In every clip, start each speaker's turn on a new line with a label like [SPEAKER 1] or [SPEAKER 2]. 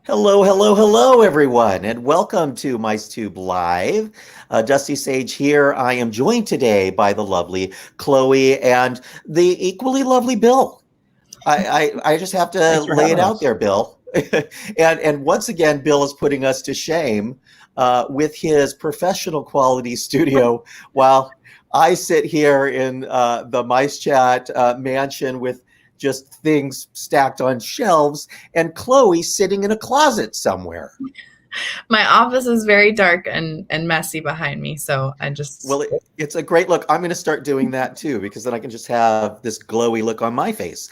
[SPEAKER 1] Hello, hello, hello, everyone, and welcome to MiceTube Live. Dusty Sage here. I am joined today by the lovely Chloe and the equally lovely Bill. I just have to
[SPEAKER 2] Thanks for
[SPEAKER 1] lay it
[SPEAKER 2] having
[SPEAKER 1] out
[SPEAKER 2] us.
[SPEAKER 1] there, Bill. and once again, Bill is putting us to shame with his professional quality studio, while I sit here in the MiceChat mansion with just things stacked on shelves, and Chloe sitting in a closet somewhere.
[SPEAKER 3] My office is very dark and messy behind me, so I just
[SPEAKER 1] Well, it's a great look. I'm going to start doing that too, because then I can just have this glowy look on my face.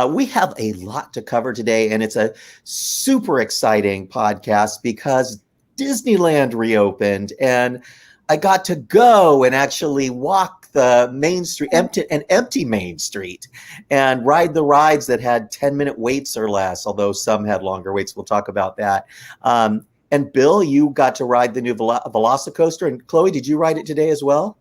[SPEAKER 1] We have a lot to cover today, and it's a super exciting podcast because Disneyland reopened, and I got to go and actually walk the main street, empty Main Street, and ride the rides that had 10-minute waits or less, although some had longer waits. We'll talk about that. And Bill, you got to ride the new VelociCoaster. And Chloe, did you ride it today as well?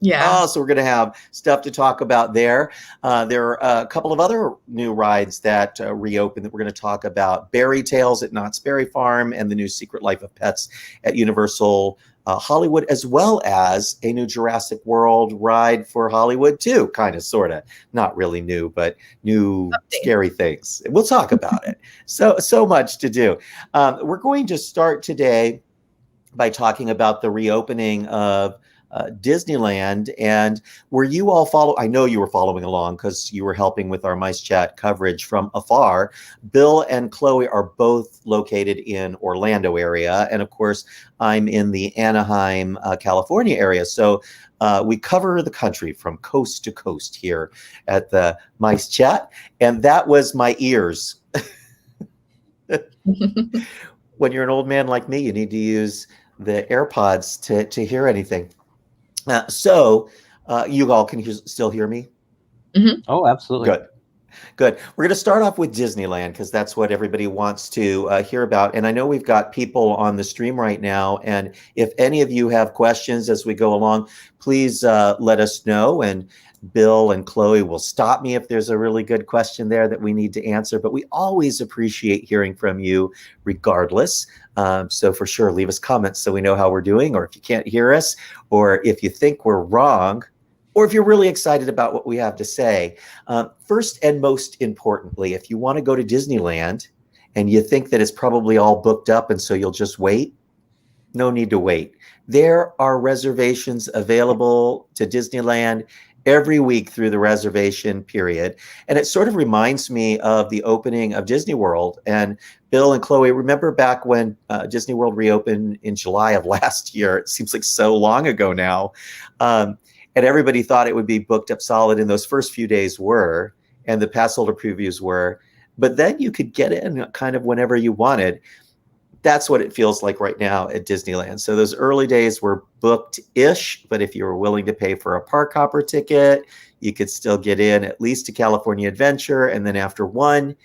[SPEAKER 3] yeah.
[SPEAKER 1] Oh, so we're going to have stuff to talk about there. There are a couple of other new rides that reopened that we're going to talk about. Berry Tales at Knott's Berry Farm and the new Secret Life of Pets at Universal Hollywood, as well as a new Jurassic World ride for Hollywood too, kind of, sort of. Not really new, but new scary things. We'll talk about it. So much to do. We're going to start today by talking about the reopening of Disneyland, and where you all follow, I know you were following along because you were helping with our MiceChat coverage from afar. Bill and Chloe are both located in Orlando area, and of course I'm in the Anaheim, California area. So we cover the country from coast to coast here at the MiceChat, and that was my ears. When you're an old man like me, you need to use the AirPods to hear anything. So you all can still hear me?
[SPEAKER 3] Mm-hmm.
[SPEAKER 2] Oh, absolutely.
[SPEAKER 1] Good. We're going to start off with Disneyland because that's what everybody wants to hear about. And I know we've got people on the stream right now. And if any of you have questions as we go along, please let us know. And Bill and Chloe will stop me if there's a really good question there that we need to answer. But we always appreciate hearing from you regardless. So for sure, leave us comments so we know how we're doing, or if you can't hear us, or if you think we're wrong, or if you're really excited about what we have to say. First and most importantly, if you want to go to Disneyland and you think that it's probably all booked up and so you'll just wait, no need to wait. There are reservations available to Disneyland every week through the reservation period. And it sort of reminds me of the opening of Disney World. And Bill and Chloe, remember back when Disney World reopened in July of last year? It seems like so long ago now. And everybody thought it would be booked up solid, and those first few days were, and the Passholder previews were. But then you could get in kind of whenever you wanted. That's what it feels like right now at Disneyland. So those early days were booked-ish, but if you were willing to pay for a park hopper ticket, you could still get in at least to California Adventure, and then after one,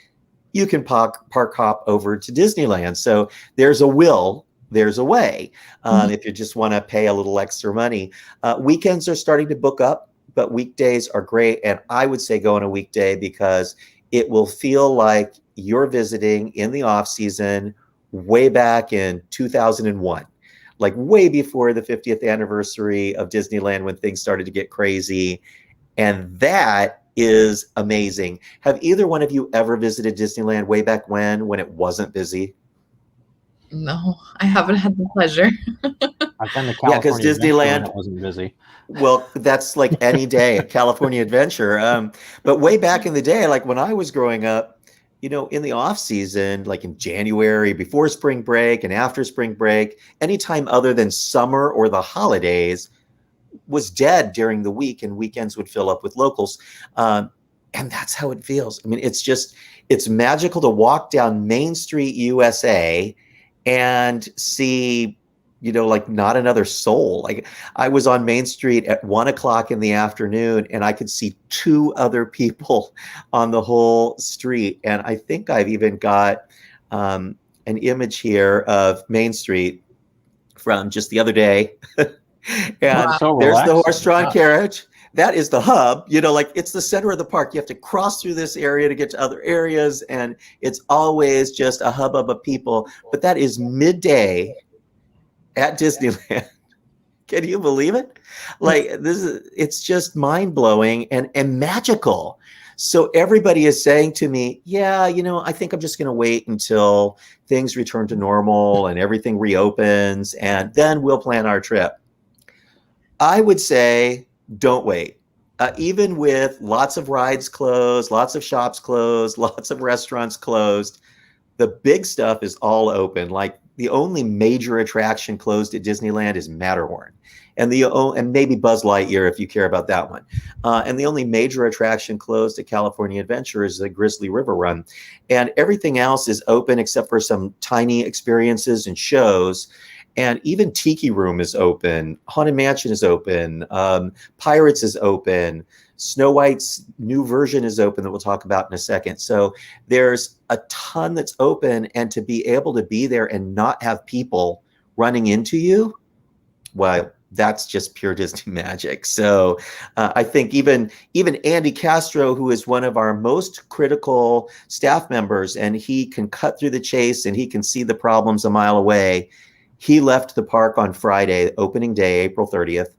[SPEAKER 1] you can park hop over to Disneyland. So there's a will, there's a way, if you just want to pay a little extra money. Weekends are starting to book up, but weekdays are great, and I would say go on a weekday because it will feel like you're visiting in the off-season way back in 2001, like way before the 50th anniversary of Disneyland when things started to get crazy. And that is amazing. Have either one of you ever visited Disneyland way back when it wasn't busy?
[SPEAKER 3] No, I haven't had the pleasure.
[SPEAKER 2] I've been to
[SPEAKER 1] Yeah, because
[SPEAKER 2] California Adventure when
[SPEAKER 1] Disneyland,
[SPEAKER 2] it wasn't busy.
[SPEAKER 1] well, that's like any day at California Adventure. But way back in the day, like when I was growing up, in the off season, like in January, before spring break and after spring break, anytime other than summer or the holidays was dead during the week, and weekends would fill up with locals. And that's how it feels. I mean, it's magical to walk down Main Street, USA, and see, like not another soul. Like I was on Main Street at 1:00 in the afternoon, and I could see two other people on the whole street. And I think I've even got an image here of Main Street from just the other day. And
[SPEAKER 2] So
[SPEAKER 1] there's the
[SPEAKER 2] relaxing.
[SPEAKER 1] horse-drawn
[SPEAKER 2] Yeah.
[SPEAKER 1] carriage. that is the hub, like it's the center of the park. You have to cross through this area to get to other areas, and it's always just a hubbub of people. But that is midday at Disneyland. Can you believe it? Like it's just mind blowing and magical. So everybody is saying to me, yeah, I think I'm just going to wait until things return to normal and everything reopens, and then we'll plan our trip. I would say, don't wait. Even with lots of rides closed, lots of shops closed, lots of restaurants closed, the big stuff is all open. Like the only major attraction closed at Disneyland is Matterhorn, and maybe Buzz Lightyear if you care about that one. And the only major attraction closed at California Adventure is the Grizzly River Run, and everything else is open except for some tiny experiences and shows. And even Tiki Room is open. Haunted Mansion is open. Pirates is open. Snow White's new version is open that we'll talk about in a second. So there's a ton that's open, and to be able to be there and not have people running into you, well, that's just pure Disney magic. So I think even Andy Castro, who is one of our most critical staff members, and he can cut through the chase and he can see the problems a mile away. He left the park on Friday, opening day, April 30th,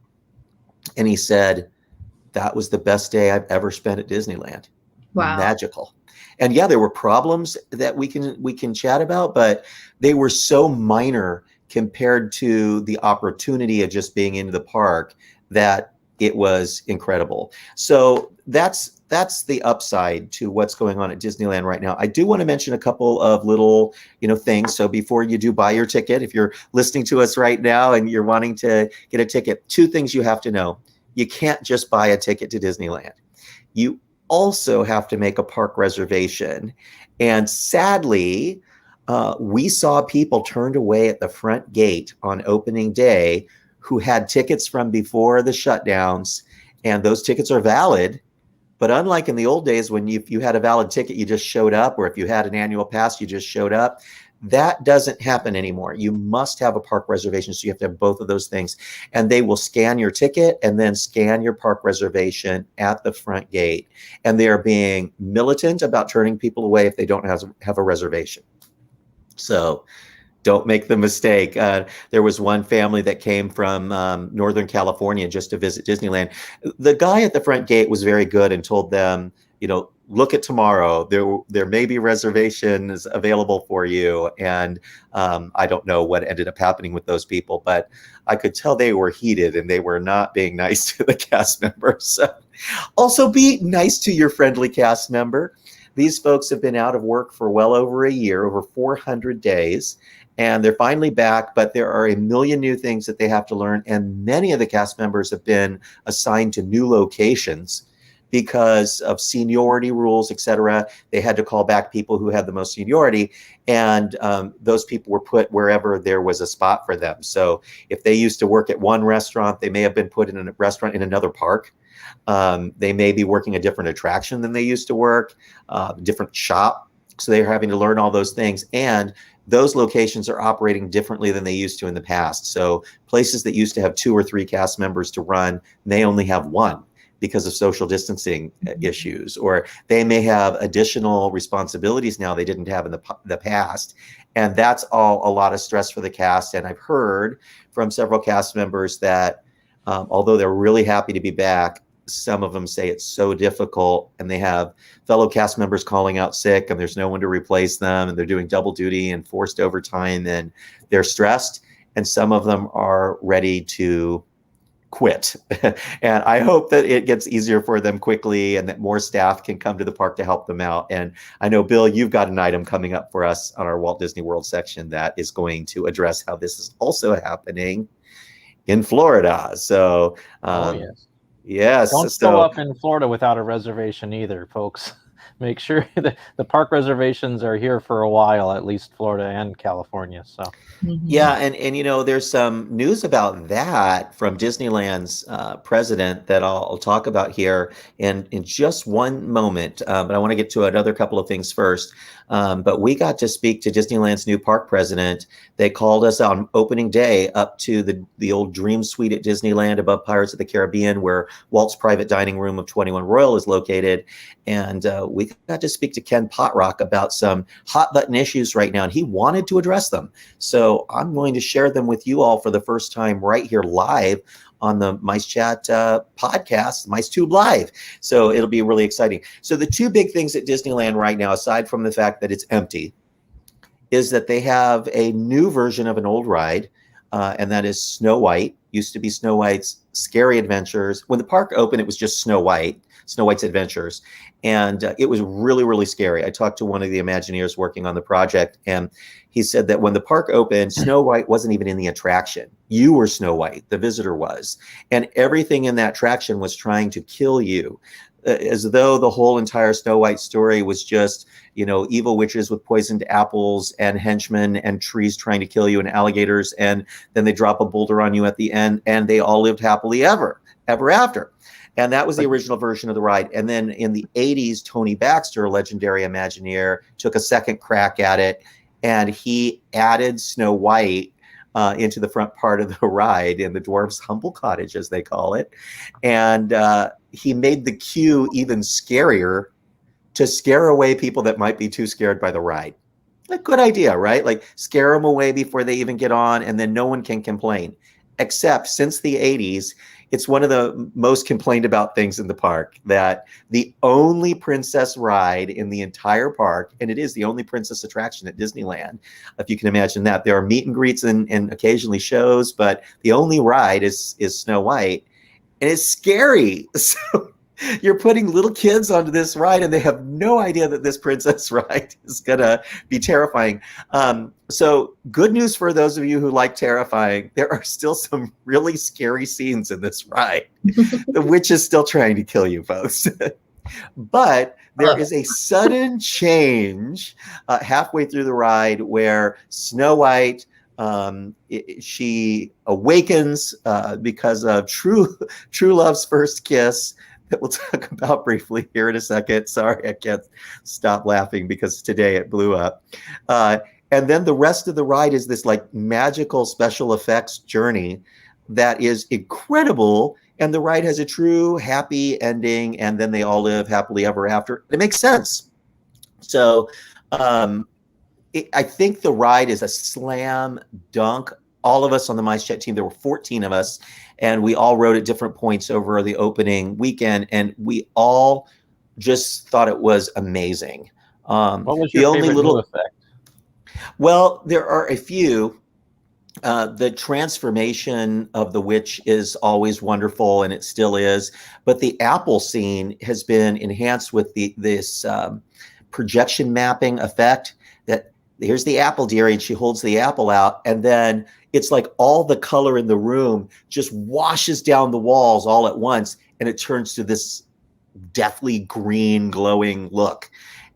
[SPEAKER 1] and he said, that was the best day I've ever spent at Disneyland.
[SPEAKER 3] Wow.
[SPEAKER 1] Magical. And yeah, there were problems that we can chat about, but they were so minor compared to the opportunity of just being into the park that it was incredible. So that's the upside to what's going on at Disneyland right now. I do want to mention a couple of little, things. So before you do buy your ticket, if you're listening to us right now and you're wanting to get a ticket, two things you have to know. You can't just buy a ticket to Disneyland. You also have to make a park reservation. And sadly, we saw people turned away at the front gate on opening day who had tickets from before the shutdowns, and those tickets are valid. But unlike in the old days when if you had a valid ticket, you just showed up, or if you had an annual pass, you just showed up. That doesn't happen anymore. You must have a park reservation, so you have to have both of those things. And they will scan your ticket and then scan your park reservation at the front gate. And they are being militant about turning people away if they don't have a reservation. So don't make the mistake. There was one family that came from Northern California just to visit Disneyland. The guy at the front gate was very good and told them, look at tomorrow. There may be reservations available for you. And I don't know what ended up happening with those people, but I could tell they were heated and they were not being nice to the cast members. So also be nice to your friendly cast member. These folks have been out of work for well over a year, over 400 days. And they're finally back, but there are a million new things that they have to learn. And many of the cast members have been assigned to new locations because of seniority rules, et cetera. They had to call back people who had the most seniority. And those people were put wherever there was a spot for them. So if they used to work at one restaurant, they may have been put in a restaurant in another park. They may be working a different attraction than they used to work, different shop. So they're having to learn all those things. And those locations are operating differently than they used to in the past. So places that used to have 2 or 3 cast members to run may only have 1 because of social distancing issues, or they may have additional responsibilities now they didn't have in the past. And that's all a lot of stress for the cast. And I've heard from several cast members that although they're really happy to be back, some of them say it's so difficult, and they have fellow cast members calling out sick and there's no one to replace them, and they're doing double duty and forced overtime, and they're stressed, and some of them are ready to quit. And I hope that it gets easier for them quickly and that more staff can come to the park to help them out. And I know, Bill, you've got an item coming up for us on our Walt Disney World section that is going to address how this is also happening in Florida. So
[SPEAKER 2] yes.
[SPEAKER 1] Yes.
[SPEAKER 2] Don't show up in Florida without a reservation either, folks. Make sure that the park reservations are here for a while, at least Florida and California. So
[SPEAKER 1] yeah, and there's some news about that from Disneyland's president that I'll talk about here in just one moment. But I want to get to another couple of things first. But we got to speak to Disneyland's new park president. They called us on opening day up to the old Dream Suite at Disneyland above Pirates of the Caribbean, where Walt's private dining room of 21 Royal is located. And we got to speak to Ken Potrock about some hot button issues right now, and he wanted to address them. So I'm going to share them with you all for the first time right here live on the MiceChat podcast, MiceTube Live. So it'll be really exciting. So the two big things at Disneyland right now, aside from the fact that it's empty, is that they have a new version of an old ride, and that is Snow White. Used to be Snow White's Scary Adventures. When the park opened, it was just Snow White's Adventures. And it was really, really scary. I talked to one of the Imagineers working on the project, and he said that when the park opened, Snow White wasn't even in the attraction. You were Snow White, the visitor was. And everything in that attraction was trying to kill you, as though the whole entire Snow White story was just, evil witches with poisoned apples and henchmen and trees trying to kill you and alligators. And then they drop a boulder on you at the end, and they all lived happily ever after. And that was the original version of the ride. And then in the 80s, Tony Baxter, a legendary Imagineer, took a second crack at it, and he added Snow White into the front part of the ride in the Dwarf's Humble Cottage, as they call it. And he made the queue even scarier to scare away people that might be too scared by the ride. A good idea, right? Like, scare them away before they even get on, and then no one can complain. Except since the 80s, it's one of the most complained about things in the park, that the only princess ride in the entire park, and it is the only princess attraction at Disneyland, if you can imagine that. There are meet and greets and occasionally shows, but the only ride is Snow White, and it's scary. So you're putting little kids onto this ride, and they have no idea that this princess ride is gonna be terrifying. So good news for those of you who like terrifying, there are still some really scary scenes in this ride. The witch is still trying to kill you, folks. But there is a sudden change halfway through the ride where Snow White, she awakens because of true love's first kiss, that we'll talk about briefly here in a second. Sorry, I can't stop laughing because today it blew up. And then the rest of the ride is this like magical special effects journey that is incredible. And the ride has a true happy ending, and then they all live happily ever after. It makes sense. So I think the ride is a slam dunk. All of us on the MiceChat team, there were 14 of us, and we all rode at different points over the opening weekend, and we all just thought it was amazing.
[SPEAKER 2] What was your favorite new effect?
[SPEAKER 1] Well, there are a few. The transformation of the witch is always wonderful, and it still is. But the apple scene has been enhanced with this projection mapping effect. That here's the apple dearie, and she holds the apple out, and then it's like all the color in the room just washes down the walls all at once, and it turns to this deathly green glowing look.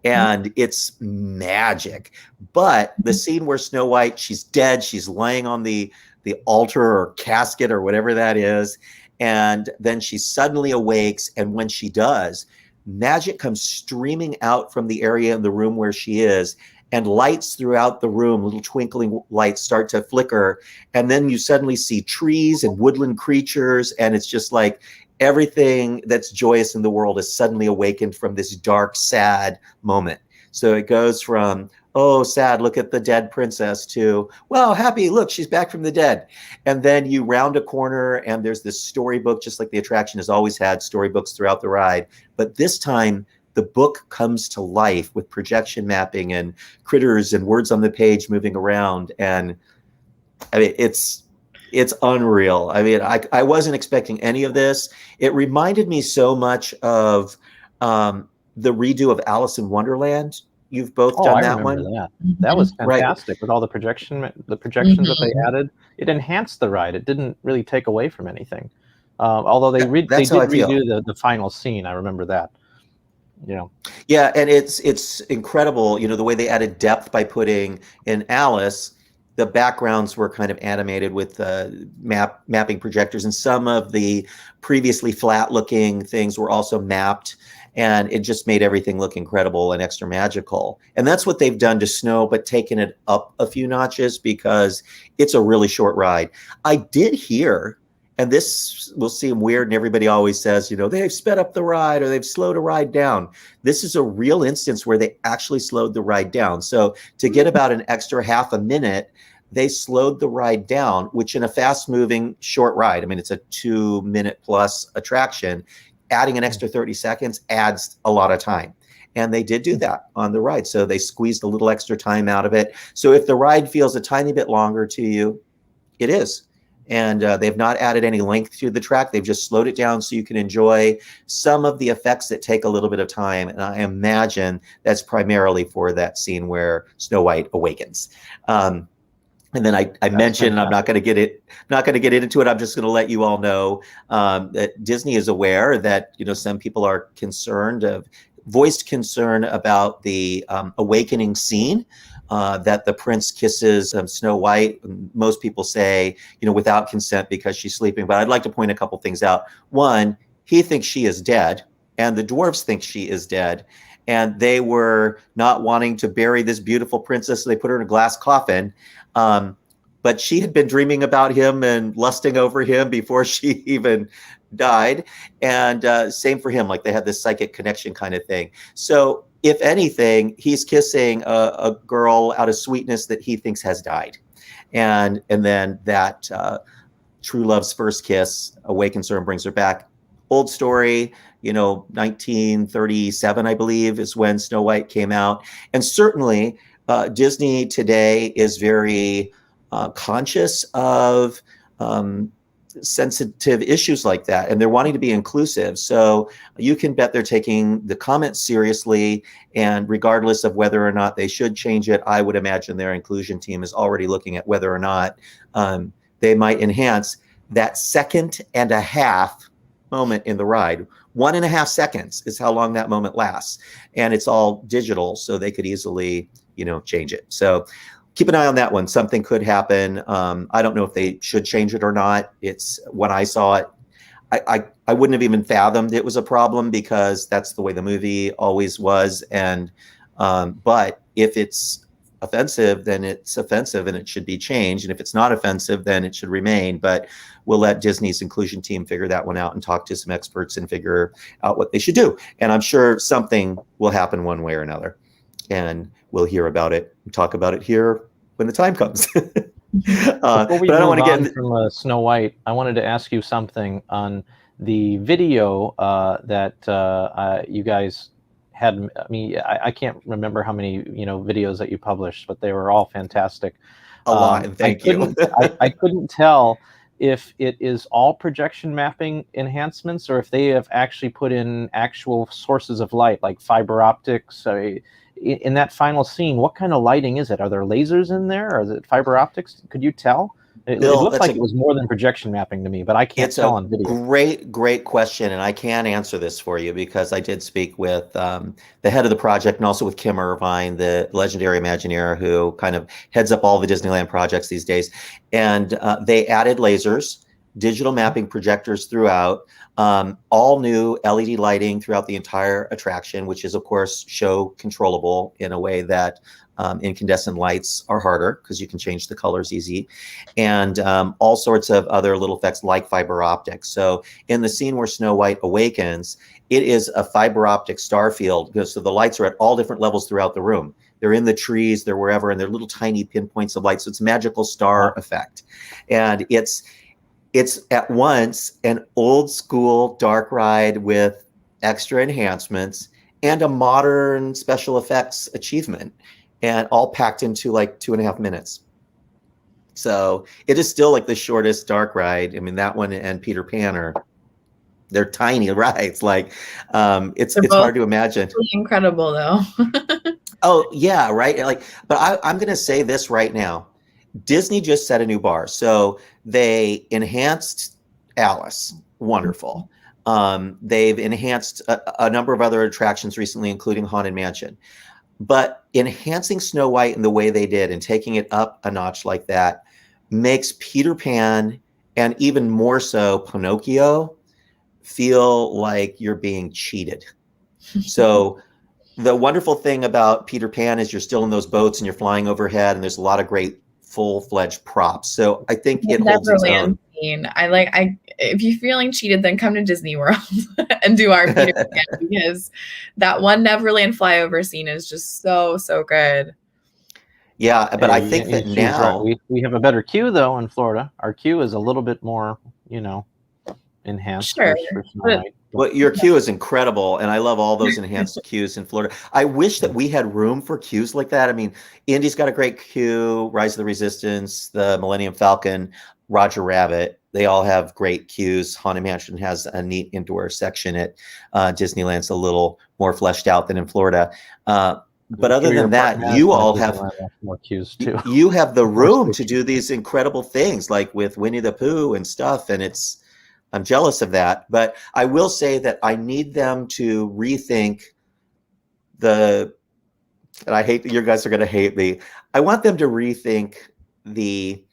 [SPEAKER 1] And it's magic. But the scene where Snow White, she's dead, she's laying on the altar or casket or whatever that is, and then she suddenly awakes, and when she does, magic comes streaming out from the area in the room where she is, and lights throughout the room, little twinkling lights start to flicker, and then you suddenly see trees and woodland creatures, and it's just like everything that's joyous in the world is suddenly awakened from this dark, sad moment. So it goes from, oh, sad, look at the dead princess, to, well, happy, look, she's back from the dead. And then you round a corner, and there's this storybook, just like the attraction has always had storybooks throughout the ride. But this time, the book comes to life with projection mapping and critters and words on the page moving around. And I mean, it's unreal. I mean, I wasn't expecting any of this. It reminded me so much of the redo of Alice in Wonderland. You've both done that one.
[SPEAKER 2] That was fantastic, right? With all the projections that they added. It enhanced the ride. It didn't really take away from anything. Although they did redo the final scene. I remember that. Yeah, and it's incredible. The way they added depth by putting in Alice. The backgrounds were kind of animated with mapping projectors, and some of the previously flat-looking things were also mapped.
[SPEAKER 1] and it just made everything look incredible and extra magical. And that's what they've done to Snow, but taken it up a few notches because it's a really short ride. I did hear, and this will seem weird, and everybody always says, you know, they've sped up the ride or they've slowed a ride down. This is a real instance where they actually slowed the ride down. So to get about an extra half a minute, they slowed the ride down, which in a fast moving short ride, I mean, it's a 2-minute plus attraction, adding an extra 30 seconds adds a lot of time. And they did do that on the ride. So they squeezed a little extra time out of it. So if the ride feels a tiny bit longer to you, it is. And they've not added any length to the track. They've just slowed it down so you can enjoy some of the effects that take a little bit of time. And I imagine that's primarily for that scene where Snow White awakens. And then I mentioned, I'm not going to get into it. I'm just going to let you all know that Disney is aware that, you know, some people are voiced concern about the awakening scene, that the prince kisses Snow White. Most people say, you know, without consent because she's sleeping. But I'd like to point a couple things out. One, he thinks she is dead, and the dwarves think she is dead. And they were not wanting to bury this beautiful princess, so they put her in a glass coffin. But she had been dreaming about him and lusting over him before she even died. And same for him, like they had this psychic connection kind of thing. So if anything, he's kissing a girl out of sweetness that he thinks has died. And then that true love's first kiss awakens her and brings her back. Old story, you know, 1937, I believe, is when Snow White came out. And certainly Disney today is very conscious of sensitive issues like that, and they're wanting to be inclusive. So you can bet they're taking the comments seriously, and regardless of whether or not they should change it, I would imagine their inclusion team is already looking at whether or not they might enhance that 1.5 seconds moment in the ride. 1.5 seconds is how long that moment lasts, and it's all digital, so they could easily, you know, change it. So keep an eye on that one. Something could happen. I don't know if they should change it or not. It's when I saw it, I wouldn't have even fathomed it was a problem because that's the way the movie always was. And but if it's offensive, then it's offensive and it should be changed. And if it's not offensive, then it should remain. But we'll let Disney's inclusion team figure that one out and talk to some experts and figure out what they should do. And I'm sure something will happen one way or another. And we'll hear about it and talk about it here when the time comes.
[SPEAKER 2] Before we move on from Snow White, I wanted to ask you something on the video that you guys had. I mean, I can't remember how many videos that you published, but they were all fantastic.
[SPEAKER 1] A lot, and thank you.
[SPEAKER 2] I couldn't tell if it is all projection mapping enhancements or if they have actually put in actual sources of light like fiber optics. In that final scene, what kind of lighting is it? Are there lasers in there, or is it fiber optics? Could you tell? It looked like it was more than projection mapping to me, but I can't tell on video.
[SPEAKER 1] Great question, and I can answer this for you because I did speak with the head of the project and also with Kim Irvine, the legendary Imagineer who kind of heads up all the Disneyland projects these days. And they added lasers, digital mapping projectors throughout, all new LED lighting throughout the entire attraction, which is, of course, show controllable in a way that incandescent lights are harder because you can change the colors easy, and all sorts of other little effects like fiber optics. So in the scene where Snow White awakens, it is a fiber optic star field. So the lights are at all different levels throughout the room. They're in the trees, they're wherever, and they're little tiny pinpoints of light. So it's a magical star effect. And it's at once an old school dark ride with extra enhancements and a modern special effects achievement, and all packed into like 2.5 minutes. So it is still like the shortest dark ride. I mean, that one and Peter Pan they're tiny rides. Like it's hard to imagine.
[SPEAKER 3] Really incredible though.
[SPEAKER 1] Oh yeah, right. Like, but I'm gonna say this right now. Disney just set a new bar. So they enhanced Alice. Wonderful. They've enhanced a number of other attractions recently, including Haunted Mansion. But enhancing Snow White in the way they did and taking it up a notch like that makes Peter Pan, and even more so Pinocchio, feel like you're being cheated. So the wonderful thing about Peter Pan is you're still in those boats and you're flying overhead, and there's a lot of great full-fledged props. So I think it holds its own.
[SPEAKER 3] Scene. If you're feeling cheated, then come to Disney World and do our Peter Pan, because that one Neverland flyover scene is just so good.
[SPEAKER 1] Yeah, but I think that now
[SPEAKER 2] we have a better queue though in Florida. Our queue is a little bit more, enhanced.
[SPEAKER 3] Sure,
[SPEAKER 1] well, your queue is incredible, and I love all those enhanced queues in Florida. I wish that we had room for queues like that. I mean, Indy's got a great queue, Rise of the Resistance, the Millennium Falcon, Roger Rabbit. They all have great queues. Haunted Mansion has a neat indoor section at Disneyland's a little more fleshed out than in Florida. But other than that, you all have
[SPEAKER 2] more queues too.
[SPEAKER 1] You have the room to do these incredible things, like with Winnie the Pooh and stuff, and I'm jealous of that. But I will say that I need them to rethink and I hate that you guys are going to hate me. I want them to rethink the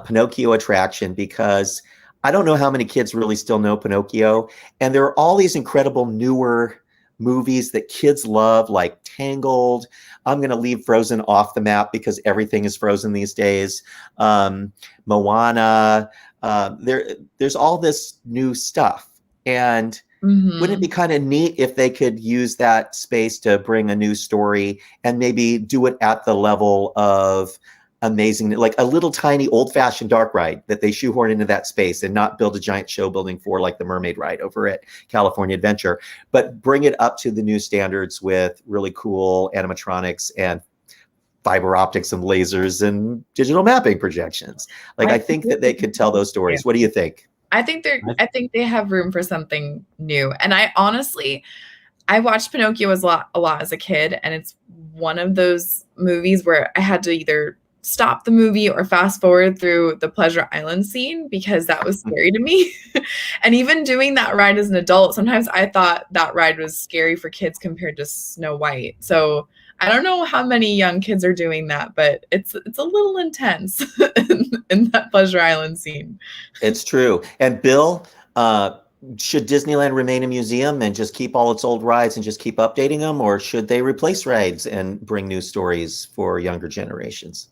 [SPEAKER 1] Pinocchio attraction, because I don't know how many kids really still know Pinocchio. And there are all these incredible newer movies that kids love, like Tangled. I'm going to leave Frozen off the map because everything is Frozen these days. Moana. There's all this new stuff. And wouldn't it be kind of neat if they could use that space to bring a new story and maybe do it at the level of amazing, like a little tiny old-fashioned dark ride that they shoehorn into that space, and not build a giant show building for like the Mermaid ride over at California Adventure, but bring it up to the new standards with really cool animatronics and fiber optics and lasers and digital mapping projections. Like, I think that they could tell those stories. What do you think?
[SPEAKER 3] I think they have room for something new. And I watched Pinocchio a lot as a kid, and it's one of those movies where I had to either stop the movie or fast forward through the Pleasure Island scene, because that was scary to me. And even doing that ride as an adult, sometimes I thought that ride was scary for kids compared to Snow White. So I don't know how many young kids are doing that, but it's a little intense in that Pleasure Island scene.
[SPEAKER 1] It's true. And Bill, should Disneyland remain a museum and just keep all its old rides and just keep updating them, or should they replace rides and bring new stories for younger generations?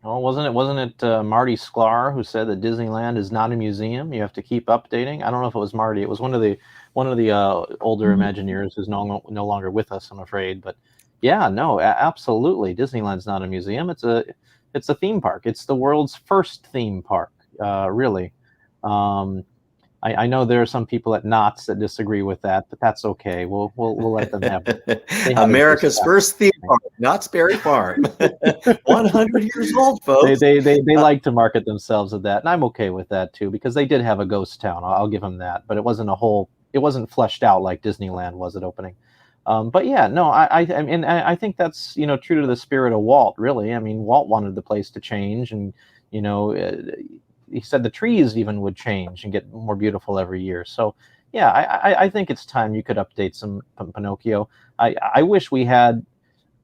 [SPEAKER 2] Oh, wasn't it Marty Sklar who said that Disneyland is not a museum? You have to keep updating. I don't know if it was Marty. It was one of the older Imagineers who's no longer with us, I'm afraid. But yeah, no, absolutely, Disneyland's not a museum. It's a theme park. It's the world's first theme park, really. I know there are some people at Knott's that disagree with that, but that's okay. We'll let them have it.
[SPEAKER 1] America's first theme park, Knott's Berry Farm. 100 years old, folks.
[SPEAKER 2] They like to market themselves as that, and I'm okay with that too, because they did have a ghost town. I'll give them that, but it wasn't fleshed out like Disneyland was at opening. But yeah, no, I think that's true to the spirit of Walt. Really, I mean, Walt wanted the place to change, and he said the trees even would change and get more beautiful every year. So yeah, I think it's time you could update some Pinocchio. I wish we had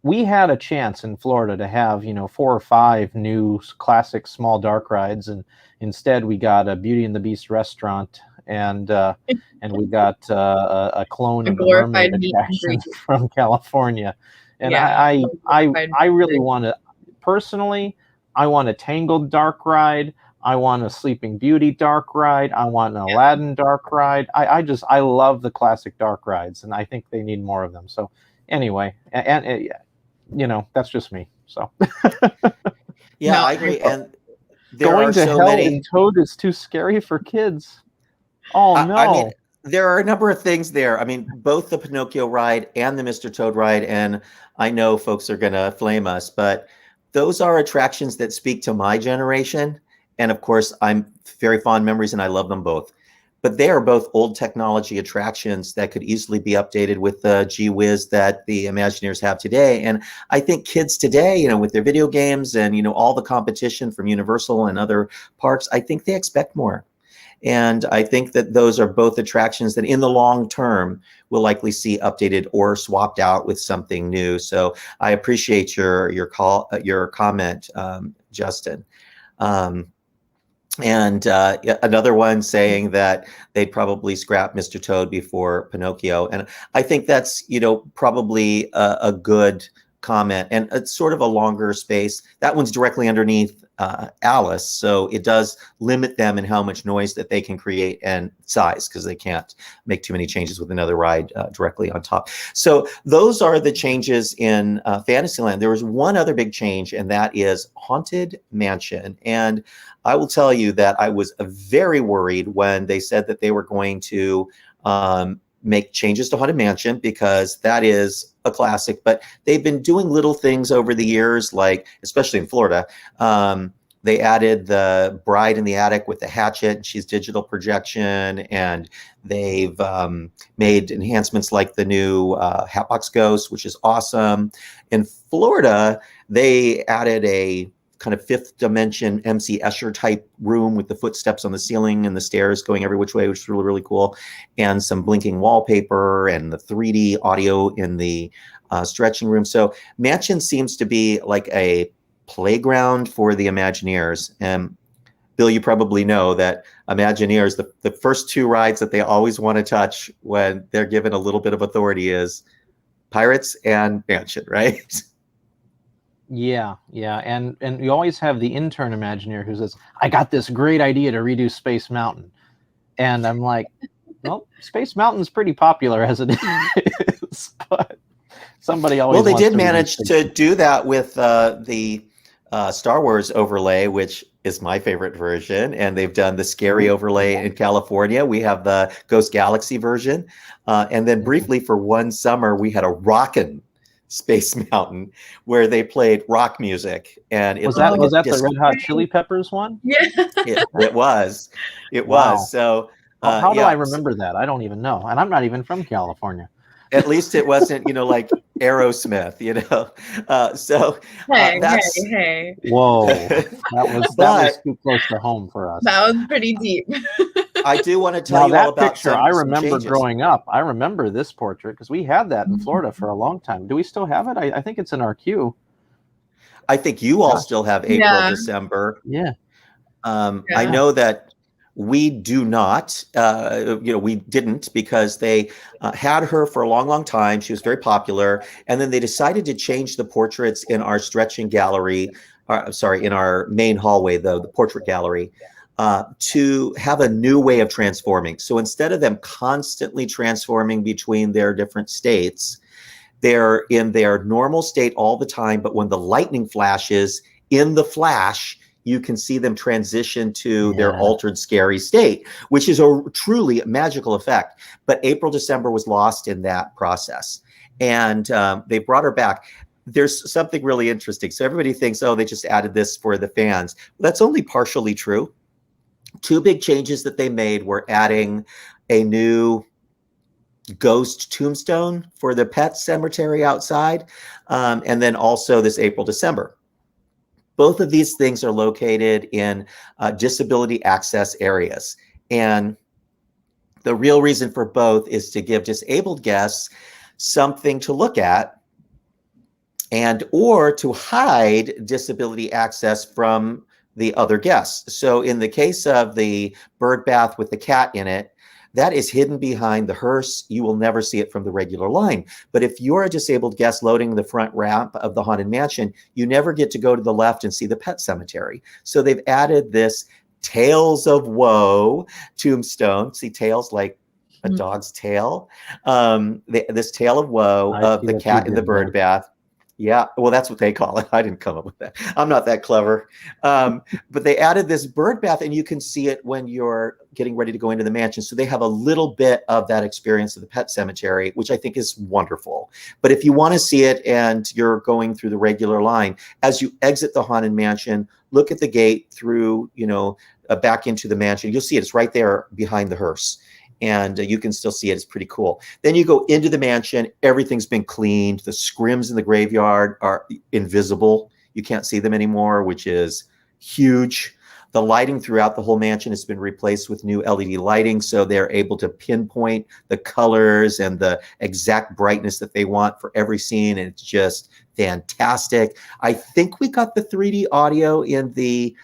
[SPEAKER 2] a chance in Florida to have 4 or 5 new classic small dark rides, and instead we got a Beauty and the Beast restaurant, and we got a clone of the Mermaid attraction from California. And yeah, I really want to, personally, I want a Tangled dark ride. I want a Sleeping Beauty dark ride. I want an Aladdin dark ride. I love the classic dark rides, and I think they need more of them. So anyway, and that's just me. So
[SPEAKER 1] yeah, no, I agree. And
[SPEAKER 2] going to hell in Toad is too scary for kids. Oh no.
[SPEAKER 1] I mean, there are a number of things there. I mean, both the Pinocchio ride and the Mr. Toad ride, and I know folks are going to flame us, but those are attractions that speak to my generation. And of course, I'm very fond memories, and I love them both. But they are both old technology attractions that could easily be updated with the gee whiz that the Imagineers have today. And I think kids today, with their video games and, all the competition from Universal and other parks, I think they expect more. And I think that those are both attractions that in the long term will likely see updated or swapped out with something new. So I appreciate your comment, Justin. And another one saying that they'd probably scrap Mr. Toad before Pinocchio. And I think that's, probably a good comment. And it's sort of a longer space. That one's directly underneath Alice. So it does limit them in how much noise that they can create and size, because they can't make too many changes with another ride directly on top. So those are the changes in Fantasyland. There was one other big change, and that is Haunted Mansion. And I will tell you that I was very worried when they said that they were going to make changes to Haunted Mansion, because that is a classic, but they've been doing little things over the years, like, especially in Florida, they added the bride in the attic with the hatchet, and she's digital projection, and they've made enhancements like the new Hatbox Ghost, which is awesome. In Florida, they added a kind of fifth dimension MC Escher type room with the footsteps on the ceiling and the stairs going every which way, which is really, really cool. And some blinking wallpaper and the 3D audio in the stretching room. So Mansion seems to be like a playground for the Imagineers. And Bill, you probably know that Imagineers, the first two rides that they always want to touch when they're given a little bit of authority is Pirates and Mansion, right?
[SPEAKER 2] Yeah, and you always have the intern Imagineer who says, "I got this great idea to redo Space Mountain," and I'm like, "Well, Space Mountain's pretty popular as it is," but somebody always.
[SPEAKER 1] Well, they did manage to do that with the Star Wars overlay, which is my favorite version, and they've done the scary overlay in California. We have the Ghost Galaxy version, and then briefly for one summer we had a rockin' Space Mountain where they played rock music, and
[SPEAKER 2] was that the Red Hot Chili Peppers one?
[SPEAKER 3] Yeah,
[SPEAKER 1] it was.
[SPEAKER 2] Wow.
[SPEAKER 1] So
[SPEAKER 2] how do I remember that? I don't even know, and I'm not even from California.
[SPEAKER 1] At least it wasn't, like Aerosmith, So
[SPEAKER 3] hey.
[SPEAKER 2] Whoa, that was too close to home for us.
[SPEAKER 3] That was pretty deep.
[SPEAKER 1] I do want to tell you all about
[SPEAKER 2] picture. I remember growing up. I remember this portrait because we had that in Florida for a long time. Do we still have it? I think it's in our queue.
[SPEAKER 1] I think you all still have April, December.
[SPEAKER 2] Yeah.
[SPEAKER 1] I know that we do not. We didn't, because they had her for a long, long time. She was very popular, and then they decided to change the portraits in our stretching gallery. In our main hallway, the portrait gallery. To have a new way of transforming. So instead of them constantly transforming between their different states, they're in their normal state all the time. But when the lightning flashes, in the flash, you can see them transition to their altered, scary state, which is a truly magical effect. But April, December was lost in that process. And they brought her back. There's something really interesting. So everybody thinks, oh, they just added this for the fans. Well, that's only partially true. Two big changes that they made were adding a new ghost tombstone for the pet cemetery outside, and then also this April, December. Both of these things are located in disability access areas. And the real reason for both is to give disabled guests something to look at, and or to hide disability access from the other guests. So in the case of the bird bath with the cat in it, that is hidden behind the hearse. You will never see it from the regular line. But if you're a disabled guest loading the front ramp of the Haunted Mansion, you never get to go to the left and see the pet cemetery. So they've added this Tales of Woe tombstone. See, tails like a dog's tail. This tale of woe of the cat in the bird bath. Yeah, well, that's what they call it. I didn't come up with that. I'm not that clever. But they added this bird bath, and you can see it when you're getting ready to go into the mansion. So they have a little bit of that experience of the pet cemetery, which I think is wonderful. But if you want to see it and you're going through the regular line, as you exit the Haunted Mansion, look at the gate through, back into the mansion. You'll see it. It's right there behind the hearse. And you can still see it. It's pretty cool. Then you go into the mansion. Everything's been cleaned. The scrims in the graveyard are invisible. You can't see them anymore, which is huge. The lighting throughout the whole mansion has been replaced with new LED lighting, so they're able to pinpoint the colors and the exact brightness that they want for every scene, and it's just fantastic. I think we got the 3D audio in the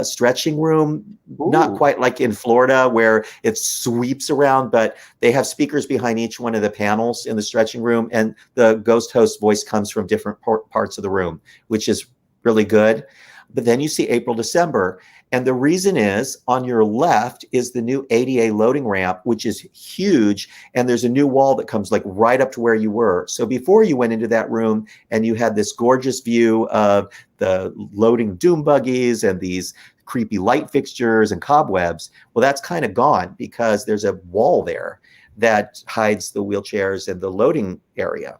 [SPEAKER 1] stretching room, not
[SPEAKER 2] Ooh.
[SPEAKER 1] quite like in Florida where it sweeps around, but they have speakers behind each one of the panels in the stretching room, and the ghost host voice comes from different parts of the room, which is really good. But then you see April, December, and the reason is on your left is the new ADA loading ramp, which is huge, and there's a new wall that comes like right up to where you were. So before you went into that room and you had this gorgeous view of the loading doom buggies and these creepy light fixtures and cobwebs, well, that's kind of gone because there's a wall there that hides the wheelchairs and the loading area.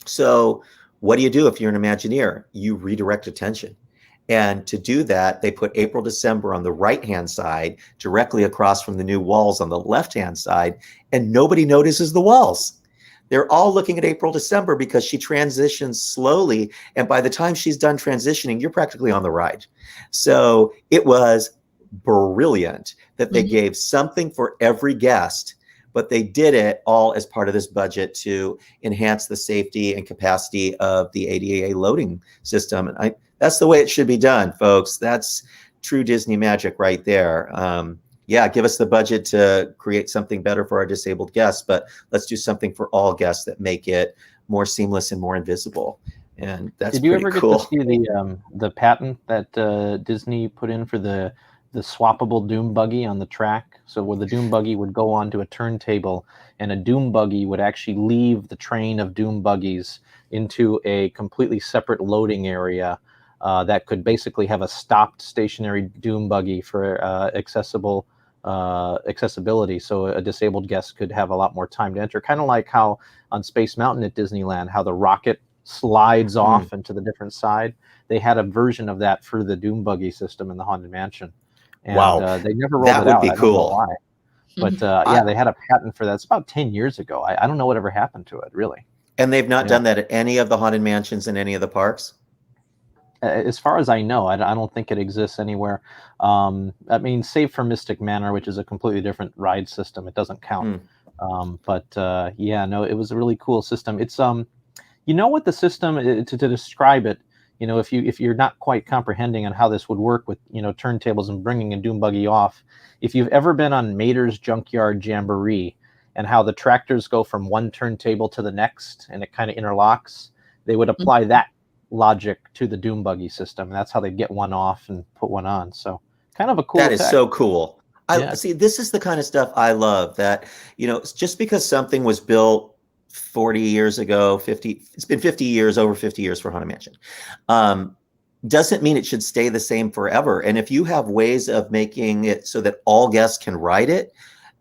[SPEAKER 1] So what do you do if you're an Imagineer? You redirect attention. And to do that, they put April, December on the right-hand side, directly across from the new walls on the left-hand side, and nobody notices the walls. They're all looking at April, December because she transitions slowly, and by the time she's done transitioning, you're practically on the ride. So it was brilliant that they gave something for every guest, but they did it all as part of this budget to enhance the safety and capacity of the ADA loading system. And that's the way it should be done, folks. That's true Disney magic right there. Yeah, give us the budget to create something better for our disabled guests, but let's do something for all guests that make it more seamless and more invisible. And that's pretty cool. Did you ever
[SPEAKER 2] get to see the patent that Disney put in for the swappable Doom buggy on the track? So where the Doom buggy would go onto a turntable, and a Doom buggy would actually leave the train of Doom buggies into a completely separate loading area that could basically have a stopped stationary Doom buggy for accessibility, so a disabled guest could have a lot more time to enter. Kind of like how on Space Mountain at Disneyland, how the rocket slides off into the different side. They had a version of that for the Doom buggy system in the Haunted Mansion. And,
[SPEAKER 1] wow,
[SPEAKER 2] they never rolled
[SPEAKER 1] that
[SPEAKER 2] it
[SPEAKER 1] would
[SPEAKER 2] out.
[SPEAKER 1] be cool.
[SPEAKER 2] Why. But yeah, they had a patent for that. It's about 10 years ago. I don't know whatever happened to it, really.
[SPEAKER 1] And they've not done that at any of the Haunted Mansions in any of the parks?
[SPEAKER 2] As far as I know, I don't think it exists anywhere. I mean, save for Mystic Manor, which is a completely different ride system. It doesn't count. But yeah, no, it was a really cool system. It's you know what the system to describe it. You know, if you're not quite comprehending on how this would work with turntables and bringing a Doom buggy off, if you've ever been on Mater's Junkyard Jamboree and how the tractors go from one turntable to the next and it kind of interlocks, they would apply that logic to the Doom buggy system. And that's how they'd get one off and put one on. So kind of a cool
[SPEAKER 1] That is so cool.
[SPEAKER 2] Yeah.
[SPEAKER 1] See, this is the kind of stuff I love, that, just because something was built 40 years ago, 50, it's been 50 years, over 50 years for Haunted Mansion, doesn't mean it should stay the same forever. And if you have ways of making it so that all guests can ride it,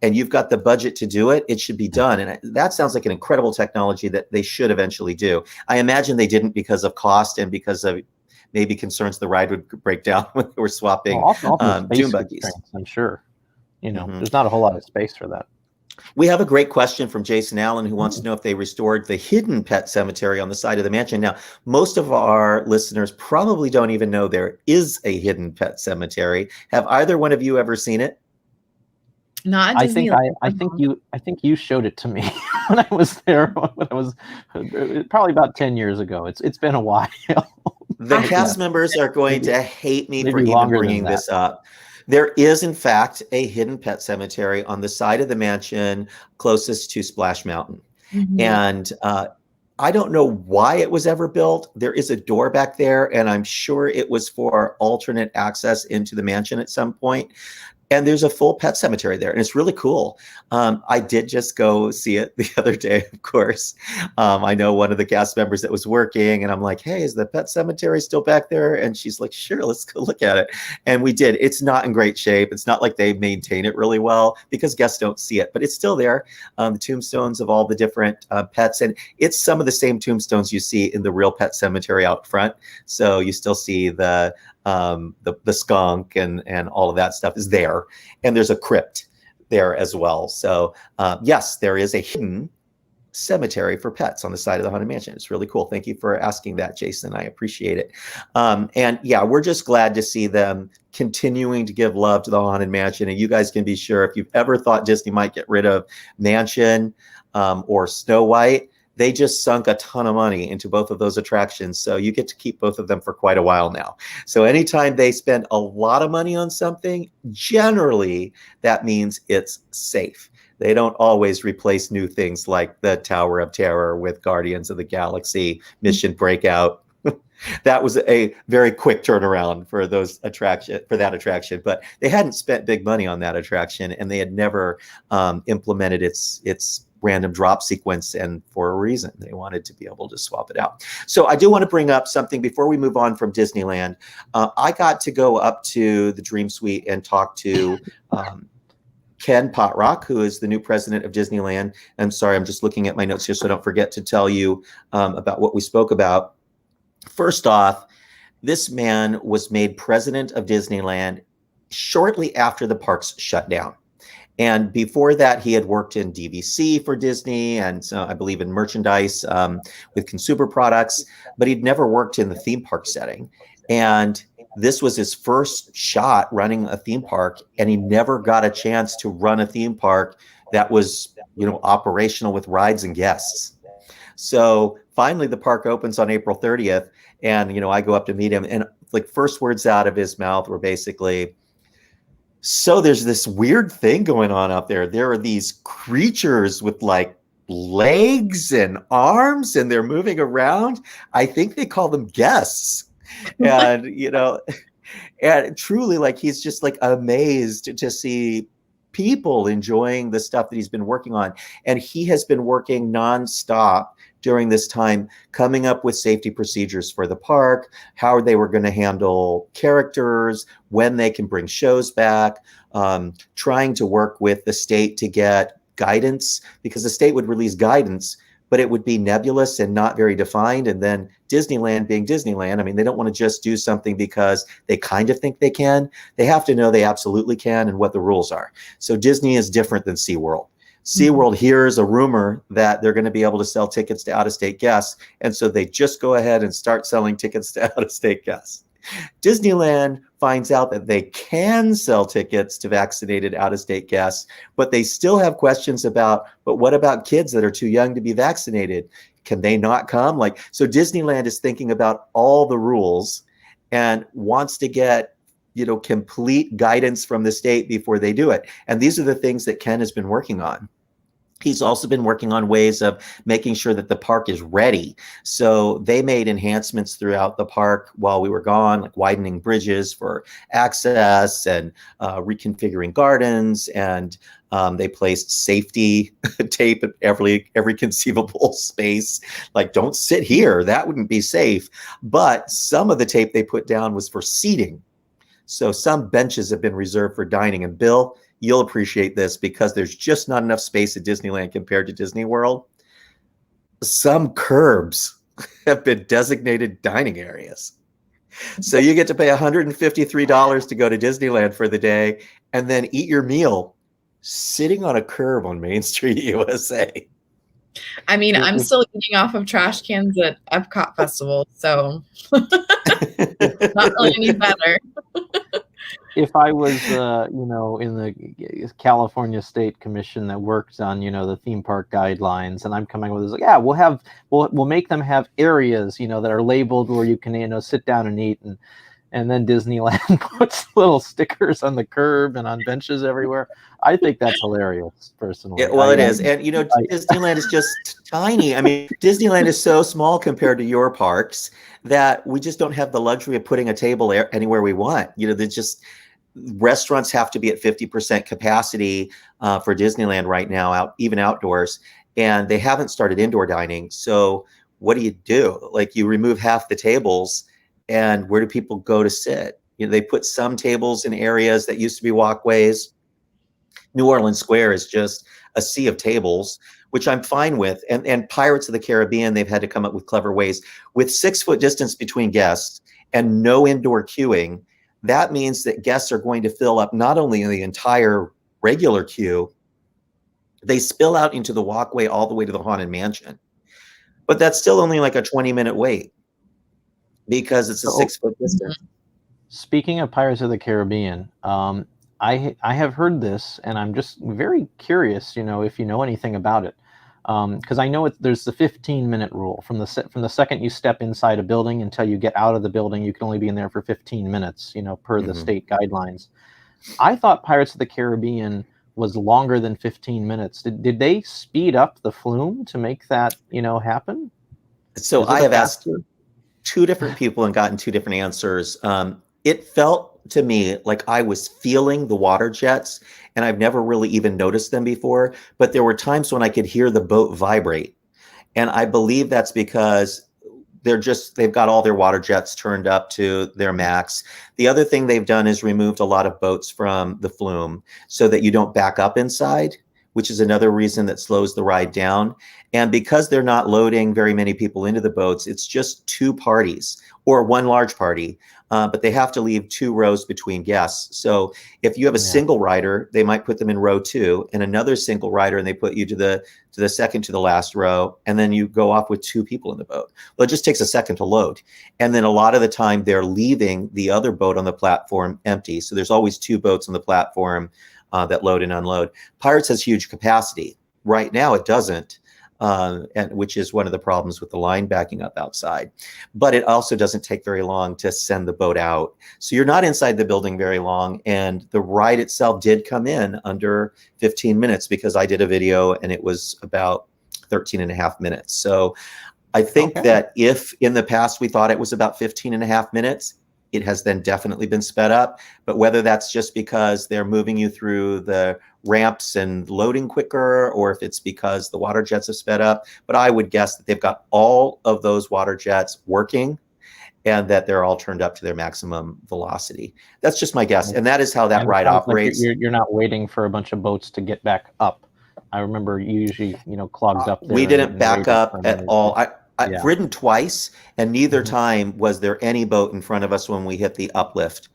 [SPEAKER 1] and you've got the budget to do it, it should be done. And that sounds like an incredible technology that they should eventually do. I imagine they didn't because of cost and because of maybe concerns the ride would break down when they were swapping Doom buggies.
[SPEAKER 2] I'm sure. There's not a whole lot of space for that.
[SPEAKER 1] We have a great question from Jason Allen, who wants to know if they restored the hidden pet cemetery on the side of the mansion. Now, most of our listeners probably don't even know there is a hidden pet cemetery. Have either one of you ever seen it?
[SPEAKER 3] Not
[SPEAKER 2] I think you showed it to me when I was there. When I was probably about 10 years ago. It's been a while.
[SPEAKER 1] The cast members are going to hate me for even bringing this up. There is, in fact, a hidden pet cemetery on the side of the mansion closest to Splash Mountain. And I don't know why it was ever built. There is a door back there, and I'm sure it was for alternate access into the mansion at some point. And there's a full pet cemetery there, and it's really cool. I did just go see it the other day, of course. I know one of the cast members that was working, and I'm like, hey, is the pet cemetery still back there? And she's like, sure, let's go look at it. And we did. It's not in great shape. It's not like they maintain it really well because guests don't see it, but it's still there. The tombstones of all the different pets, and it's some of the same tombstones you see in the real pet cemetery out front. So you still see the skunk and all of that stuff is there. And there's a crypt there as well. So yes, there is a hidden cemetery for pets on the side of the Haunted Mansion. It's really cool. Thank you for asking that, Jason. I appreciate it. And yeah, we're just glad to see them continuing to give love to the Haunted Mansion. And you guys can be sure, if you've ever thought Disney might get rid of Mansion or Snow White, they just sunk a ton of money into both of those attractions. So you get to keep both of them for quite a while now. So anytime they spend a lot of money on something, generally that means it's safe. They don't always replace new things like the Tower of Terror with Guardians of the Galaxy, Mission Breakout. That was a very quick turnaround for that attraction, but they hadn't spent big money on that attraction, and they had never implemented its random drop sequence, and for a reason. They wanted to be able to swap it out. So I do want to bring up something before we move on from Disneyland. I got to go up to the Dream Suite and talk to Ken Potrock, who is the new president of Disneyland. I'm sorry, I'm just looking at my notes here so I don't forget to tell you about what we spoke about. First off, this man was made president of Disneyland shortly after the parks shut down. And before that, he had worked in DVC for Disney and I believe in merchandise with consumer products, but he'd never worked in the theme park setting. And this was his first shot running a theme park, and he never got a chance to run a theme park that was, operational with rides and guests. So finally, the park opens on April 30th, and I go up to meet him, and like first words out of his mouth were basically, "So there's this weird thing going on out there. There are these creatures with like legs and arms, and they're moving around. I think they call them guests." And and truly, like, he's just like amazed to see people enjoying the stuff that he's been working on. And he has been working nonstop during this time, coming up with safety procedures for the park, how they were going to handle characters, when they can bring shows back, trying to work with the state to get guidance, because the state would release guidance, but it would be nebulous and not very defined. And then Disneyland being Disneyland, I mean, they don't want to just do something because they kind of think they can. They have to know they absolutely can and what the rules are. So Disney is different than SeaWorld. SeaWorld hears a rumor that they're going to be able to sell tickets to out-of-state guests, and so they just go ahead and start selling tickets to out-of-state guests. Disneyland finds out that they can sell tickets to vaccinated out-of-state guests, but they still have questions about, but what about kids that are too young to be vaccinated? Can they not come? So Disneyland is thinking about all the rules and wants to get, complete guidance from the state before they do it. And these are the things that Ken has been working on. He's also been working on ways of making sure that the park is ready. So they made enhancements throughout the park while we were gone, like widening bridges for access and reconfiguring gardens. And they placed safety tape at every conceivable space. Like, don't sit here. That wouldn't be safe. But some of the tape they put down was for seating. So some benches have been reserved for dining. And Bill, you'll appreciate this because there's just not enough space at Disneyland compared to Disney World. Some curbs have been designated dining areas. So you get to pay $153 to go to Disneyland for the day and then eat your meal sitting on a curb on Main Street, USA.
[SPEAKER 3] I mean, I'm still eating off of trash cans at Epcot Festival, so not really any better.
[SPEAKER 2] If I was, in the California State Commission that works on, the theme park guidelines, and I'm coming with this, we'll make them have areas, that are labeled where you can, sit down and eat, and then Disneyland puts little stickers on the curb and on benches everywhere. I think that's hilarious, personally.
[SPEAKER 1] Yeah, well, it is. And, Disneyland is just tiny. I mean, Disneyland is so small compared to your parks that we just don't have the luxury of putting a table anywhere we want. Restaurants have to be at 50% capacity for Disneyland right now, even outdoors. And they haven't started indoor dining. So what do? Like, you remove half the tables, and where do people go to sit? They put some tables in areas that used to be walkways. New Orleans Square is just a sea of tables, which I'm fine with. And Pirates of the Caribbean, they've had to come up with clever ways. With 6-foot distance between guests and no indoor queuing, that means that guests are going to fill up not only in the entire regular queue, they spill out into the walkway all the way to the Haunted Mansion. But that's still only like a 20-minute wait because it's a 6-foot distance.
[SPEAKER 2] Speaking of Pirates of the Caribbean, I have heard this, and I'm just very curious, if you know anything about it. because I know there's the 15-minute rule. From the second you step inside a building until you get out of the building, you can only be in there for 15 minutes, per the state guidelines. I thought Pirates of the Caribbean was longer than 15 minutes. Did they speed up the flume to make that, happen?
[SPEAKER 1] So I have asked 2 different people and gotten 2 different answers. It felt to me like I was feeling the water jets, and I've never really even noticed them before, but there were times when I could hear the boat vibrate. And I believe that's because they've got all their water jets turned up to their max. The other thing they've done is removed a lot of boats from the flume so that you don't back up inside, which is another reason that slows the ride down. And because they're not loading very many people into the boats, it's just 2 parties or 1 large party, but they have to leave 2 rows between guests. So if you have a single rider, they might put them in row 2, and another single rider, and they put you to the second to the last row, and then you go off with 2 people in the boat. Well, it just takes a second to load. And then a lot of the time they're leaving the other boat on the platform empty. So there's always 2 boats on the platform that load and unload. Pirates has huge capacity. Right now it doesn't, and which is one of the problems with the line backing up outside. But it also doesn't take very long to send the boat out. So you're not inside the building very long, and the ride itself did come in under 15 minutes because I did a video and it was about 13 and a half minutes. So I think that if in the past we thought it was about 15 and a half minutes, it has then definitely been sped up. But whether that's just because they're moving you through the ramps and loading quicker, or if it's because the water jets have sped up, but I would guess that they've got all of those water jets working and that they're all turned up to their maximum velocity. That's just my guess. And that is how that ride operates.
[SPEAKER 2] Like you're not waiting for a bunch of boats to get back up. I remember you usually, clogged up there.
[SPEAKER 1] We didn't back up at all. I've ridden twice, and neither time was there any boat in front of us when we hit the uplift.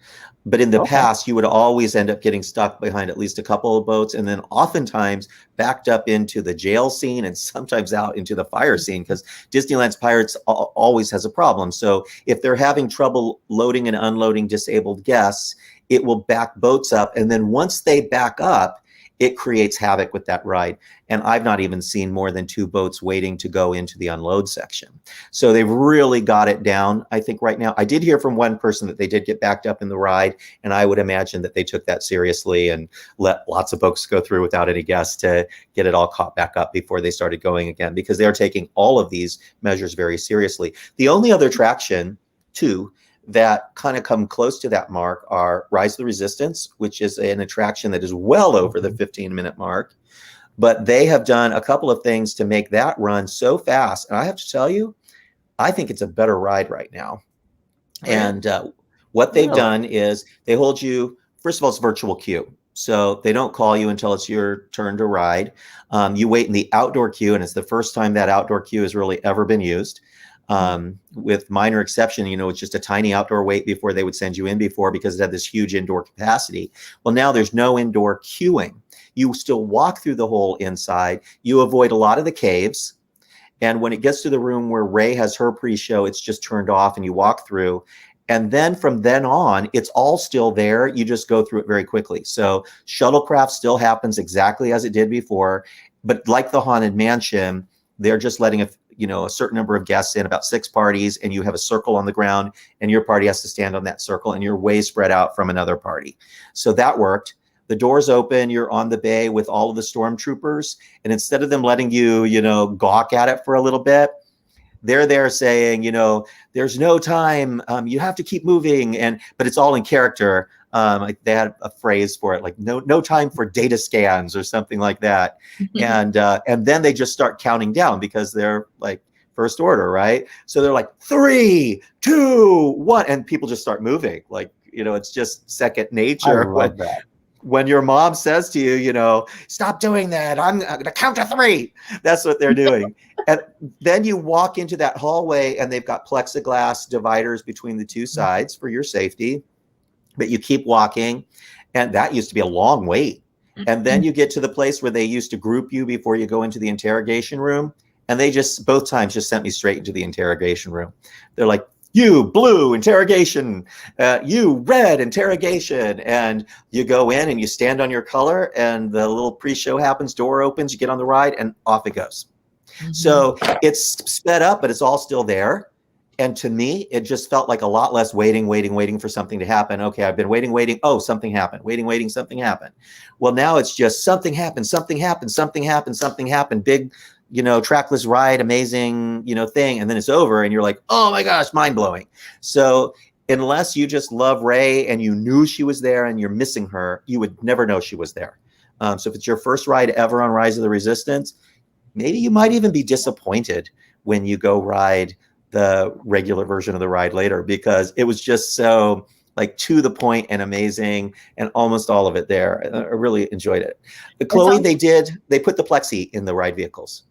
[SPEAKER 1] But in the past, you would always end up getting stuck behind at least a couple of boats, and then oftentimes backed up into the jail scene and sometimes out into the fire scene, because Disneyland's Pirates always has a problem. So if they're having trouble loading and unloading disabled guests, it will back boats up. And then once they back up, it creates havoc with that ride. And I've not even seen more than 2 boats waiting to go into the unload section. So they've really got it down, I think, right now. I did hear from one person that they did get backed up in the ride, and I would imagine that they took that seriously and let lots of boats go through without any guests to get it all caught back up before they started going again, because they're taking all of these measures very seriously. The only other attraction, too, that kind of come close to that mark are Rise of the Resistance, which is an attraction that is well over the 15-minute mark. But they have done a couple of things to make that run so fast. And I have to tell you, I think it's a better ride right now. And what they've done is they hold you, first of all, it's virtual queue. So they don't call you until it's your turn to ride. You wait in the outdoor queue, and it's the first time that outdoor queue has really ever been used. With minor exception, it's just a tiny outdoor wait before they would send you in before, because it had this huge indoor capacity. Well, now there's no indoor queuing. You still walk through the whole inside. You avoid a lot of the caves. And when it gets to the room where Ray has her pre-show, it's just turned off and you walk through. And then from then on, it's all still there. You just go through it very quickly. So shuttlecraft still happens exactly as it did before. But like the Haunted Mansion, they're just letting a certain number of guests in, about 6 parties, and you have a circle on the ground, and your party has to stand on that circle, and you're way spread out from another party. So that worked. The doors open, you're on the bay with all of the stormtroopers, and instead of them letting you, gawk at it for a little bit, they're there saying, there's no time, you have to keep moving, but it's all in character. Like they had a phrase for it, like no time for data scans or something like that. And then they just start counting down, because they're like first order, right? So they're like 3, 2, 1, and people just start moving. Like, it's just second nature.
[SPEAKER 2] I love that.
[SPEAKER 1] When your mom says to you, stop doing that, I'm going to count to 3. That's what they're doing. And then you walk into that hallway, and they've got plexiglass dividers between the 2 sides for your safety. But you keep walking, and that used to be a long wait. And then you get to the place where they used to group you before you go into the interrogation room. And they just, both times, just sent me straight into the interrogation room. They're like, you blue, interrogation, you red, interrogation. And you go in and you stand on your color, and the little pre-show happens, door opens, you get on the ride, and off it goes. So it's sped up, but it's all still there. And to me, it just felt like a lot less waiting for something to happen. Okay, I've been waiting. Oh, something happened. Waiting, something happened. Well, now it's just something happened. Big, trackless ride, amazing, thing. And then it's over and you're like, oh my gosh, mind blowing. So unless you just love Rey and you knew she was there and you're missing her, you would never know she was there. So if it's your first ride ever on Rise of the Resistance, maybe you might even be disappointed when you go ride the regular version of the ride later, because it was just so like to the point and amazing, and almost all of it there. I really enjoyed it. But Chloe, they put the plexi in the ride vehicles.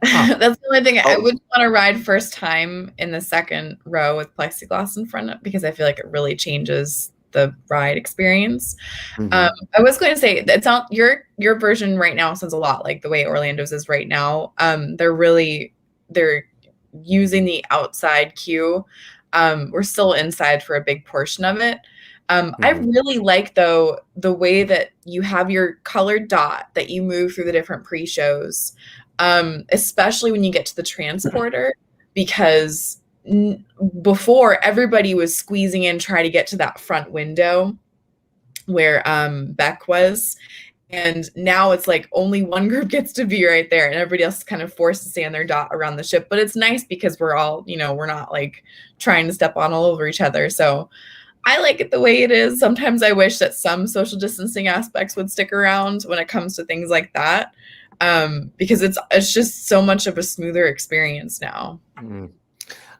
[SPEAKER 3] That's the only thing. I wouldn't want to ride first time in the second row with plexiglass in front of, because I feel like it really changes the ride experience. I was going to say it's not your version right now sounds a lot like the way Orlando's is right now. They're using the outside queue. We're still inside for a big portion of it. I really like though the way that you have your colored dot that you move through the different pre-shows, especially when you get to the transporter, because before everybody was squeezing in trying to get to that front window where Beck was, and now it's like only one group gets to be right there and everybody else is kind of forced to stay on their dot around the ship. But it's nice because we're all, we're not like trying to step on all over each other. So I like it the way it is. Sometimes I wish that some social distancing aspects would stick around when it comes to things like that, because it's just so much of a smoother experience now.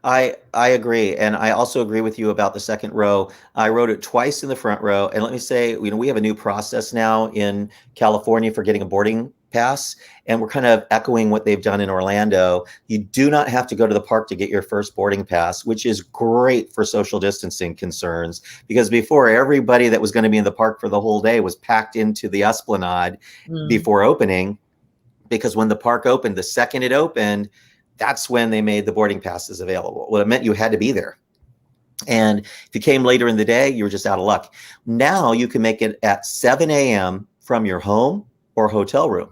[SPEAKER 1] I agree. And I also agree with you about the second row. I rode it twice in the front row. And let me say, we have a new process now in California for getting a boarding pass. And we're kind of echoing what they've done in Orlando. You do not have to go to the park to get your first boarding pass, which is great for social distancing concerns, because before, everybody that was going to be in the park for the whole day was packed into the Esplanade before opening, because when the park opened, the second it opened, that's when they made the boarding passes available. Well, it meant you had to be there. And if you came later in the day, you were just out of luck. Now you can make it at 7 a.m. from your home or hotel room.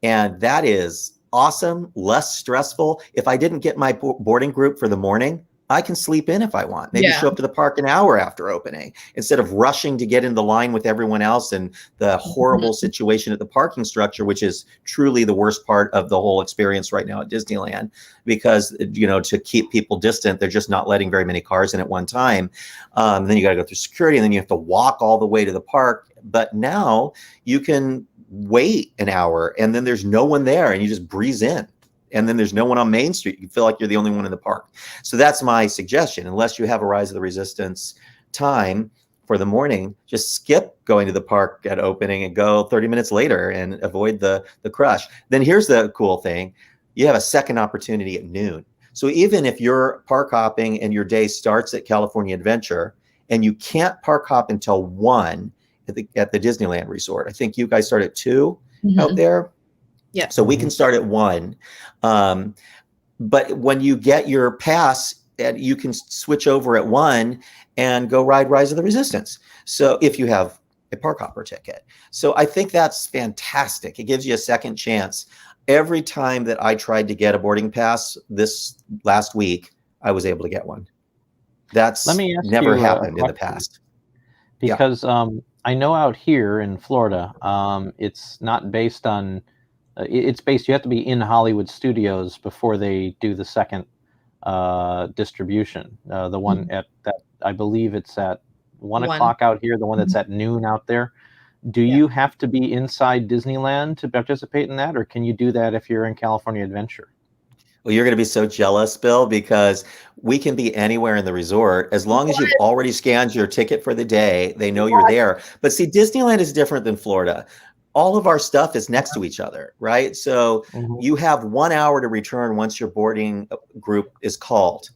[SPEAKER 1] And that is awesome, less stressful. If I didn't get my boarding group for the morning, I can sleep in if I want. Maybe show up to the park an hour after opening instead of rushing to get in the line with everyone else and the horrible situation at the parking structure, which is truly the worst part of the whole experience right now at Disneyland, because, to keep people distant, they're just not letting very many cars in at one time. Then you got to go through security, and then you have to walk all the way to the park. But now you can wait an hour and then there's no one there and you just breeze in. And then there's no one on Main Street. You feel like you're the only one in the park. So that's my suggestion. Unless you have a Rise of the Resistance time for the morning, just skip going to the park at opening and go 30 minutes later and avoid the crush. Then here's the cool thing. You have a second opportunity at noon. So even if you're park hopping and your day starts at California Adventure and you can't park hop until 1 at the Disneyland Resort. I think you guys start at 2 out there. Yeah. So we can start at 1. But when you get your pass, you can switch over at 1 and go ride Rise of the Resistance. So if you have a park hopper ticket. So I think that's fantastic. It gives you a second chance. Every time that I tried to get a boarding pass this last week, I was able to get one. That's never happened in the past.
[SPEAKER 2] Because I know out here in Florida, it's not based on it's based, you have to be in Hollywood Studios before they do the second distribution. The one at that, I believe it's at 1 o'clock out here, the one that's at noon out there. Do you have to be inside Disneyland to participate in that, or can you do that if you're in California Adventure?
[SPEAKER 1] Well, you're going to be so jealous, Bill, because we can be anywhere in the resort. As long as you've already scanned your ticket for the day, they know you're there. But see, Disneyland is different than Florida. All of our stuff is next to each other, right? So you have 1 hour to return once your boarding group is called.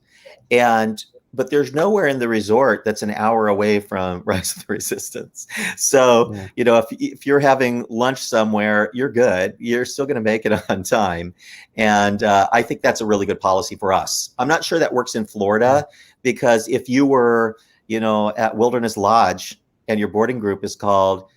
[SPEAKER 1] But there's nowhere in the resort that's an hour away from Rise of the Resistance. So, if you're having lunch somewhere, you're good. You're still going to make it on time. And I think that's a really good policy for us. I'm not sure that works in Florida, because if you were, at Wilderness Lodge and your boarding group is called,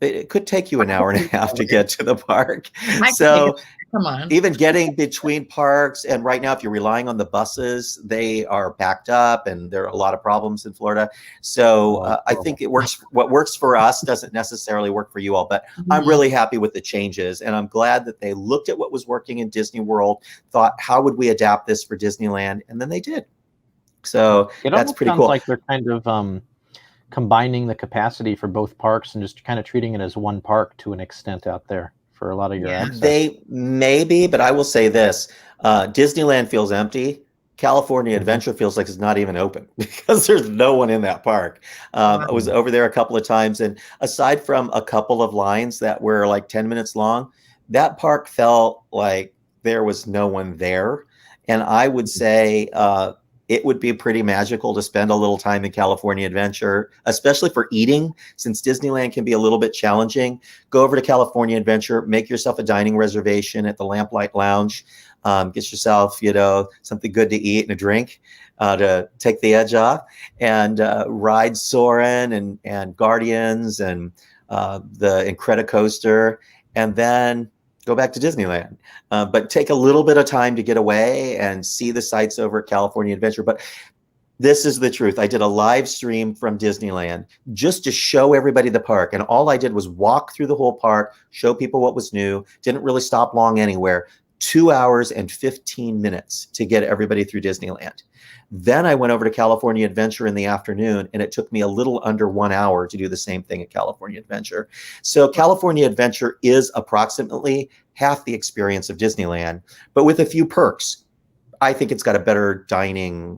[SPEAKER 1] it could take you an hour and a half to get to the park.
[SPEAKER 3] I
[SPEAKER 1] So
[SPEAKER 3] come on.
[SPEAKER 1] even getting between parks, and right now, if you're relying on the buses, they are backed up, and there are a lot of problems in Florida. So I think it works. What works for us doesn't necessarily work for you all, but I'm really happy with the changes, and I'm glad that they looked at what was working in Disney World, thought, how would we adapt this for Disneyland, and then they did. So that's pretty cool.
[SPEAKER 2] Like they're kind of combining the capacity for both parks and just kind of treating it as one park to an extent out there for a lot of your access.
[SPEAKER 1] They may be, but I will say this, Disneyland feels empty. California Adventure feels like it's not even open because there's no one in that park. I was over there a couple of times, and aside from a couple of lines that were like 10 minutes long, that park felt like there was no one there. And I would say it would be pretty magical to spend a little time in California Adventure, especially for eating, since Disneyland can be a little bit challenging. Go over to California Adventure, make yourself a dining reservation at the Lamplight Lounge. Get yourself, something good to eat and a drink to take the edge off, and ride Soarin' and Guardians and the Incredicoaster, and then go back to Disneyland. But take a little bit of time to get away and see the sights over at California Adventure. But this is the truth. I did a live stream from Disneyland just to show everybody the park. And all I did was walk through the whole park, show people what was new, didn't really stop long anywhere. 2 hours and 15 minutes to get everybody through Disneyland. Then I went over to California Adventure in the afternoon, and it took me a little under 1 hour to do the same thing at California Adventure. So California Adventure is approximately half the experience of Disneyland, but with a few perks. I think it's got a better dining,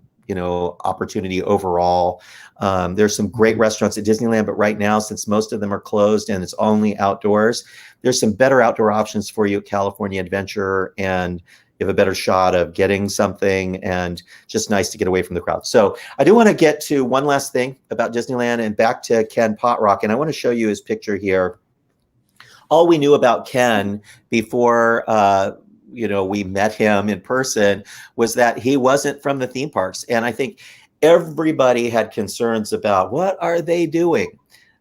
[SPEAKER 1] opportunity overall. There's some great restaurants at Disneyland, but right now, since most of them are closed and it's only outdoors, there's some better outdoor options for you at California Adventure, and you have a better shot of getting something, and just nice to get away from the crowd. So I do want to get to one last thing about Disneyland and back to Ken Potrock, and I want to show you his picture here. All we knew about Ken before we met him in person was that he wasn't from the theme parks. And I think everybody had concerns about what are they doing?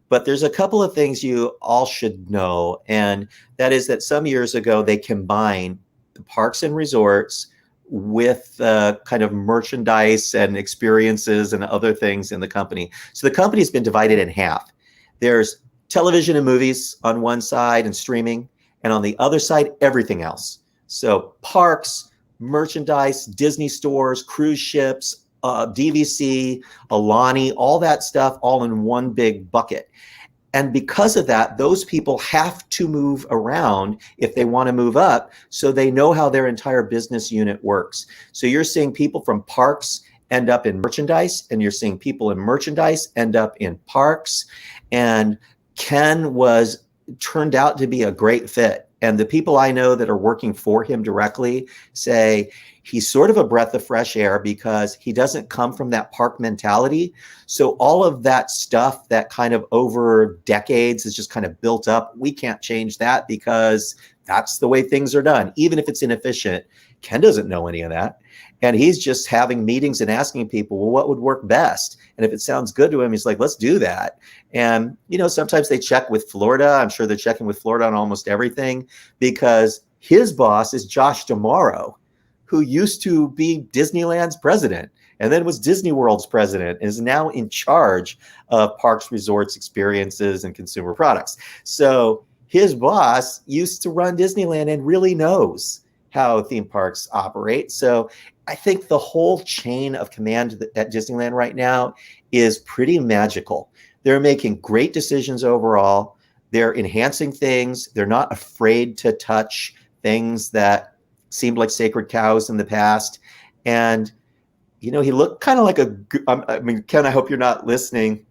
[SPEAKER 1] But there's a couple of things you all should know. And that is that some years ago, they combined the parks and resorts with kind of merchandise and experiences and other things in the company. So the company's been divided in half. There's television and movies on one side and streaming, and on the other side, everything else. So parks, merchandise, Disney stores, cruise ships, DVC, Alani, all that stuff, all in one big bucket. And because of that, those people have to move around if they want to move up, so they know how their entire business unit works. So you're seeing people from parks end up in merchandise, and you're seeing people in merchandise end up in parks. And Ken turned out to be a great fit. And the people I know that are working for him directly say he's sort of a breath of fresh air because he doesn't come from that park mentality. So all of that stuff that kind of over decades is just kind of built up, we can't change that because that's the way things are done, even if it's inefficient. Ken doesn't know any of that. And he's just having meetings and asking people, well, what would work best? And if it sounds good to him, he's like, let's do that. And, sometimes they check with Florida. I'm sure they're checking with Florida on almost everything, because his boss is Josh D'Amaro, who used to be Disneyland's president and then was Disney World's president, and is now in charge of parks, resorts, experiences, and consumer products. So his boss used to run Disneyland and really knows how theme parks operate. So I think the whole chain of command at Disneyland right now is pretty magical. They're making great decisions overall. They're enhancing things. They're not afraid to touch things that seemed like sacred cows in the past. And, he looked kind of like Ken, I hope you're not listening.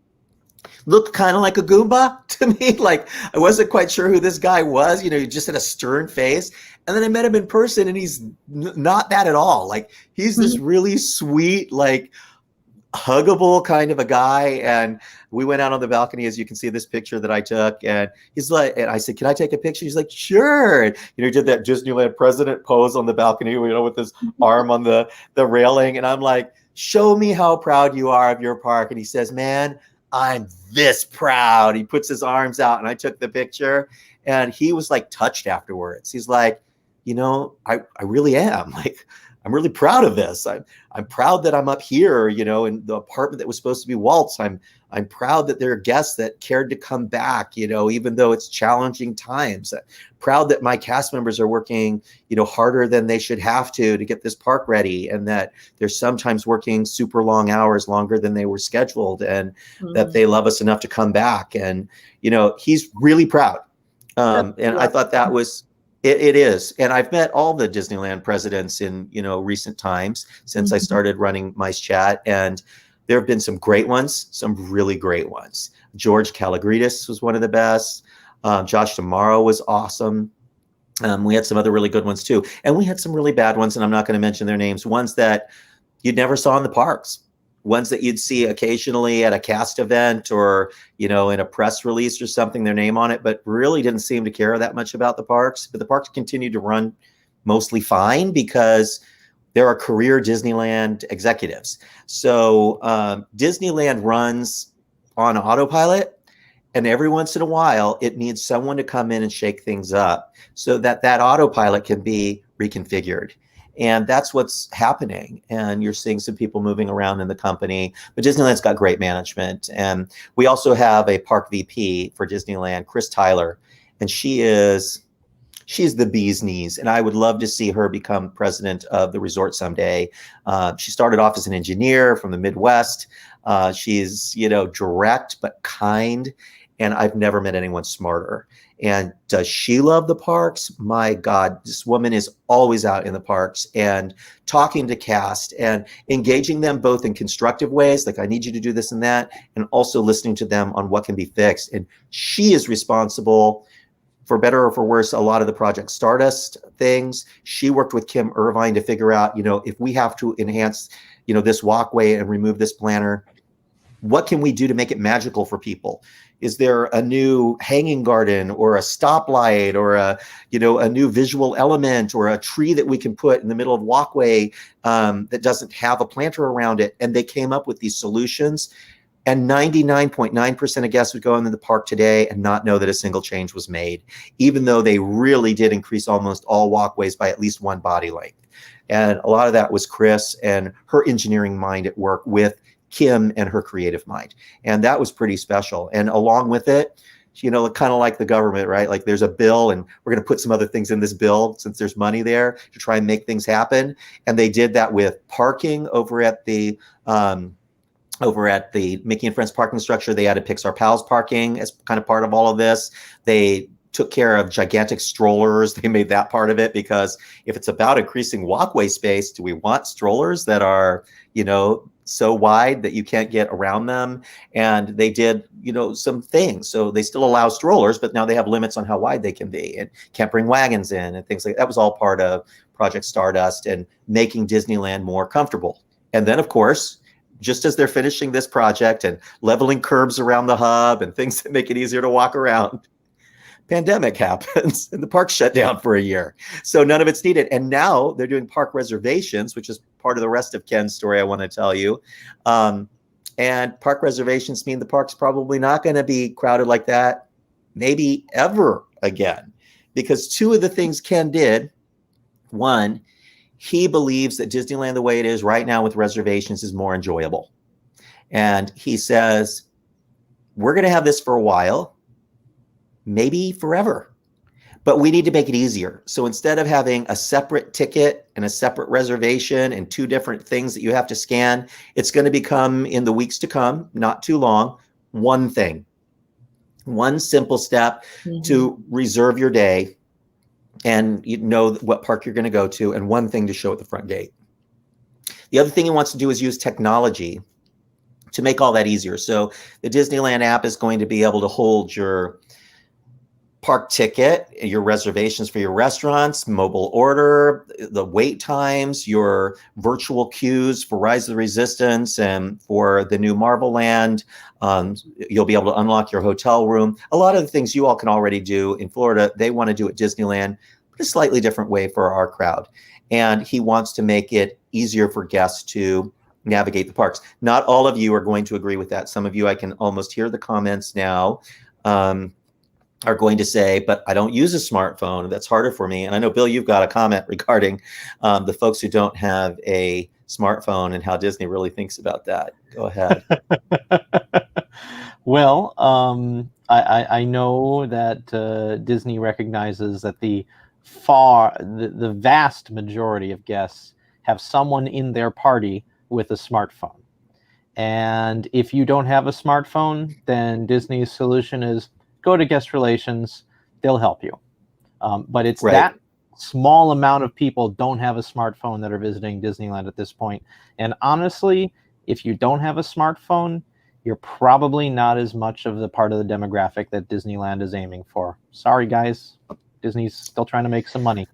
[SPEAKER 1] Looked kind of like a Goomba to me. Like, I wasn't quite sure who this guy was. He just had a stern face. And then I met him in person, and he's not that at all. Like, he's this really sweet, like, huggable kind of a guy. And we went out on the balcony, as you can see this picture that I took. And he's like, and I said, can I take a picture? He's like, sure. He did that Disneyland president pose on the balcony, with his arm on the railing. And I'm like, show me how proud you are of your park. And he says, man, I'm this proud. He puts his arms out, and I took the picture, and he was like touched afterwards. He's like, I really am. Like, I'm really proud of this. I'm proud that I'm up here, in the apartment that was supposed to be Walt's. I'm proud that there are guests that cared to come back, even though it's challenging times. Proud that my cast members are working, harder than they should have to get this park ready, and that they're sometimes working super long hours, longer than they were scheduled, and that they love us enough to come back. And, he's really proud. And I thought that was, it is. And I've met all the Disneyland presidents in, recent times since I started running MiceChat. And there have been some great ones, some really great ones. George Kalogridis was one of the best. Josh Tomorrow was awesome. We had some other really good ones too. And we had some really bad ones, and I'm not going to mention their names, ones that you never saw in the parks. Ones that you'd see occasionally at a cast event or, in a press release or something, their name on it, but really didn't seem to care that much about the parks. But the parks continued to run mostly fine because there are career Disneyland executives. So Disneyland runs on autopilot, and every once in a while, it needs someone to come in and shake things up so that autopilot can be reconfigured. And that's what's happening. And you're seeing some people moving around in the company. But Disneyland's got great management. And we also have a park VP for Disneyland, Chris Tyler. And she's the bee's knees. And I would love to see her become president of the resort someday. She started off as an engineer from the Midwest. She's, direct but kind. And I've never met anyone smarter. And does she love the parks? My God, this woman is always out in the parks and talking to cast and engaging them both in constructive ways, like I need you to do this and that, and also listening to them on what can be fixed. And she is responsible, for better or for worse, a lot of the Project Stardust things. She worked with Kim Irvine to figure out, if we have to enhance, this walkway and remove this planter, what can we do to make it magical for people? Is there a new hanging garden or a stoplight or a new visual element or a tree that we can put in the middle of walkway that doesn't have a planter around it? And they came up with these solutions. And 99.9% of guests would go into the park today and not know that a single change was made, even though they really did increase almost all walkways by at least one body length. And a lot of that was Chris and her engineering mind at work with Kim and her creative mind. And that was pretty special. And along with it, kind of like the government, right? Like there's a bill and we're going to put some other things in this bill since there's money there to try and make things happen. And they did that with parking over at the Mickey and Friends parking structure. They added Pixar Pals parking as kind of part of all of this. They took care of gigantic strollers. They made that part of it because if it's about increasing walkway space, do we want strollers that are, so wide that you can't get around them? And they did, some things. So they still allow strollers, but now they have limits on how wide they can be and can't bring wagons in and things like that. Was all part of Project Stardust and making Disneyland more comfortable. And then, of course, just as they're finishing this project and leveling curbs around the hub and things that make it easier to walk around, pandemic happens and the park shut down for a year. So none of it's needed. And now they're doing park reservations, which is part of the rest of Ken's story I want to tell you. And park reservations mean the park's probably not going to be crowded like that, maybe ever again. Because two of the things Ken did, one, he believes that Disneyland the way it is right now with reservations is more enjoyable. And he says, we're going to have this for a while, maybe forever, but we need to make it easier. So instead of having a separate ticket and a separate reservation and two different things that you have to scan, it's going to become, in the weeks to come, not too long, one thing, one simple step to reserve your day and what park you're going to go to, and one thing to show at the front gate. The other thing he wants to do is use technology to make all that easier. So the Disneyland app is going to be able to hold your park ticket, your reservations for your restaurants, mobile order, the wait times, your virtual queues for Rise of the Resistance and for the new Marvel Land. You'll be able to unlock your hotel room. A lot of the things you all can already do in Florida, they want to do at Disneyland, but a slightly different way for our crowd. And he wants to make it easier for guests to navigate the parks. Not all of you are going to agree with that. Some of you, I can almost hear the comments now, are going to say, but I don't use a smartphone. That's harder for me. And I know, Bill, you've got a comment regarding the folks who don't have a smartphone and how Disney really thinks about that. Go ahead.
[SPEAKER 2] Well, I know that Disney recognizes that the vast majority of guests have someone in their party with a smartphone. And if you don't have a smartphone, then Disney's solution is go to guest relations, they'll help you. But it's
[SPEAKER 1] right.
[SPEAKER 2] That small amount of people don't have a smartphone that are visiting Disneyland at this point. And honestly, if you don't have a smartphone, you're probably not as much of the part of the demographic that Disneyland is aiming for. Sorry, guys. Disney's still trying to make some money.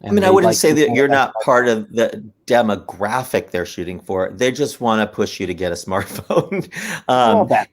[SPEAKER 1] I mean, I wouldn't say that you're not part of the demographic they're shooting for. They just want to push you to get a smartphone.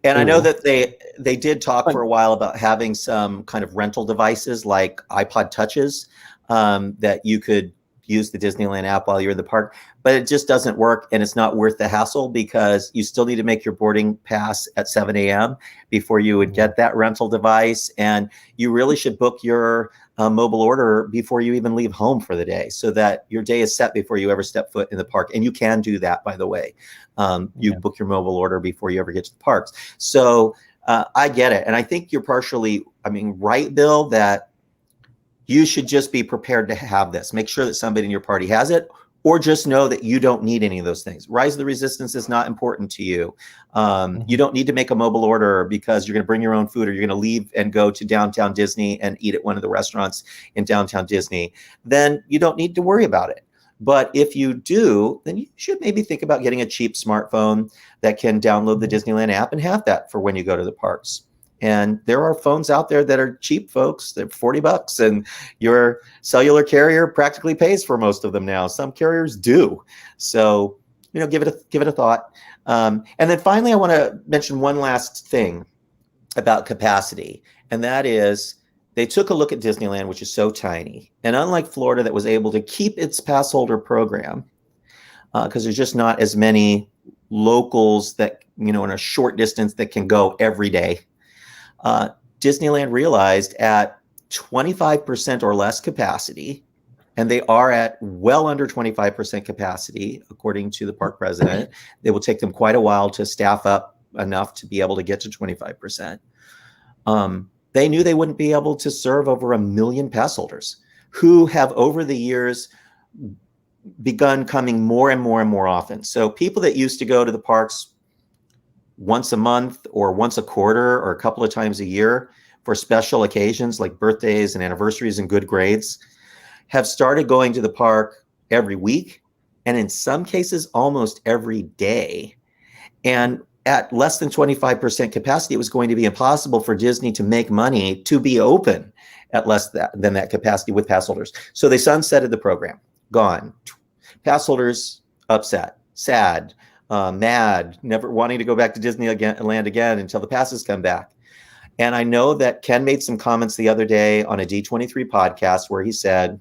[SPEAKER 1] And I know that they did talk for a while about having some kind of rental devices like iPod Touches that you could use the Disneyland app while you're in the park, but it just doesn't work, and it's not worth the hassle because you still need to make your boarding pass at 7 a.m. before you would get that rental device, and you really should book your mobile order before you even leave home for the day so that your day is set before you ever step foot in the park. And you can do that, by the way. You book your mobile order before you ever get to the parks. So I get it. And I think you're partially, right, Bill, that you should just be prepared to have this. Make sure that somebody in your party has it, or just know that you don't need any of those things. Rise of the Resistance is not important to you. You don't need to make a mobile order because you're going to bring your own food, or you're going to leave and go to downtown Disney and eat at one of the restaurants in downtown Disney. Then you don't need to worry about it. But if you do, then you should maybe think about getting a cheap smartphone that can download the Disneyland app and have that for when you go to the parks. And there are phones out there that are cheap, folks. They're $40, and your cellular carrier practically pays for most of them now. Some carriers do. So, give it a thought. And then finally, I want to mention one last thing about capacity, and that is they took a look at Disneyland, which is so tiny, and unlike Florida, that was able to keep its Passholder program because there's just not as many locals that in a short distance that can go every day. Disneyland realized at 25% or less capacity, and they are at well under 25% capacity, according to the park president. It will take them quite a while to staff up enough to be able to get to 25%. They knew they wouldn't be able to serve over 1 million pass holders who have over the years begun coming more and more and more often. So people that used to go to the parks once a month or once a quarter or a couple of times a year for special occasions like birthdays and anniversaries and good grades have started going to the park every week, and in some cases almost every day. And at less than 25% capacity, it was going to be impossible for Disney to make money to be open at less than that capacity with pass holders. So they sunsetted the program. Gone. Pass holders upset, sad, mad, never wanting to go back to Disneyland again until the passes come back. And I know that Ken made some comments the other day on a D23 podcast where he said,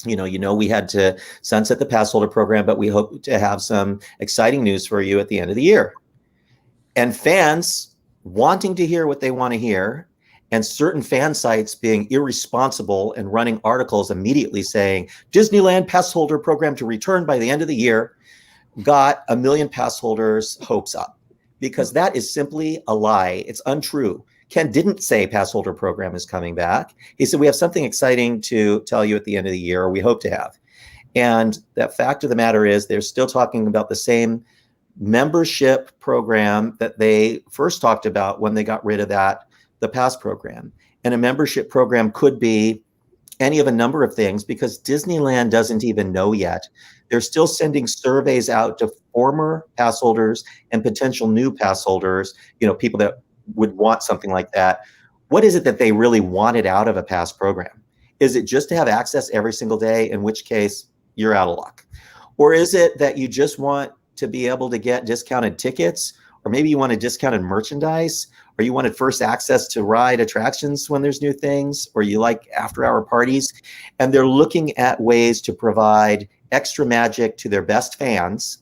[SPEAKER 1] we had to sunset the pass holder program, but we hope to have some exciting news for you at the end of the year. And fans wanting to hear what they want to hear, and certain fan sites being irresponsible and running articles immediately saying Disneyland pass holder program to return by the end of the year, got 1 million pass holders' hopes up, because that is simply a lie. It's untrue. Ken didn't say pass holder program is coming back. He said, we have something exciting to tell you at the end of the year, or we hope to have. And the fact of the matter is they're still talking about the same membership program that they first talked about when they got rid of the pass program. And a membership program could be any of a number of things, because Disneyland doesn't even know yet. They're still sending surveys out to former pass holders and potential new pass holders, people that would want something like that. What is it that they really wanted out of a pass program? Is it just to have access every single day, in which case you're out of luck? Or is it that you just want to be able to get discounted tickets, or maybe you wanted discounted merchandise, or you wanted first access to ride attractions when there's new things, or you like after-hour parties? And they're looking at ways to provide extra magic to their best fans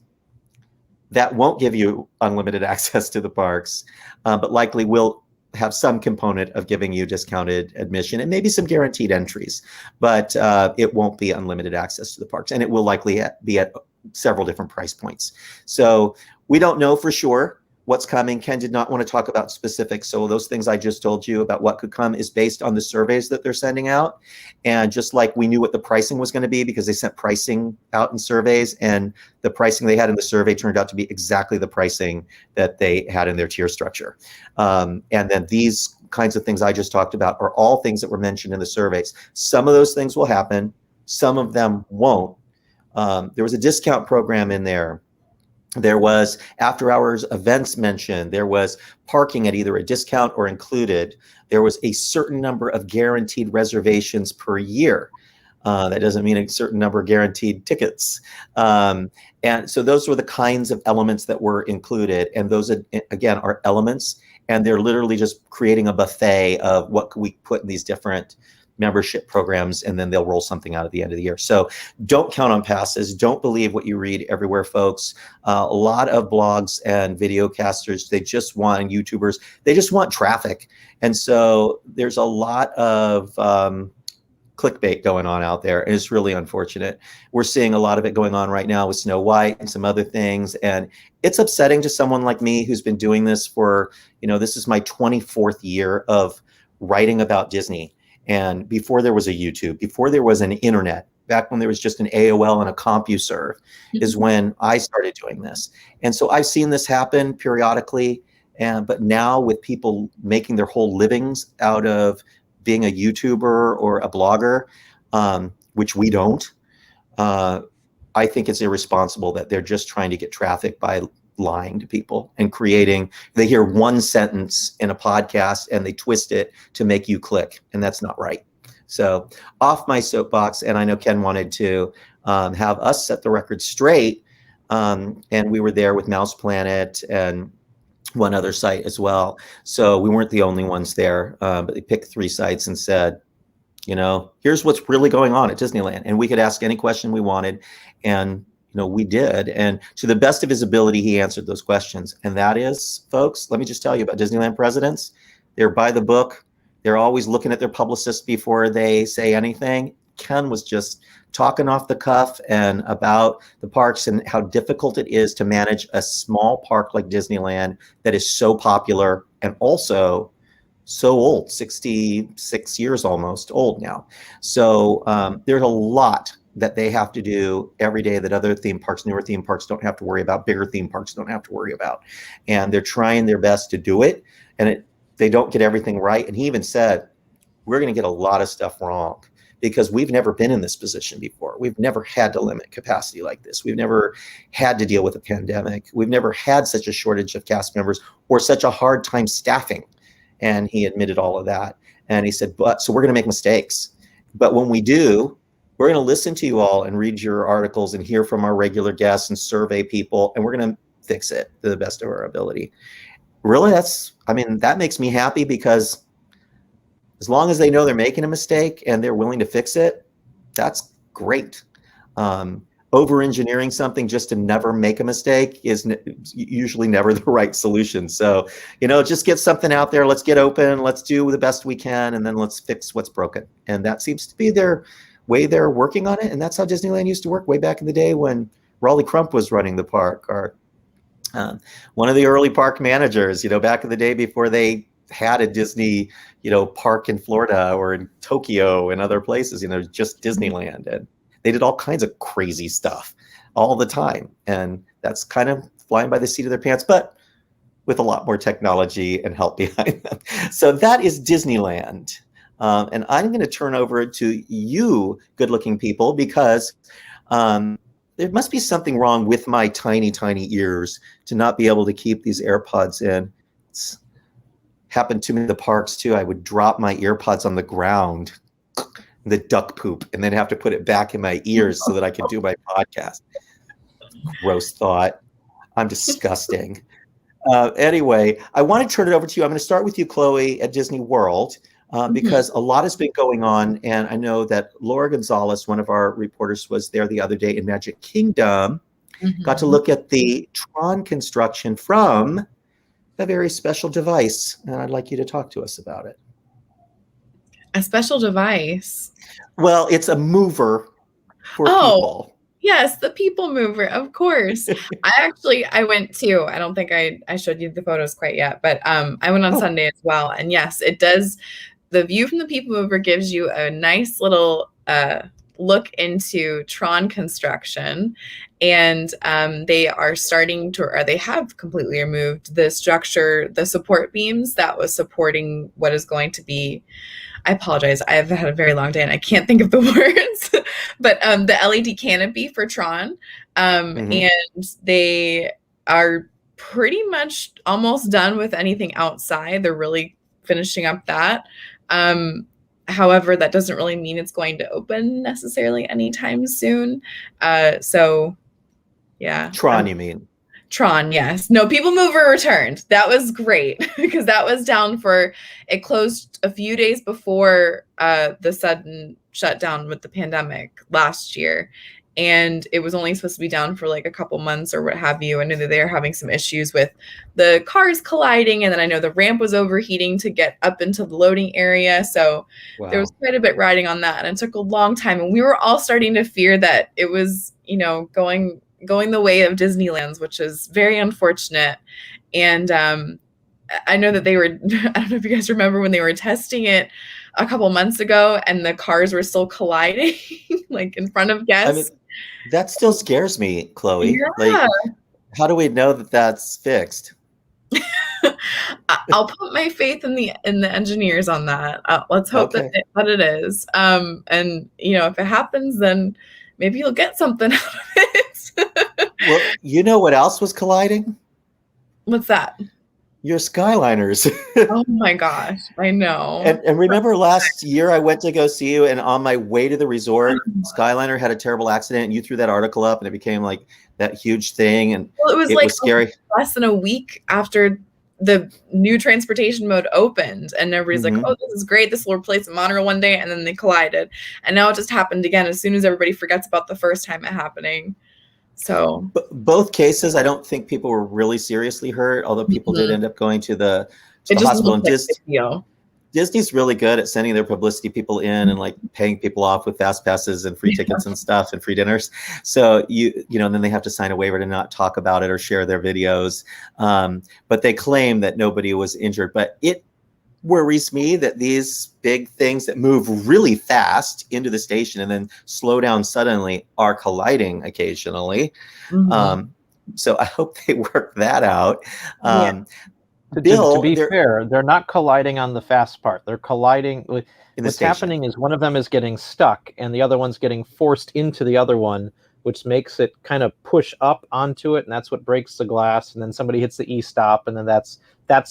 [SPEAKER 1] that won't give you unlimited access to the parks, but likely will have some component of giving you discounted admission and maybe some guaranteed entries, but it won't be unlimited access to the parks, and it will likely be at several different price points. So we don't know for sure what's coming. Ken did not want to talk about specifics. So those things I just told you about what could come is based on the surveys that they're sending out. And just like we knew what the pricing was going to be because they sent pricing out in surveys, and the pricing they had in the survey turned out to be exactly the pricing that they had in their tier structure. And then these kinds of things I just talked about are all things that were mentioned in the surveys. Some of those things will happen. Some of them won't. There was a discount program in there. There was after hours events mentioned. There was parking at either a discount or included. There was a certain number of guaranteed reservations per year. That doesn't mean a certain number of guaranteed tickets. And so those were the kinds of elements that were included. And those, again, are elements. And they're literally just creating a buffet of what could we put in these different membership programs, and then they'll roll something out at the end of the year. So don't count on passes. Don't believe what you read everywhere, folks. A lot of blogs and video casters, they just want, and YouTubers, they just want traffic. And so there's a lot of clickbait going on out there, and it's really unfortunate. We're seeing a lot of it going on right now with Snow White and some other things, and it's upsetting to someone like me who's been doing this for, this is my 24th year of writing about Disney. And before there was a YouTube, before there was an internet, back when there was just an AOL and a CompuServe, is when I started doing this. And so I've seen this happen periodically. But now with people making their whole livings out of being a YouTuber or a blogger, which we don't, I think it's irresponsible that they're just trying to get traffic by lying to people and they hear one sentence in a podcast and they twist it to make you click, and that's not right. So off my soapbox, and I know Ken wanted to have us set the record straight, and we were there with Mouse Planet and one other site as well. So we weren't the only ones there, but they picked 3 sites and said, here's what's really going on at Disneyland, and we could ask any question we wanted, and we did. And to the best of his ability, he answered those questions. And that is, folks, let me just tell you about Disneyland presidents. They're by the book. They're always looking at their publicists before they say anything. Ken was just talking off the cuff and about the parks and how difficult it is to manage a small park like Disneyland that is so popular and also so old, 66 years almost old now. So there's a lot that they have to do every day that other theme parks, newer theme parks don't have to worry about, bigger theme parks don't have to worry about. And they're trying their best to do it, and they don't get everything right. And he even said, we're going to get a lot of stuff wrong because we've never been in this position before. We've never had to limit capacity like this. We've never had to deal with a pandemic. We've never had such a shortage of cast members or such a hard time staffing. And he admitted all of that. And he said, so we're going to make mistakes. But when we do, we're going to listen to you all and read your articles and hear from our regular guests and survey people, and we're going to fix it to the best of our ability. Really, that makes me happy, because as long as they know they're making a mistake and they're willing to fix it, that's great. Over-engineering something just to never make a mistake is usually never the right solution. So, just get something out there. Let's get open. Let's do the best we can, and then let's fix what's broken. And that seems to be their way they're working on it. And that's how Disneyland used to work way back in the day when Raleigh Crump was running the park, or one of the early park managers, back in the day before they had a Disney, park in Florida or in Tokyo and other places, just Disneyland. And they did all kinds of crazy stuff all the time. And that's kind of flying by the seat of their pants, but with a lot more technology and help behind them. So that is Disneyland. And I'm going to turn over to you, good-looking people, because there must be something wrong with my tiny, tiny ears to not be able to keep these AirPods in. It's happened to me in the parks, too. I would drop my AirPods on the ground, the duck poop, and then have to put it back in my ears so that I could do my podcast. Gross thought. I'm disgusting. Anyway, I want to turn it over to you. I'm going to start with you, Chloe, at Disney World. Because a lot has been going on, and I know that Laura Gonzalez, one of our reporters, was there the other day in Magic Kingdom, got to look at the Tron construction from a very special device, and I'd like you to talk to us about it.
[SPEAKER 3] A special device?
[SPEAKER 1] Well, it's a mover for people.
[SPEAKER 3] Yes, the people mover, of course. I went too. I don't think I showed you the photos quite yet, but I went on Sunday as well. And yes, it does. The view from the people mover gives you a nice little look into Tron construction. And they are starting to, or they have completely removed the structure, the support beams that was supporting what is going to be, I apologize, I've had a very long day and I can't think of the words, but the LED canopy for Tron. And they are pretty much almost done with anything outside. They're really finishing up that. However, that doesn't really mean it's going to open necessarily anytime soon. So yeah.
[SPEAKER 1] Tron, you mean?
[SPEAKER 3] Tron, yes. No, People Mover returned. That was great because that was down for, it closed a few days before the sudden shutdown with the pandemic last year. And it was only supposed to be down for like a couple months or what have you. I know that they were having some issues with the cars colliding. And then I know the ramp was overheating to get up into the loading area. So there was quite a bit riding on that. And it took a long time. And we were all starting to fear that it was, you know, going the way of Disneyland's, which is very unfortunate. And I know that they were, I don't know if you guys remember when they were testing it a couple months ago and the cars were still colliding like in front of guests. I mean,
[SPEAKER 1] that still scares me, Chloe.
[SPEAKER 3] Yeah.
[SPEAKER 1] Like, how do we know that that's fixed?
[SPEAKER 3] I'll put my faith in the engineers on that. Let's hope that it is. And you know, if it happens, then maybe you'll get something out of it.
[SPEAKER 1] Well, you know what else was colliding?
[SPEAKER 3] What's that?
[SPEAKER 1] Your Skyliners.
[SPEAKER 3] Oh my gosh, I know.
[SPEAKER 1] And remember last year I went to go see you, and on my way to the resort, Skyliner had a terrible accident, and you threw that article up, and it became like that huge thing, and
[SPEAKER 3] well, it was
[SPEAKER 1] scary.
[SPEAKER 3] Less than a week after the new transportation mode opened, and everybody's like, "Oh, this is great! This will replace the monorail one day," and then they collided, and now it just happened again as soon as everybody forgets about the first time it happening. So
[SPEAKER 1] both cases, I don't think people were really seriously hurt, although people did end up going to the hospital. And Disney's really good at sending their publicity people in and like paying people off with fast passes and free tickets and stuff and free dinners. So you know, and then they have to sign a waiver to not talk about it or share their videos. But they claim that nobody was injured. But it worries me that these big things that move really fast into the station and then slow down suddenly are colliding occasionally. So I hope they work that out.
[SPEAKER 2] Bill, to be fair, they're not colliding on the fast part. They're colliding. What's happening is one of them is getting stuck and the other one's getting forced into the other one, which makes it kind of push up onto it, and that's what breaks the glass. And then somebody hits the e-stop, and then that's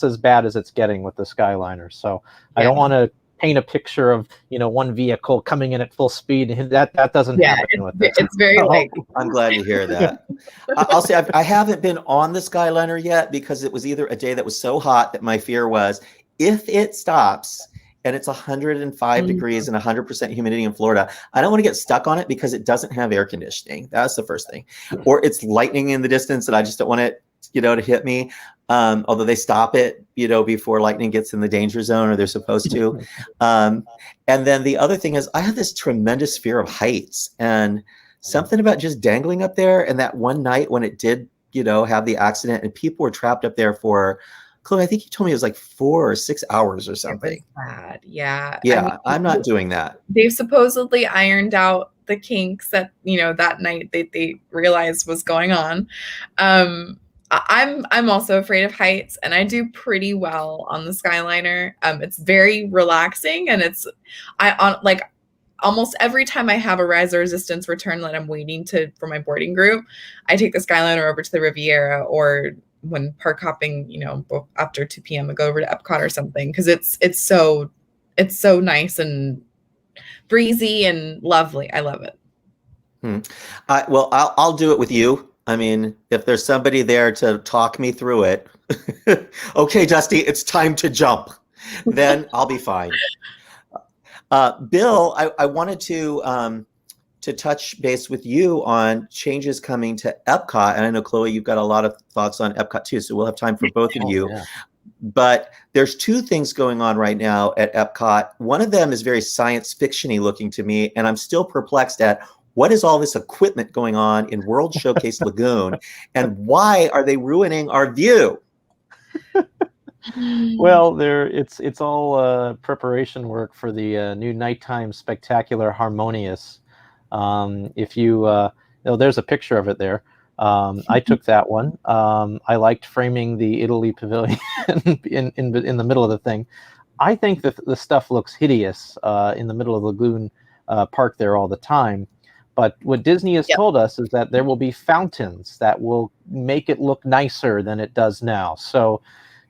[SPEAKER 2] as bad as it's getting with the Skyliner. So I don't want to paint a picture of, you know, one vehicle coming in at full speed. That doesn't happen with this.
[SPEAKER 3] It's very late.
[SPEAKER 1] I'm glad to hear that. I'll say I haven't been on the Skyliner yet because it was either a day that was so hot that my fear was if it stops and it's 105 degrees and 100% humidity in Florida, I don't want to get stuck on it because it doesn't have air conditioning. That's the first thing. Or it's lightning in the distance and I just don't want it, you know, to hit me. Although they stop it, you know, before lightning gets in the danger zone, or they're supposed to. And then the other thing is I have this tremendous fear of heights, and something about just dangling up there. And that one night when it did, you know, have the accident and people were trapped up there for, Chloe, I think you told me it was like 4 or 6 hours or something.
[SPEAKER 3] Bad. Yeah.
[SPEAKER 1] Yeah. I mean, I'm not doing that.
[SPEAKER 3] They've supposedly ironed out the kinks that, you know, that night they realized was going on. I'm also afraid of heights, and I do pretty well on the Skyliner. It's very relaxing, and like almost every time I have a rise or resistance return that I'm waiting for my boarding group, I take the Skyliner over to the Riviera, or when park hopping, you know, after 2 p.m. I go over to Epcot or something, because it's so nice and breezy and lovely. I love it.
[SPEAKER 1] Well, I'll do it with you. I mean, if there's somebody there to talk me through it, okay, Dusty, it's time to jump. Then I'll be fine. Bill, I wanted to to touch base with you on changes coming to Epcot. And I know, Chloe, you've got a lot of thoughts on Epcot too, so we'll have time for both of you.
[SPEAKER 2] Yeah.
[SPEAKER 1] But there's two things going on right now at Epcot. One of them is very science fiction-y looking to me, and I'm still perplexed at what is all this equipment going on in World Showcase Lagoon, and why are they ruining our view?
[SPEAKER 2] Well, it's all preparation work for the new nighttime spectacular Harmonious. If you there's a picture of it there. I took that one. I liked framing the Italy pavilion in the middle of the thing. I think that the stuff looks hideous in the middle of the lagoon park there all the time. But what Disney has told us is that there will be fountains that will make it look nicer than it does now. So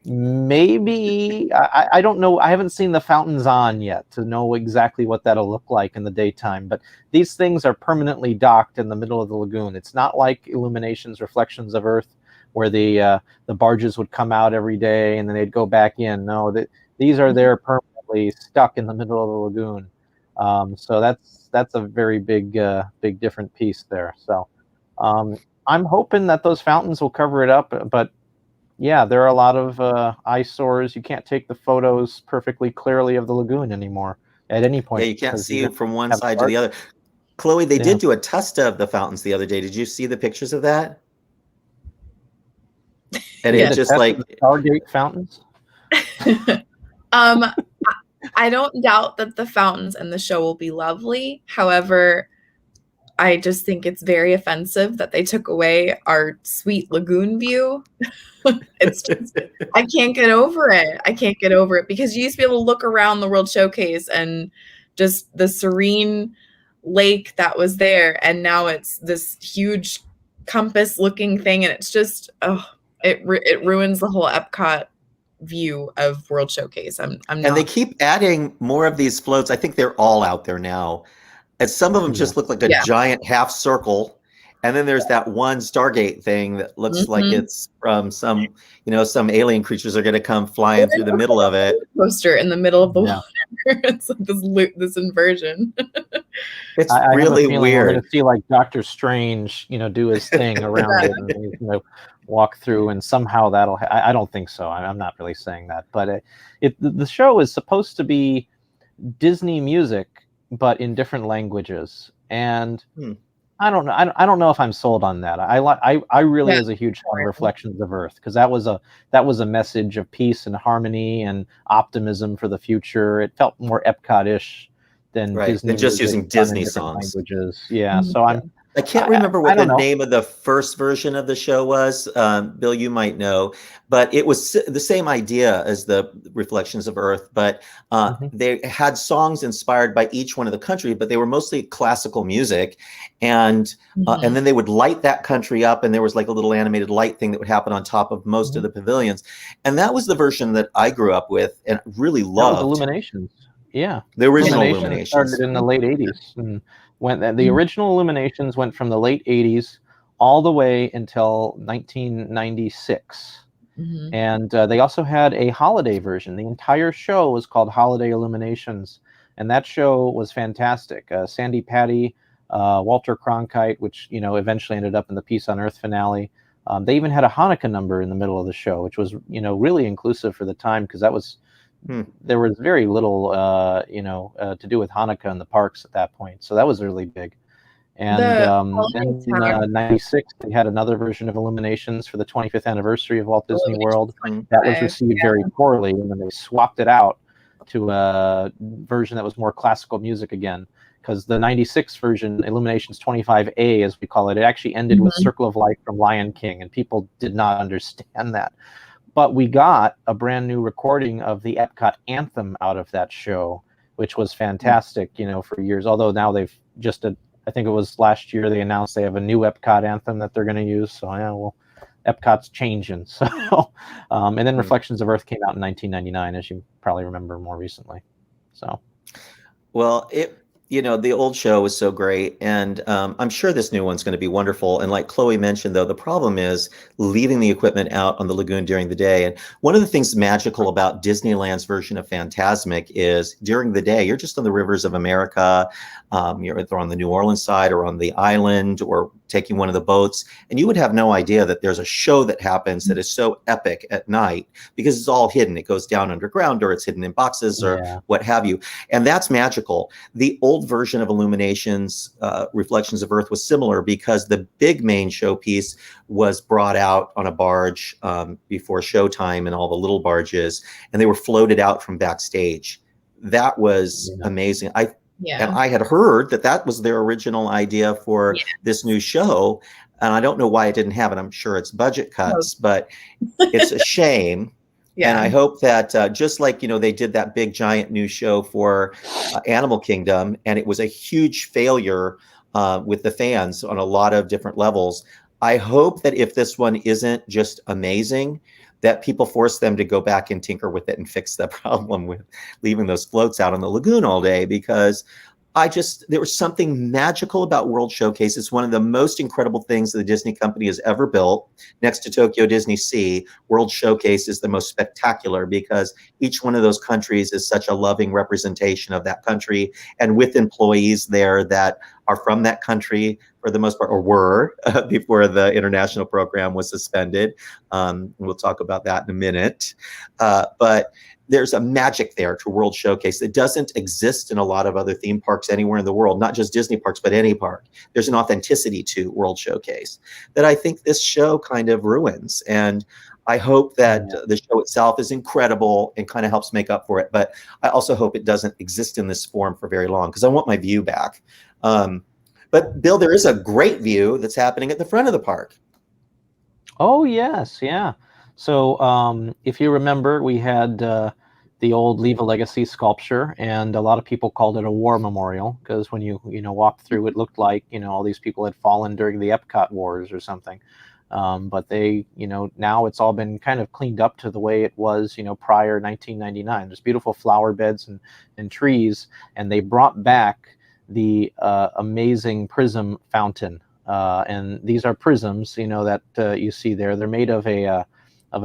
[SPEAKER 2] maybe, I don't know. I haven't seen the fountains on yet to know exactly what that'll look like in the daytime. But these things are permanently docked in the middle of the lagoon. It's not like Illuminations, Reflections of Earth, where the barges would come out every day and then they'd go back in. No, these are there permanently stuck in the middle of the lagoon. So that's a very big different piece there. So I'm hoping that those fountains will cover it up. But yeah, there are a lot of eyesores. You can't take the photos perfectly clearly of the lagoon anymore at any point.
[SPEAKER 1] Yeah, you can't see it from one side to the other. Chloe, they did do a test of the fountains the other day. Did you see the pictures of that? And it's just like
[SPEAKER 2] Stargate fountains.
[SPEAKER 3] I don't doubt that the fountains in the show will be lovely. However, I just think it's very offensive that they took away our sweet lagoon view. It's just, I can't get over it. I can't get over it because you used to be able to look around the World Showcase and just the serene lake that was there. And now it's this huge compass looking thing. And it's just, it ruins the whole Epcot view of World Showcase. And
[SPEAKER 1] they keep adding more of these floats. I think they're all out there now. And some of them just look like a giant half circle. And then there's that one Stargate thing that looks like it's from some alien creatures are going to come flying through the middle of it.
[SPEAKER 3] Poster in the middle of the water. It's like this inversion.
[SPEAKER 1] It's really weird.
[SPEAKER 2] We're going to see like Doctor Strange, do his thing around it and walk through, and somehow that'll. I don't think so. I'm not really saying that, but the show is supposed to be Disney music, but in different languages, and I don't know. I don't know if I'm sold on that. I really was a huge fan of Reflections of Earth because that was a message of peace and harmony and optimism for the future. It felt more Epcot-ish than Disney.
[SPEAKER 1] Than just using Disney songs.
[SPEAKER 2] Languages. Yeah. So
[SPEAKER 1] I can't remember what the name of the first version of the show was. Bill, you might know, but it was the same idea as the Reflections of Earth, but they had songs inspired by each one of the country, but they were mostly classical music. And then they would light that country up, and there was like a little animated light thing that would happen on top of most of the pavilions. And that was the version that I grew up with and really loved.
[SPEAKER 2] Illuminations. Yeah.
[SPEAKER 1] The original Illuminations
[SPEAKER 2] started in the late 80s. And the original Illuminations went from the late 80s all the way until 1996. And they also had a holiday version. The entire show was called Holiday Illuminations, and that show was fantastic. Sandy Patty, Walter Cronkite, which eventually ended up in the Peace on Earth finale. They even had a Hanukkah number in the middle of the show, which was really inclusive for the time, because that was there was very little to do with Hanukkah in the parks at that point, so that was really big. And then in '96 they had another version of Illuminations for the 25th anniversary of Walt Disney World. That was received very poorly, and then they swapped it out to a version that was more classical music again, because the '96 version, Illuminations 25A as we call it, it actually ended with Circle of Life from Lion King, and people did not understand that. But we got a brand new recording of the Epcot anthem out of that show, which was fantastic, for years. Although now they've just, I think it was last year, they announced they have a new Epcot anthem that they're going to use. So, yeah, well, Epcot's changing. So, and then Reflections of Earth came out in 1999, as you probably remember more recently. So,
[SPEAKER 1] well, you know, the old show was so great, and I'm sure this new one's going to be wonderful. And like Chloe mentioned, though, the problem is leaving the equipment out on the lagoon during the day. And one of the things magical about Disneyland's version of Fantasmic is during the day, you're just on the rivers of America. You're either on the New Orleans side or on the island or taking one of the boats, and you would have no idea that there's a show that happens that is so epic at night because it's all hidden. It goes down underground or it's hidden in boxes or what have you. And that's magical. The old version of Illuminations, Reflections of Earth was similar because the big main showpiece was brought out on a barge before showtime and all the little barges, and they were floated out from backstage. That was amazing. And I had heard that that was their original idea for this new show. And I don't know why it didn't happen. I'm sure it's budget cuts, but it's a shame. And I hope that just like, you know, they did that big giant new show for Animal Kingdom, and it was a huge failure with the fans on a lot of different levels. I hope that if this one isn't just amazing, that people force them to go back and tinker with it and fix the problem with leaving those floats out on the lagoon all day, because there was something magical about World Showcase. It's one of the most incredible things the Disney company has ever built. Next to Tokyo Disney Sea, World Showcase is the most spectacular because each one of those countries is such a loving representation of that country, and with employees there that are from that country for the most part, or were before the international program was suspended. We'll talk about that in a minute. But there's a magic there to World Showcase that doesn't exist in a lot of other theme parks anywhere in the world, not just Disney parks, but any park. There's an authenticity to World Showcase that I think this show kind of ruins. And I hope that the show itself is incredible and kind of helps make up for it. But I also hope it doesn't exist in this form for very long because I want my view back. But Bill, there is a great view that's happening at the front of the park.
[SPEAKER 2] Oh, yes. Yeah. So if you remember, we had the old Leave a Legacy sculpture, and a lot of people called it a war memorial because when you walked through, it looked like, all these people had fallen during the Epcot wars or something. But they, now it's all been kind of cleaned up to the way it was, prior 1999. There's beautiful flower beds and trees, and they brought back the amazing prism fountain. And these are prisms, that you see there. They're made of a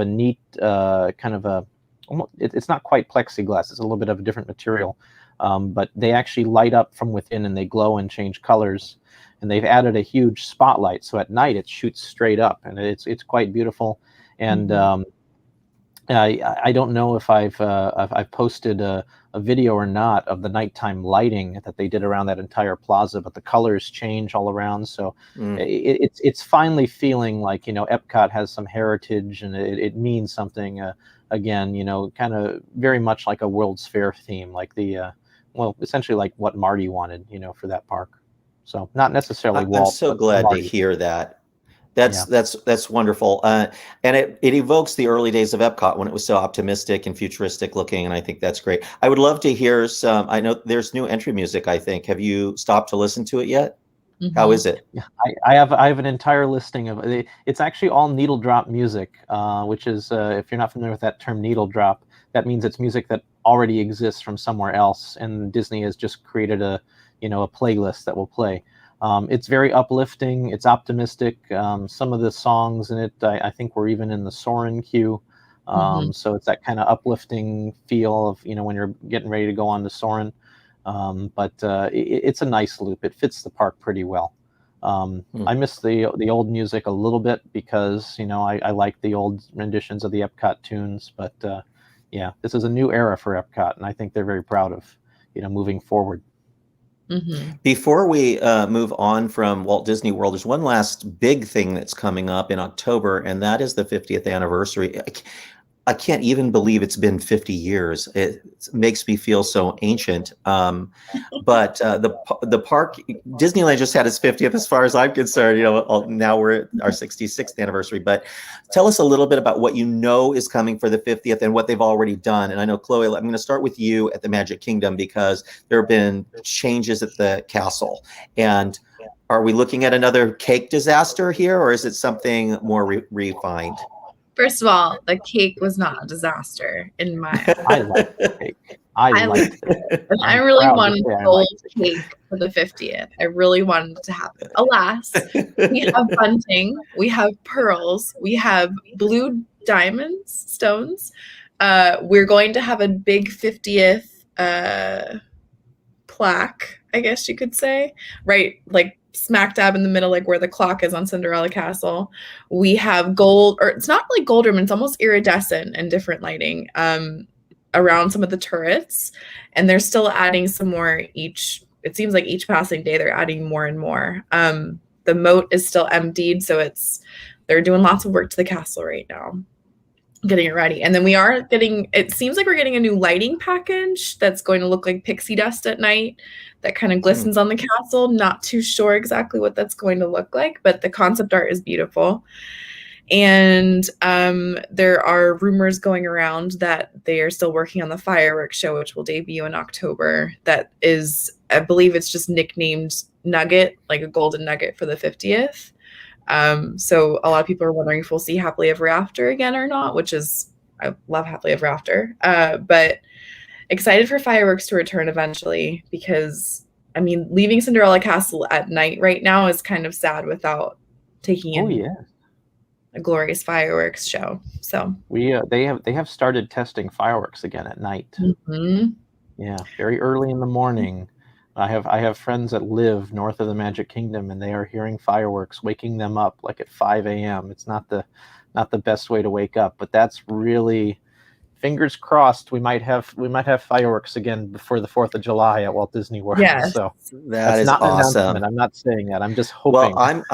[SPEAKER 2] neat kind of a, it's not quite plexiglass. It's a little bit of a different material, but they actually light up from within and they glow and change colors. And they've added a huge spotlight, so at night it shoots straight up, and it's quite beautiful. And I don't know if I've posted a video or not of the nighttime lighting that they did around that entire plaza, but the colors change all around. So it's finally feeling like, Epcot has some heritage and it means something again, kind of very much like a World's Fair theme, like essentially like what Marty wanted, for that park. So not necessarily Walt.
[SPEAKER 1] I'm so glad to hear that. That's wonderful. And it evokes the early days of Epcot when it was so optimistic and futuristic looking. And I think that's great. I would love to hear I know there's new entry music, I think. Have you stopped to listen to it yet? Mm-hmm. How is it?
[SPEAKER 2] I have an entire listing of it. It's actually all needle drop music, which is, if you're not familiar with that term needle drop, that means it's music that already exists from somewhere else. And Disney has just created a playlist that will play. It's very uplifting. It's optimistic. Some of the songs in it, I think, were even in the Soarin' queue. So it's that kind of uplifting feel of, when you're getting ready to go on to Soarin'. But it's a nice loop. It fits the park pretty well. I miss the old music a little bit because, I like the old renditions of the Epcot tunes. But this is a new era for Epcot, and I think they're very proud of, moving forward.
[SPEAKER 1] Before we move on from Walt Disney World, there's one last big thing that's coming up in October, and that is the 50th anniversary. I can't even believe it's been 50 years. It makes me feel so ancient. But the park, Disneyland just had its 50th as far as I'm concerned. Now we're at our 66th anniversary. But tell us a little bit about what is coming for the 50th and what they've already done. And I know, Chloe, I'm going to start with you at the Magic Kingdom because there have been changes at the castle. And are we looking at another cake disaster here, or is it something more refined?
[SPEAKER 3] First of all, the cake was not a disaster in my
[SPEAKER 2] I like the cake. I liked it.
[SPEAKER 3] And I
[SPEAKER 2] I'm
[SPEAKER 3] really
[SPEAKER 2] proud to
[SPEAKER 3] wanted
[SPEAKER 2] say I
[SPEAKER 3] gold
[SPEAKER 2] liked it.
[SPEAKER 3] cake for the 50th. I really wanted it to happen. Alas, we have bunting, we have pearls, we have blue diamonds, stones. We're going to have a big 50th plaque, I guess you could say, right? Like smack dab in the middle, like where the clock is on Cinderella Castle. We have gold, or it's not really gold room, it's almost iridescent and different lighting around some of the turrets. And they're still adding some more it seems like each passing day they're adding more and more. The moat is still emptied, so they're doing lots of work to the castle right now, getting it ready. And then it seems like we're getting a new lighting package that's going to look like pixie dust at night that kind of glistens on the castle. Not too sure exactly what that's going to look like, but the concept art is beautiful. And there are rumors going around that they are still working on the fireworks show, which will debut in October. That is, I believe it's just nicknamed Nugget, like a golden nugget for the 50th. So a lot of people are wondering if we'll see Happily Ever After again or not, which is, I love Happily Ever After. But excited for fireworks to return eventually, because I mean, leaving Cinderella Castle at night right now is kind of sad without taking in a glorious fireworks show. So
[SPEAKER 2] they have started testing fireworks again at night.
[SPEAKER 3] Mm-hmm.
[SPEAKER 2] Yeah, very early in the morning. I have friends that live north of the Magic Kingdom, and they are hearing fireworks, waking them up like at 5 a.m. It's not the best way to wake up, but that's really, fingers crossed, we might have fireworks again before the 4th of July at Walt Disney World.
[SPEAKER 3] Yes.
[SPEAKER 2] So
[SPEAKER 1] that is awesome.
[SPEAKER 2] I'm not saying that. I'm just hoping.
[SPEAKER 1] Well,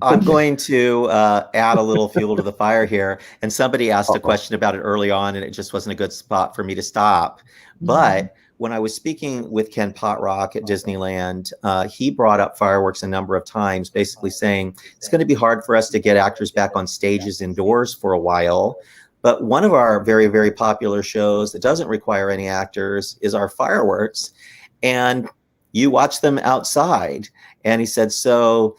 [SPEAKER 1] I'm going to add a little fuel to the fire here. And somebody asked a question about it early on, and it just wasn't a good spot for me to stop. But when I was speaking with Ken Potrock at Disneyland, he brought up fireworks a number of times, basically saying it's going to be hard for us to get actors back on stages indoors for a while. But one of our very, very popular shows that doesn't require any actors is our fireworks. And you watch them outside. And he said, so,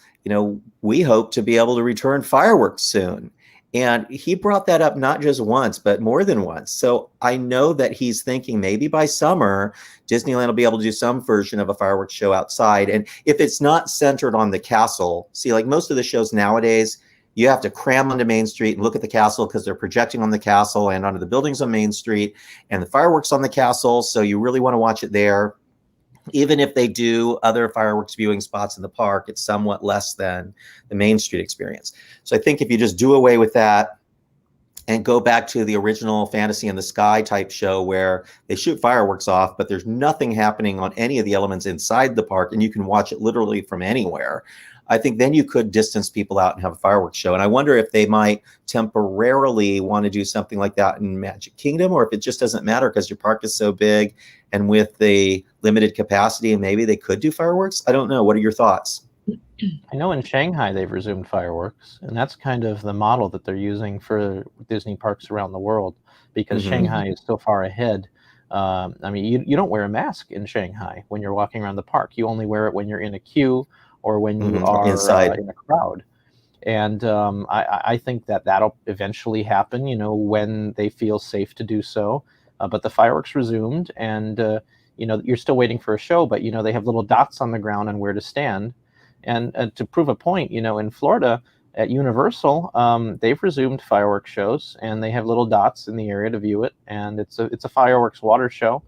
[SPEAKER 1] we hope to be able to return fireworks soon. And he brought that up not just once, but more than once. So I know that he's thinking maybe by summer, Disneyland will be able to do some version of a fireworks show outside. And if it's not centered on the castle, see, like most of the shows nowadays, you have to cram onto Main Street and look at the castle because they're projecting on the castle and onto the buildings on Main Street and the fireworks on the castle. So you really want to watch it there. Even if they do other fireworks viewing spots in the park, it's somewhat less than the Main Street experience. So I think if you just do away with that and go back to the original Fantasy in the Sky type show where they shoot fireworks off, but there's nothing happening on any of the elements inside the park and you can watch it literally from anywhere, I think then you could distance people out and have a fireworks show. And I wonder if they might temporarily want to do something like that in Magic Kingdom, or if it just doesn't matter because your park is so big and with the limited capacity, and maybe they could do fireworks. I don't know. What are your thoughts?
[SPEAKER 2] I know in Shanghai they've resumed fireworks, and that's kind of the model that they're using for Disney parks around the world, because Shanghai is so far ahead. I mean, you don't wear a mask in Shanghai when you're walking around the park. You only wear it when you're in a queue or when you are inside in a crowd. And I think that'll eventually happen, when they feel safe to do so. But the fireworks resumed, and you're still waiting for a show, but they have little dots on the ground on where to stand. And to prove a point, in Florida at Universal, they've resumed fireworks shows, and they have little dots in the area to view it, and it's a fireworks water show.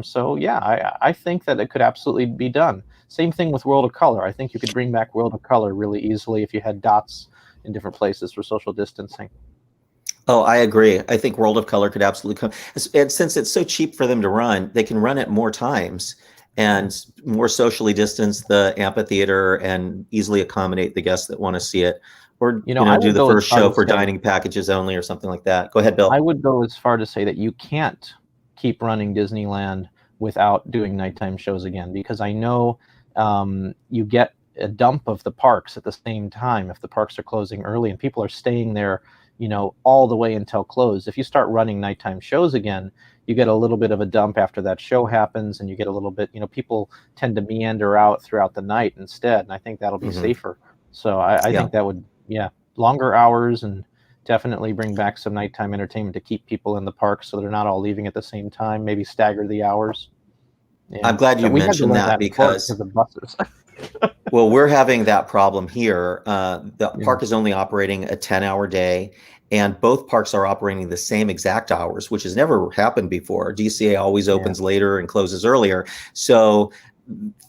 [SPEAKER 2] So yeah, I think that it could absolutely be done. Same thing with World of Color. I think you could bring back World of Color really easily if you had dots in different places for social distancing.
[SPEAKER 1] Oh, I agree. I think World of Color could absolutely come. And since it's so cheap for them to run, they can run it more times and more socially distance the amphitheater and easily accommodate the guests that want to see it. Or do the first show for dining packages only or something like that. Go ahead, Bill.
[SPEAKER 2] I would go as far to say that you can't keep running Disneyland without doing nighttime shows again, because I know you get a dump of the parks at the same time if the parks are closing early and people are staying there all the way until close. If you start running nighttime shows again, you get a little bit of a dump after that show happens, and you get a little bit, people tend to meander out throughout the night instead, and I think that'll be safer. So I think that would, longer hours and definitely bring back some nighttime entertainment to keep people in the park so they're not all leaving at the same time. Maybe stagger the hours.
[SPEAKER 1] Yeah. I'm glad you mentioned that because
[SPEAKER 2] of the buses.
[SPEAKER 1] Well, we're having that problem here. The park is only operating a 10-hour day, and both parks are operating the same exact hours, which has never happened before. DCA always opens later and closes earlier. So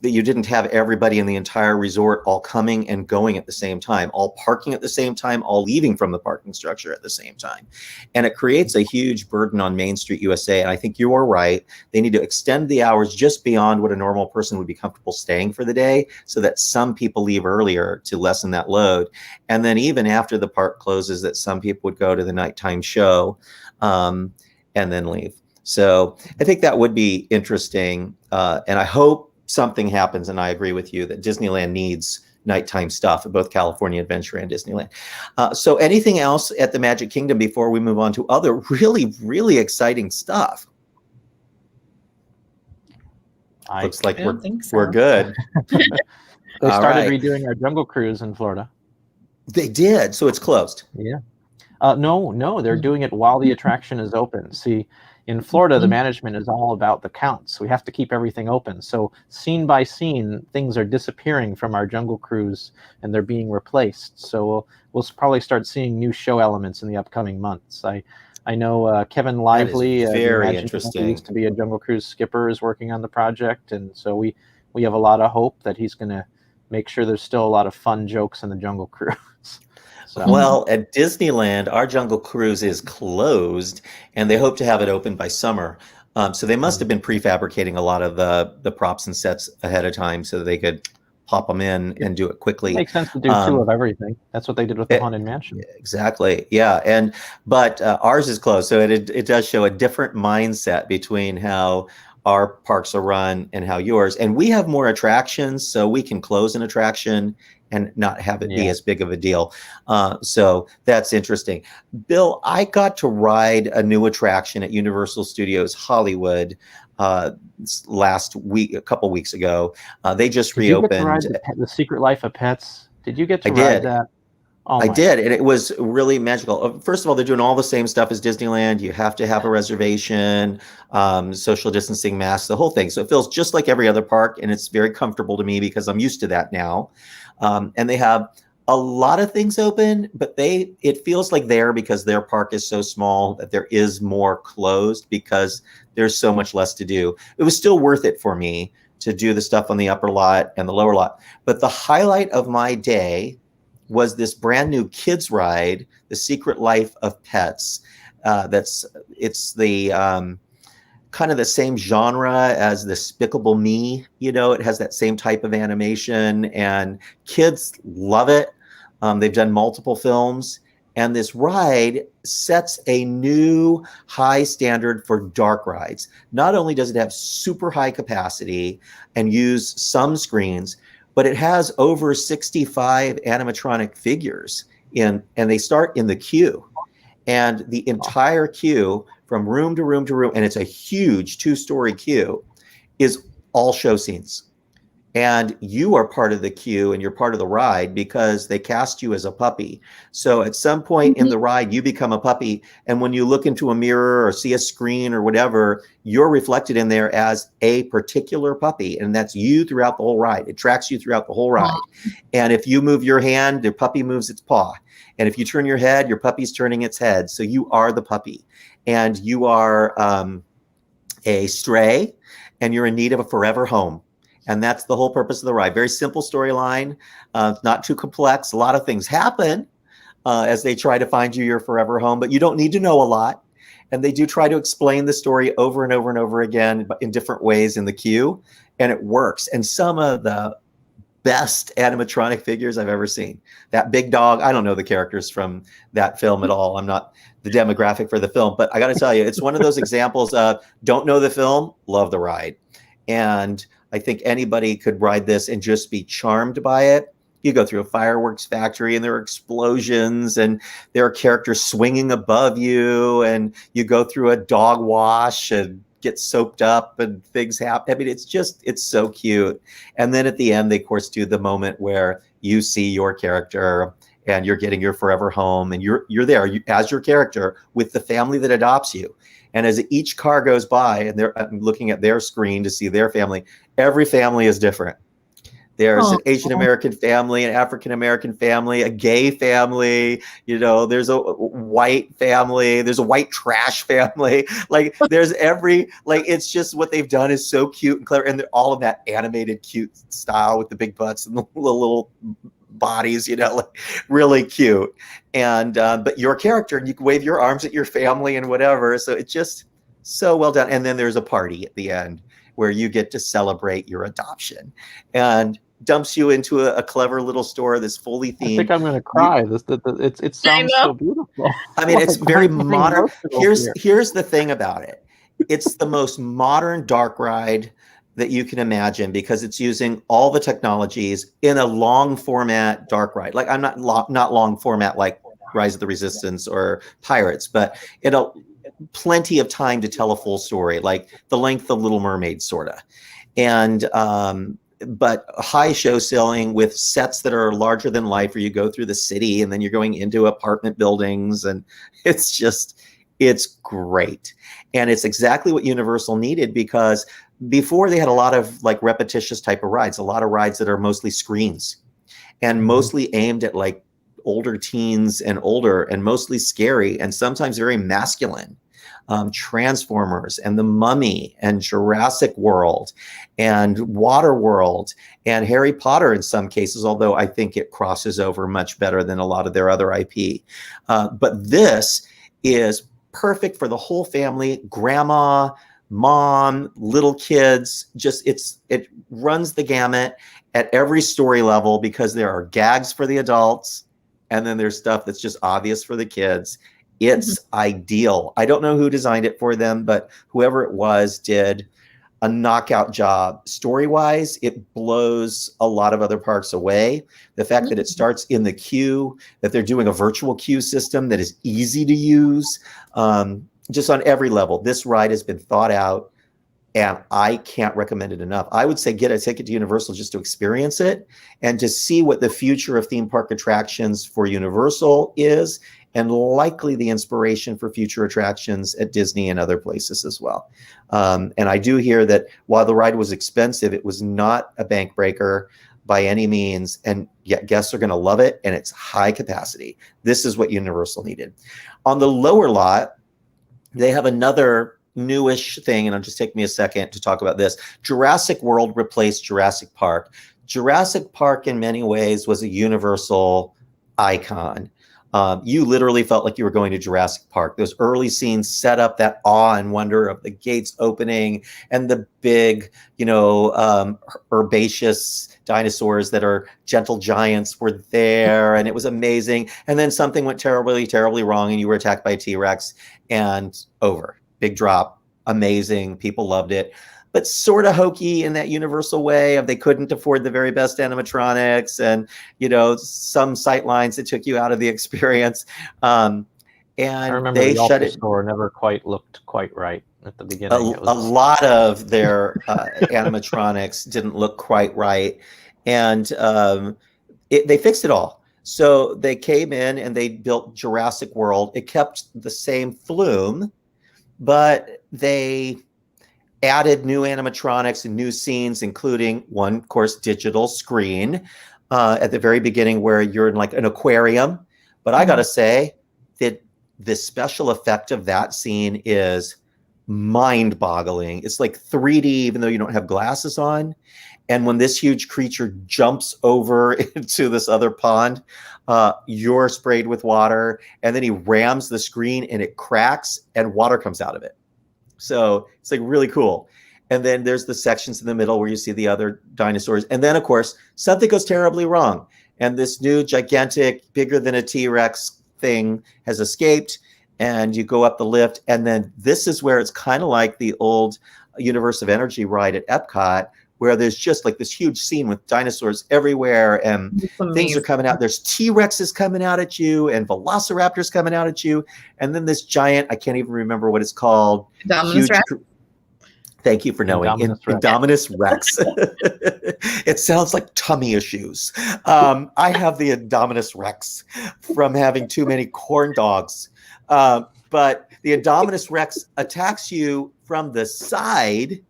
[SPEAKER 1] you didn't have everybody in the entire resort all coming and going at the same time, all parking at the same time, all leaving from the parking structure at the same time. And it creates a huge burden on Main Street USA. And I think you are right. They need to extend the hours just beyond what a normal person would be comfortable staying for the day, so that some people leave earlier to lessen that load. And then even after the park closes, that some people would go to the nighttime show and then leave. So I think that would be interesting. And I hope something happens, and I agree with you that Disneyland needs nighttime stuff at both California Adventure and Disneyland. So anything else at the Magic Kingdom before we move on to other really, really exciting stuff? Looks like we're good.
[SPEAKER 2] They started redoing our Jungle Cruise in Florida.
[SPEAKER 1] They did, so it's closed.
[SPEAKER 2] Yeah. No, they're doing it while the attraction is open. See, in Florida, the management is all about the counts. We have to keep everything open. So scene by scene, things are disappearing from our Jungle Cruise, and they're being replaced. So we'll probably start seeing new show elements in the upcoming months. I know Kevin Lively,
[SPEAKER 1] very interesting,
[SPEAKER 2] who used to be a Jungle Cruise skipper, is working on the project, and so we have a lot of hope that he's going to make sure there's still a lot of fun jokes in the Jungle Cruise. So.
[SPEAKER 1] Well, at Disneyland, our Jungle Cruise is closed, and they hope to have it open by summer. So they must have been prefabricating a lot of the props and sets ahead of time so that they could pop them in and do it quickly.
[SPEAKER 2] It makes sense to do two of everything. That's what they did with the Haunted Mansion.
[SPEAKER 1] Exactly. Yeah. But ours is closed, so it does show a different mindset between how our parks are run and how yours. And we have more attractions, so we can close an attraction and not have it be as big of a deal. So that's interesting. Bill, I got to ride a new attraction at Universal Studios Hollywood last week, a couple weeks ago. They just reopened.
[SPEAKER 2] Did you get to ride the Secret Life of Pets? Did you get to ride that?
[SPEAKER 1] Oh, I did, and it was really magical. First of all, they're doing all the same stuff as Disneyland. You have to have a reservation, social distancing, masks, the whole thing. So it feels just like every other park, and it's very comfortable to me because I'm used to that now. And they have a lot of things open, but it feels like because their park is so small that there is more closed because there's so much less to do. It was still worth it for me to do the stuff on the upper lot and the lower lot. But the highlight of my day was this brand new kids ride, The Secret Life of Pets. It's the kind of the same genre as Despicable Me. You know, it has that same type of animation, and kids love it. They've done multiple films, and this ride sets a new high standard for dark rides. Not only does it have super high capacity and use some screens, but it has over 65 animatronic figures and they start in the queue. And the entire queue from room to room to room, and it's a huge 2-story queue, is all show scenes. And you are part of the queue and you're part of the ride because they cast you as a puppy. So at some point in the ride, you become a puppy. And when you look into a mirror or see a screen or whatever, you're reflected in there as a particular puppy. And that's you throughout the whole ride. It tracks you throughout the whole ride. And if you move your hand, the puppy moves its paw. And if you turn your head, your puppy's turning its head. So you are the puppy. And you are a stray, and you're in need of a forever home. And that's the whole purpose of the ride. Very simple storyline, not too complex. A lot of things happen as they try to find you your forever home, but you don't need to know a lot. And they do try to explain the story over and over and over again, but in different ways in the queue, and it works. And some of the best animatronic figures I've ever seen. That big dog, I don't know the characters from that film at all. I'm not the demographic for the film, but I got to tell you, it's one of those examples of don't know the film, love the ride. And I think anybody could ride this and just be charmed by it. You go through a fireworks factory and there are explosions and there are characters swinging above you, and you go through a dog wash and get soaped up and things happen. I mean, it's so cute. And then at the end, they of course do the moment where you see your character and you're getting your forever home, and you're there as your character with the family that adopts you. And as each car goes by, and I'm looking at their screen to see their family, every family is different. There's an Asian American family, an African American family, a gay family, there's a white family, there's a white trash family. Like there's it's just what they've done is so cute and clever. And they're all of that animated cute style with the big butts and the little bodies, really cute. And but your character, and you can wave your arms at your family and whatever. So it's just so well done. And then there's a party at the end where you get to celebrate your adoption, and dumps you into a clever little store that's fully themed.
[SPEAKER 2] I think I'm going to cry. It sounds so beautiful.
[SPEAKER 1] I mean, it's very modern. Here's the thing about it. It's the most modern dark ride that you can imagine, because it's using all the technologies in a long format dark ride. Like I'm not long format like Rise of the Resistance or Pirates, but plenty of time to tell a full story, like the length of Little Mermaid, sort of. And but high show ceiling with sets that are larger than life, where you go through the city and then you're going into apartment buildings, and it's great. And it's exactly what Universal needed, because before they had a lot of like repetitious type of rides, a lot of rides that are mostly screens and mostly aimed at like older teens and older, and mostly scary and sometimes very masculine. Transformers and The Mummy and Jurassic World and Waterworld and Harry Potter in some cases, although I think it crosses over much better than a lot of their other IP. But this is perfect for the whole family, grandma, mom, little kids. It runs the gamut at every story level, because there are gags for the adults, and then there's stuff that's just obvious for the kids. It's ideal. I don't know who designed it for them, but whoever it was did a knockout job. Story-wise, it blows a lot of other parks away. The fact that it starts in the queue, that they're doing a virtual queue system that is easy to use, just on every level. This ride has been thought out, and I can't recommend it enough. I would say get a ticket to Universal just to experience it and to see what the future of theme park attractions for Universal is, and likely the inspiration for future attractions at Disney and other places as well. And I do hear that while the ride was expensive, it was not a bank breaker by any means, and yet guests are going to love it, and it's high capacity. This is what Universal needed. On the lower lot, they have another newish thing, and it'll just take me a second to talk about this. Jurassic World replaced Jurassic Park. Jurassic Park in many ways was a Universal icon. You literally felt like you were going to Jurassic Park. Those early scenes set up that awe and wonder of the gates opening and the big, herbaceous dinosaurs that are gentle giants were there, and it was amazing. And then something went terribly, terribly wrong, and you were attacked by a T-Rex, and over. Big drop. Amazing. People loved it. But sort of hokey in that Universal way of they couldn't afford the very best animatronics, and some sight lines that took you out of the experience. And
[SPEAKER 2] I remember
[SPEAKER 1] they
[SPEAKER 2] the
[SPEAKER 1] shut it.
[SPEAKER 2] Store never quite looked quite right at the beginning.
[SPEAKER 1] A lot of their animatronics didn't look quite right, and they fixed it all. So they came in and they built Jurassic World. It kept the same flume, but they added new animatronics and new scenes, including one, of course, digital screen at the very beginning where you're in like an aquarium. But I got to say that the special effect of that scene is mind-boggling. It's like 3D, even though you don't have glasses on. And when this huge creature jumps over into this other pond, you're sprayed with water, and then he rams the screen and it cracks and water comes out of it. So it's like really cool. And then there's the sections in the middle where you see the other dinosaurs. And then, of course, something goes terribly wrong. And this new gigantic, bigger than a T-Rex thing has escaped. And you go up the lift. And then this is where it's kind of like the old Universe of Energy ride at Epcot, where there's just like this huge scene with dinosaurs everywhere, and things are coming out. There's T-Rexes coming out at you and velociraptors coming out at you. And then this giant, I can't even remember what it's called. Thank you for knowing.
[SPEAKER 2] Indominus
[SPEAKER 1] Rex. It sounds like tummy issues. I have the Indominus Rex from having too many corn dogs. But the Indominus Rex attacks you from the side,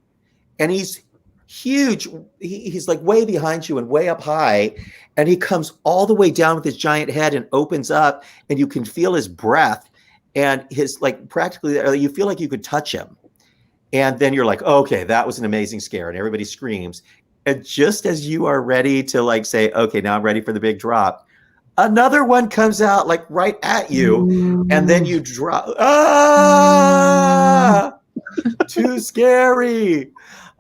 [SPEAKER 1] and he's huge. He's like way behind you and way up high, and he comes all the way down with his giant head and opens up, and you can feel his breath and his like practically you feel like you could touch him. And then you're like, okay, that was an amazing scare. And everybody screams. And just as you are ready to like say, okay, now I'm ready for the big drop, another one comes out like right at you. And then you drop. Ah, too scary.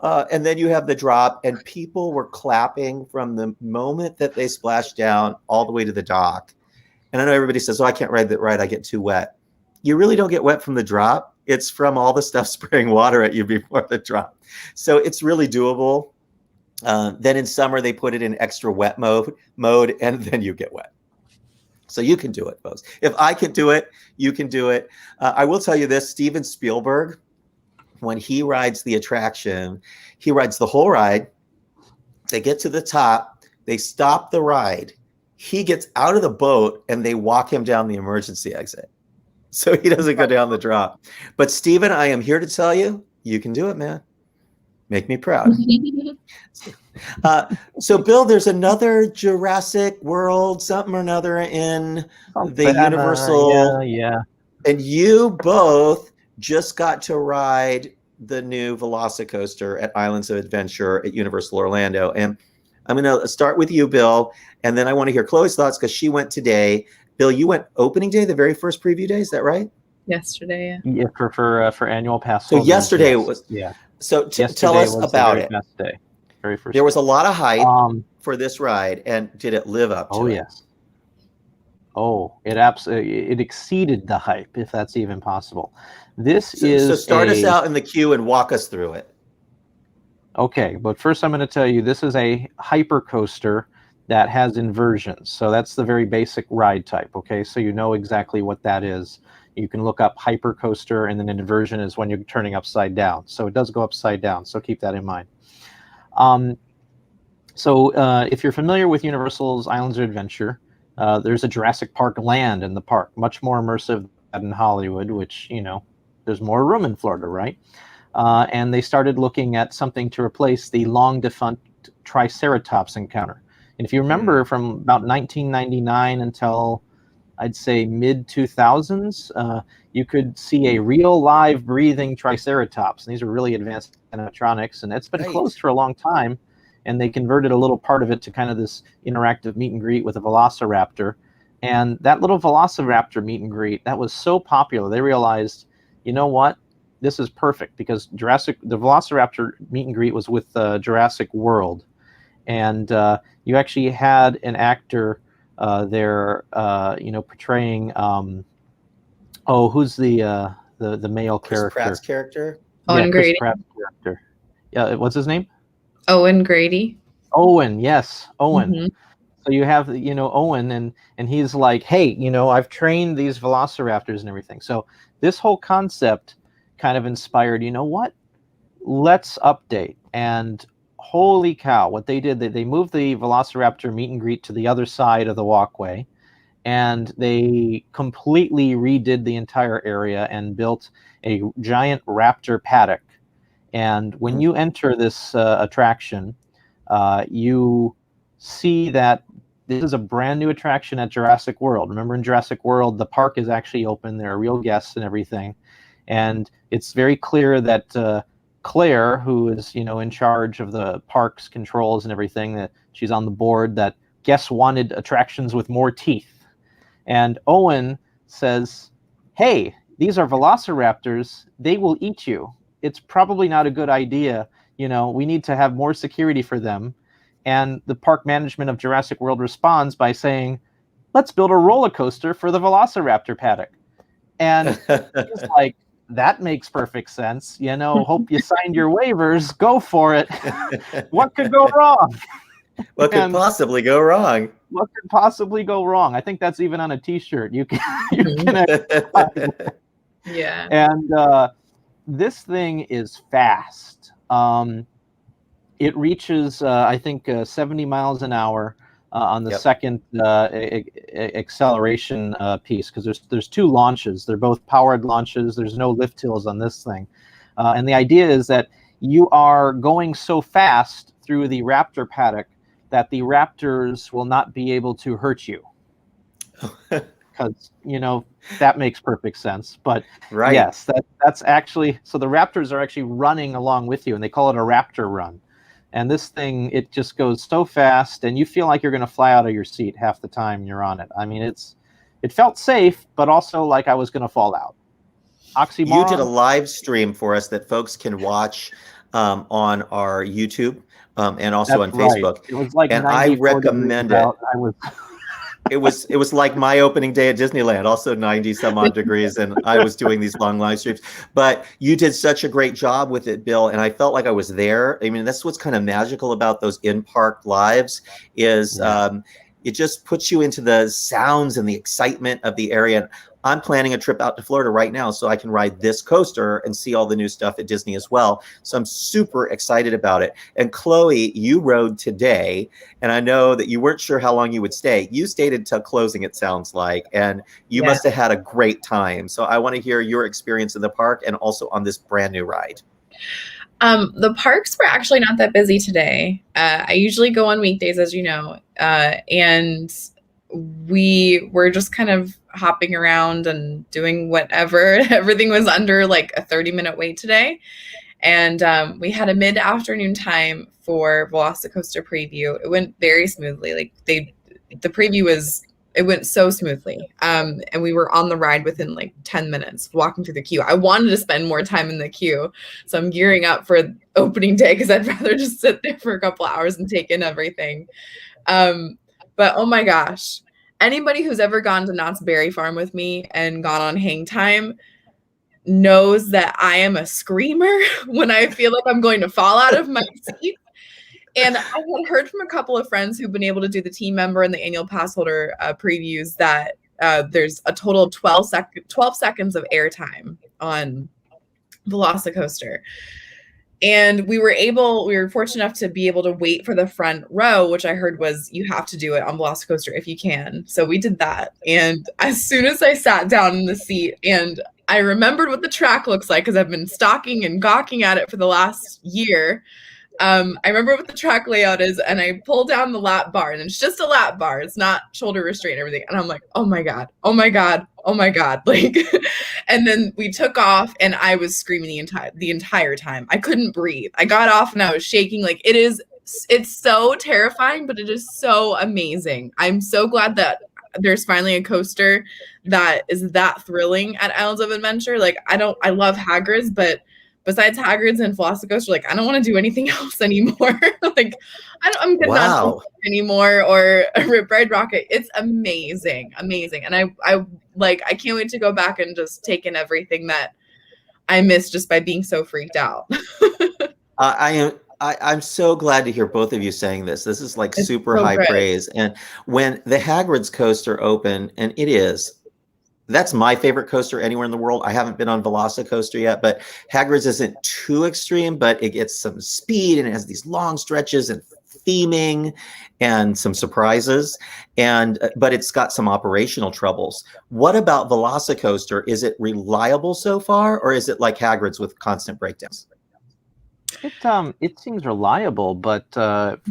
[SPEAKER 1] And then you have the drop, and people were clapping from the moment that they splashed down all the way to the dock. And I know everybody says, oh, I can't ride that ride. I get too wet. You really don't get wet from the drop. It's from all the stuff spraying water at you before the drop. So it's really doable. Then in summer, they put it in extra wet mode, and then you get wet. So you can do it, folks. If I can do it, you can do it. I will tell you this, Steven Spielberg, when he rides the attraction, he rides the whole ride. They get to the top. They stop the ride. He gets out of the boat, and they walk him down the emergency exit. So he doesn't go down the drop. But Steven, I am here to tell you, you can do it, man. Make me proud. So Bill, there's another Jurassic World, something or another in the Universal.
[SPEAKER 2] Yeah.
[SPEAKER 1] And you both just got to ride the new VelociCoaster at Islands of Adventure at Universal Orlando. And I'm going to start with you, Bill. And then I want to hear Chloe's thoughts because she went today. Bill, you went opening day, the very first preview day. Is that right?
[SPEAKER 3] Yesterday.
[SPEAKER 2] Yeah, for annual pass.
[SPEAKER 1] So yesterday was.
[SPEAKER 2] Yeah.
[SPEAKER 1] So tell us about it.
[SPEAKER 2] Best day. Very first.
[SPEAKER 1] There was a lot of hype for this ride, and did it live up to it?
[SPEAKER 2] Oh yes. Oh, it exceeded the hype, if that's even possible. So
[SPEAKER 1] start us out in the queue and walk us through it.
[SPEAKER 2] Okay, but first I'm going to tell you this is a hyper coaster that has inversions. So that's the very basic ride type, okay? So you know exactly what that is. You can look up hyper coaster, and then an inversion is when you're turning upside down. So it does go upside down, so keep that in mind. If you're familiar with Universal's Islands of Adventure, there's a Jurassic Park land in the park, much more immersive than in Hollywood, which, you know, there's more room in Florida, right? And they started looking at something to replace the long defunct Triceratops encounter. And if you remember from about 1999 until I'd say mid-2000s, you could see a real live breathing Triceratops. And these are really advanced animatronics, and it's been closed for a long time. And they converted a little part of it to kind of this interactive meet and greet with a Velociraptor. And that little Velociraptor meet and greet, that was so popular, they realized, you know what? This is perfect, because the Velociraptor meet and greet was with Jurassic World. And you actually had an actor there, portraying, who's the male
[SPEAKER 1] Chris
[SPEAKER 2] character?
[SPEAKER 1] Pratt's character?
[SPEAKER 3] Owen Grady.
[SPEAKER 2] Chris Pratt's character. Yeah, what's his name?
[SPEAKER 3] Owen Grady.
[SPEAKER 2] Owen, yes, Owen.
[SPEAKER 3] Mm-hmm.
[SPEAKER 2] So you have, Owen, and he's like, hey, I've trained these Velociraptors and everything. So this whole concept kind of inspired, you know what? Let's update. And holy cow, what they did, they moved the Velociraptor meet and greet to the other side of the walkway, and they completely redid the entire area and built a giant raptor paddock. And when you enter this attraction, you see that this is a brand new attraction at Jurassic World. Remember, in Jurassic World, the park is actually open. There are real guests and everything. And it's very clear that Claire, who is, in charge of the park's controls and everything, that she's on the board, that guests wanted attractions with more teeth. And Owen says, hey, these are Velociraptors. They will eat you. It's probably not a good idea. We need to have more security for them. And the park management of Jurassic World responds by saying, let's build a roller coaster for the Velociraptor paddock. And he's like, that makes perfect sense. Hope you signed your waivers. Go for it. What could go wrong?
[SPEAKER 1] What could possibly go wrong?
[SPEAKER 2] What could possibly go wrong? I think that's even on a T-shirt. You can
[SPEAKER 3] Yeah.
[SPEAKER 2] And this thing is fast. It reaches, I think, 70 miles an hour on the second acceleration piece, because there's 2 launches. They're both powered launches. There's no lift hills on this thing. And the idea is that you are going so fast through the raptor paddock that the raptors will not be able to hurt you. Because, that makes perfect sense. But yes, that's actually, so the raptors are actually running along with you, and they call it a raptor run. And this thing, it just goes so fast, and you feel like you're going to fly out of your seat half the time you're on it. I mean, it felt safe, but also like I was going to fall out. Oxymoron.
[SPEAKER 1] You did a live stream for us that folks can watch on our YouTube and also on Facebook.
[SPEAKER 2] It was like,
[SPEAKER 1] and I recommend it. It was like my opening day at Disneyland, also 90 some odd degrees, and I was doing these long live streams. But you did such a great job with it, Bill, and I felt like I was there. I mean, that's what's kind of magical about those in-park lives is it just puts you into the sounds and the excitement of the area. And I'm planning a trip out to Florida right now so I can ride this coaster and see all the new stuff at Disney as well. So I'm super excited about it. And Chloe, you rode today, and I know that you weren't sure how long you would stay. You stayed until closing, it sounds like, and you must have had a great time. So I want to hear your experience in the park and also on this brand new ride.
[SPEAKER 3] The parks were actually not that busy today. I usually go on weekdays, as you know, and we were just kind of hopping around and doing whatever. Everything was under like a 30-minute wait today. And we had a mid-afternoon time for VelociCoaster preview. It went very smoothly. Like the preview it went so smoothly. And we were on the ride within like 10 minutes walking through the queue. I wanted to spend more time in the queue. So I'm gearing up for opening day because I'd rather just sit there for a couple hours and take in everything. But oh my gosh, anybody who's ever gone to Knott's Berry Farm with me and gone on hang time knows that I am a screamer when I feel like I'm going to fall out of my seat. And I had heard from a couple of friends who've been able to do the team member and the annual pass holder previews that there's a total of 12 seconds of airtime on VelociCoaster. And we were fortunate enough to be able to wait for the front row, which I heard was you have to do it on VelociCoaster if you can. So we did that. And as soon as I sat down in the seat and I remembered what the track looks like, because I've been stalking and gawking at it for the last year. I remember what the track layout is, and I pull down the lap bar, and it's just a lap bar. It's not shoulder restraint and everything. And I'm like, oh my God, oh my God, oh my God. Like, and then we took off, and I was screaming the entire time. I couldn't breathe. I got off and I was shaking. Like it's so terrifying, but it is so amazing. I'm so glad that there's finally a coaster that is that thrilling at Islands of Adventure. Like I love Hagrid's, but besides Hagrid's and VelociCoaster, like I don't want to do anything else anymore. Like I'm good not anymore, or Rip Ride Rocket. It's amazing, and I can't wait to go back and just take in everything that I missed just by being so freaked out.
[SPEAKER 1] I'm so glad to hear both of you saying this. This is like super high praise. And when the Hagrid's coaster opened, and that's my favorite coaster anywhere in the world. I haven't been on VelociCoaster yet, but Hagrid's isn't too extreme, but it gets some speed and it has these long stretches and theming and some surprises. But it's got some operational troubles. What about VelociCoaster? Is it reliable so far, or is it like Hagrid's with constant breakdowns?
[SPEAKER 2] It seems reliable, but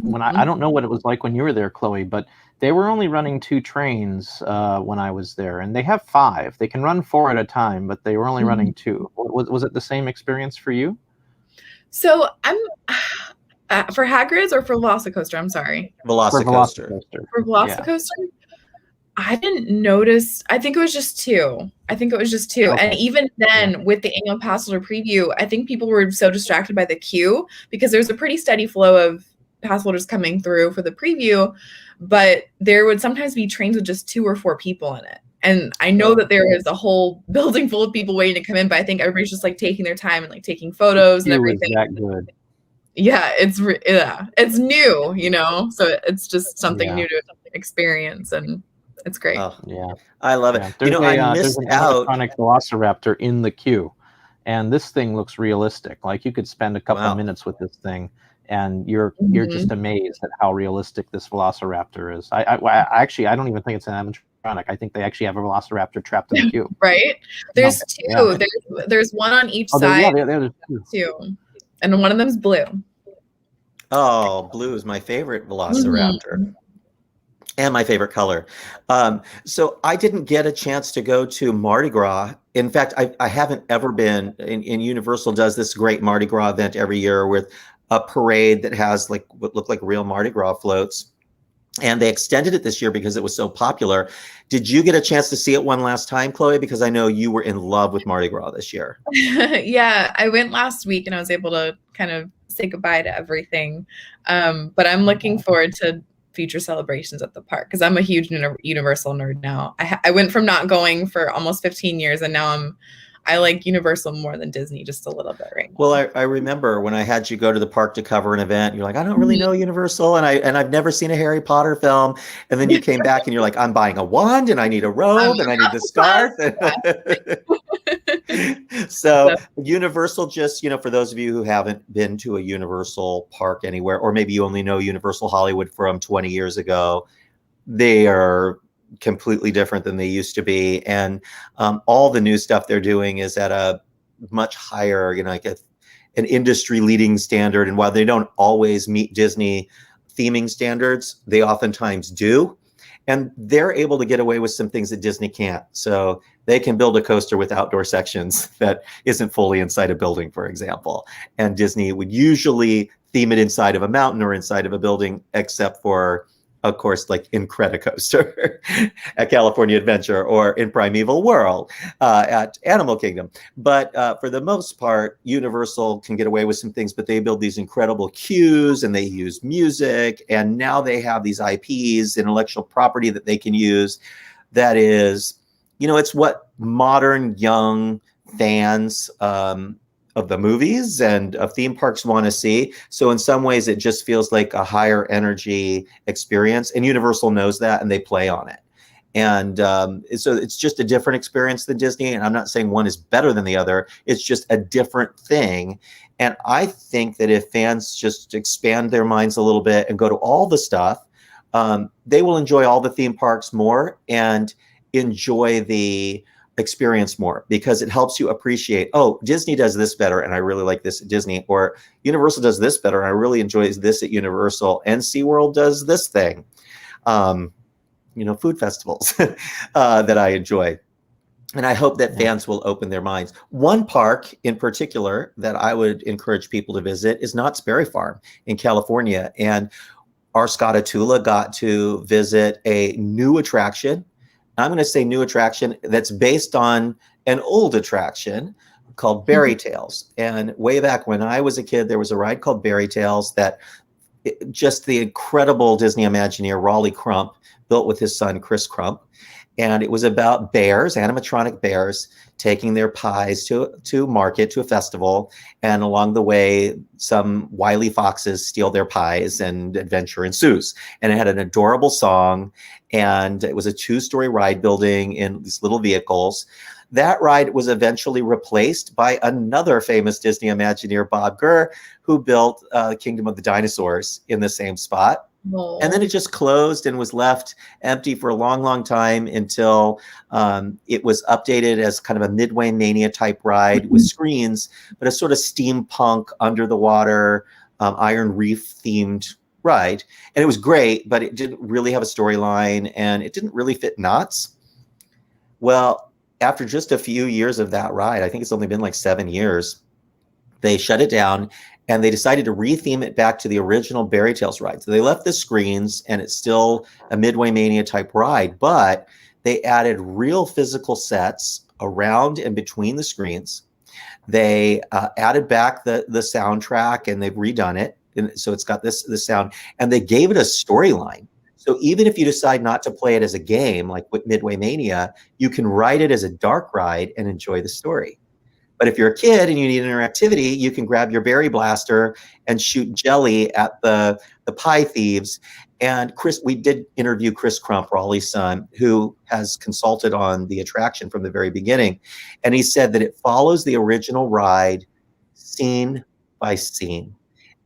[SPEAKER 2] when I don't know what it was like when you were there, Chloe, but they were only running 2 trains when I was there, and they have 5. They can run 4 at a time, but they were only running 2. Was it the same experience for you?
[SPEAKER 3] So I'm for Hagrid's or for VelociCoaster? I'm sorry.
[SPEAKER 1] VelociCoaster.
[SPEAKER 3] For VelociCoaster, yeah. I didn't notice. I think it was just 2. Okay. And even then, with the annual pass holder preview, I think people were so distracted by the queue because there's a pretty steady flow of pass holders coming through for the preview, but there would sometimes be trains with just 2 or 4 people in it. And I know that there is a whole building full of people waiting to come in, but I think everybody's just like taking their time and like taking photos and everything.
[SPEAKER 2] That good.
[SPEAKER 3] Yeah, it's new, so it's just something new to experience, and it's great.
[SPEAKER 1] Oh, yeah, I love it.
[SPEAKER 2] There's
[SPEAKER 1] I missed
[SPEAKER 2] there's an
[SPEAKER 1] out.
[SPEAKER 2] electronic Velociraptor in the queue, and this thing looks realistic. Like you could spend a couple minutes with this thing, and you're just amazed at how realistic this Velociraptor is. I actually don't even think it's an animatronic. I think they actually have a Velociraptor trapped in the cube.
[SPEAKER 3] Right? There's two. Yeah. There's one on each side. Yeah, there's two. And one of them's blue.
[SPEAKER 1] Oh, blue is my favorite Velociraptor. And my favorite color. So I didn't get a chance to go to Mardi Gras. In fact, I haven't ever been. In Universal does this great Mardi Gras event every year with a parade that has like what look like real Mardi Gras floats. And they extended it this year because it was so popular. Did you get a chance to see it one last time, Chloe? Because I know you were in love with Mardi Gras this year.
[SPEAKER 3] Yeah, I went last week and I was able to kind of say goodbye to everything. But I'm looking forward to future celebrations at the park because I'm a huge Universal nerd now. I went from not going for almost 15 years and now I like Universal more than Disney just a little bit right now.
[SPEAKER 1] Well, I remember when I had you go to the park to cover an event, you're like, I don't really know Universal and I've never seen a Harry Potter film. And then you came back and you're like, I'm buying a wand and I need a robe and I need the scarf. So Universal, just, for those of you who haven't been to a Universal park anywhere, or maybe you only know Universal Hollywood from 20 years ago, they are completely different than they used to be. And all the new stuff they're doing is at a much higher, like an industry leading standard. And while they don't always meet Disney theming standards, they oftentimes do. And they're able to get away with some things that Disney can't. So they can build a coaster with outdoor sections that isn't fully inside a building, for example. And Disney would usually theme it inside of a mountain or inside of a building, except for, of course, like in Cretacoaster at California Adventure or in Primeval World at Animal Kingdom. But for the most part, Universal can get away with some things, but they build these incredible queues and they use music. And now they have these IPs, intellectual property that they can use. That is, it's what modern young fans of the movies and of theme parks want to see. So in some ways, it just feels like a higher energy experience. And Universal knows that and they play on it. And so it's just a different experience than Disney. And I'm not saying one is better than the other. It's just a different thing. And I think that if fans just expand their minds a little bit and go to all the stuff, they will enjoy all the theme parks more and enjoy the experience more, because it helps you appreciate, oh, Disney does this better and I really like this at Disney, or Universal does this better and I really enjoy this at Universal, and SeaWorld does this thing. Food festivals that I enjoy. And I hope that fans will open their minds. One park in particular that I would encourage people to visit is Knott's Berry Farm in California. And our Scott Atula got to visit a new attraction. I'm going to say new attraction that's based on an old attraction called Berry Tales. And way back when I was a kid, there was a ride called Berry Tales that just the incredible Disney Imagineer Raleigh Crump built with his son, Chris Crump. And it was about bears, animatronic bears, taking their pies to market, to a festival. And along the way, some wily foxes steal their pies and adventure ensues. And it had an adorable song. And it was a 2-story ride building in these little vehicles. That ride was eventually replaced by another famous Disney Imagineer, Bob Gurr, who built Kingdom of the Dinosaurs in the same spot.
[SPEAKER 3] Aww.
[SPEAKER 1] And then it just closed and was left empty for a long, long time until it was updated as kind of a Midway Mania type ride with screens, but a sort of steampunk under the water, Iron Reef themed ride. And it was great, but it didn't really have a storyline and it didn't really fit Knott's. Well, after just a few years of that ride, I think it's only been like 7 years, they shut it down. And they decided to retheme it back to the original Berry Tales ride. So they left the screens and it's still a Midway Mania type ride, but they added real physical sets around and between the screens. They added back the soundtrack and they've redone it. And so it's got this sound, and they gave it a storyline. So even if you decide not to play it as a game, like with Midway Mania, you can ride it as a dark ride and enjoy the story. But if you're a kid and you need interactivity, you can grab your berry blaster and shoot jelly at the pie thieves. And we did interview Chris Crump, Raleigh's son, who has consulted on the attraction from the very beginning. And he said that it follows the original ride scene by scene.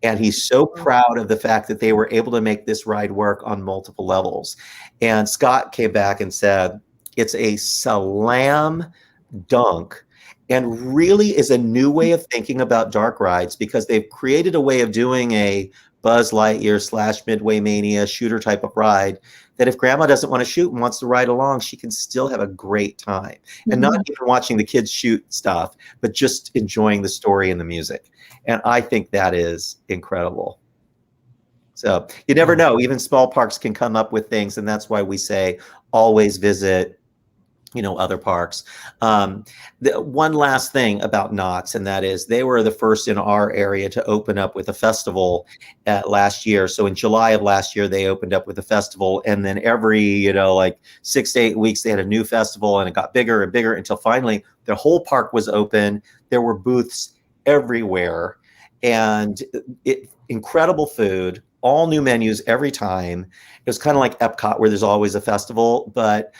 [SPEAKER 1] And he's so proud of the fact that they were able to make this ride work on multiple levels. And Scott came back and said, it's a slam dunk and really is a new way of thinking about dark rides, because they've created a way of doing a Buzz Lightyear / Midway Mania shooter type of ride that if grandma doesn't want to shoot and wants to ride along, she can still have a great time. And not even watching the kids shoot stuff, but just enjoying the story and the music. And I think that is incredible. So you never know, even small parks can come up with things. And that's why we say always visit, other parks. One last thing about Knott's, and that is they were the first in our area to open up with a festival last year. So in July of last year, they opened up with a festival, and then every, like 6 to 8 weeks, they had a new festival, and it got bigger and bigger until finally the whole park was open. There were booths everywhere, and incredible food, all new menus every time. It was kind of like Epcot, where there's always a festival, but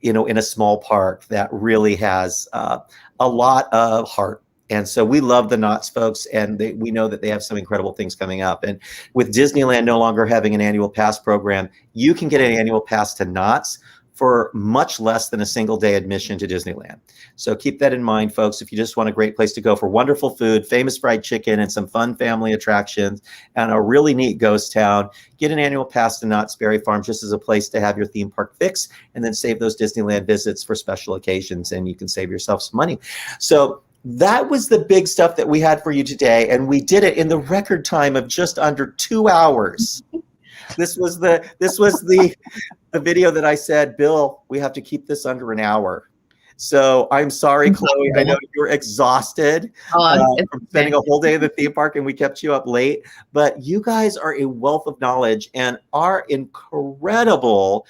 [SPEAKER 1] in a small park that really has a lot of heart. And so we love the Knott's folks, and we know that they have some incredible things coming up. And with Disneyland no longer having an annual pass program, you can get an annual pass to Knott's for much less than a single day admission to Disneyland. So keep that in mind, folks. If you just want a great place to go for wonderful food, famous fried chicken, and some fun family attractions, and a really neat ghost town, get an annual pass to Knott's Berry Farm just as a place to have your theme park fix, and then save those Disneyland visits for special occasions, and you can save yourself some money. So that was the big stuff that we had for you today, and we did it in the record time of just under 2 hours. This was the video that I said, Bill, we have to keep this under an hour. So I'm sorry, Chloe. I know you're exhausted from spending a whole day in the theme park, and we kept you up late. But you guys are a wealth of knowledge and are incredible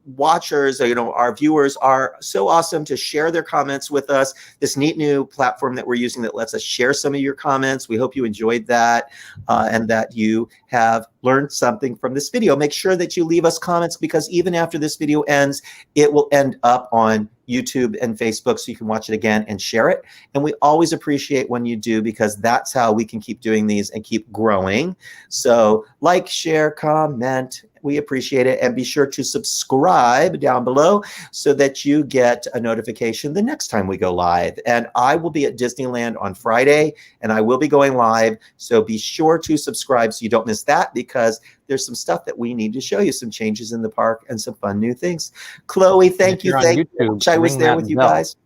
[SPEAKER 1] watchers. Our viewers are so awesome to share their comments with us. This neat new platform that we're using that lets us share some of your comments. We hope you enjoyed that and that you have learned something from this video. Make sure that you leave us comments, because even after this video ends, it will end up on YouTube and Facebook, so you can watch it again and share it. And we always appreciate when you do, because that's how we can keep doing these and keep growing. So like, share, comment. We appreciate it. And be sure to subscribe down below so that you get a notification the next time we go live. And I will be at Disneyland on Friday, and I will be going live. So be sure to subscribe so you don't miss that, because there's some stuff that we need to show you, some changes in the park and some fun new things. Chloe, thank you. Thank you. I was there with you guys.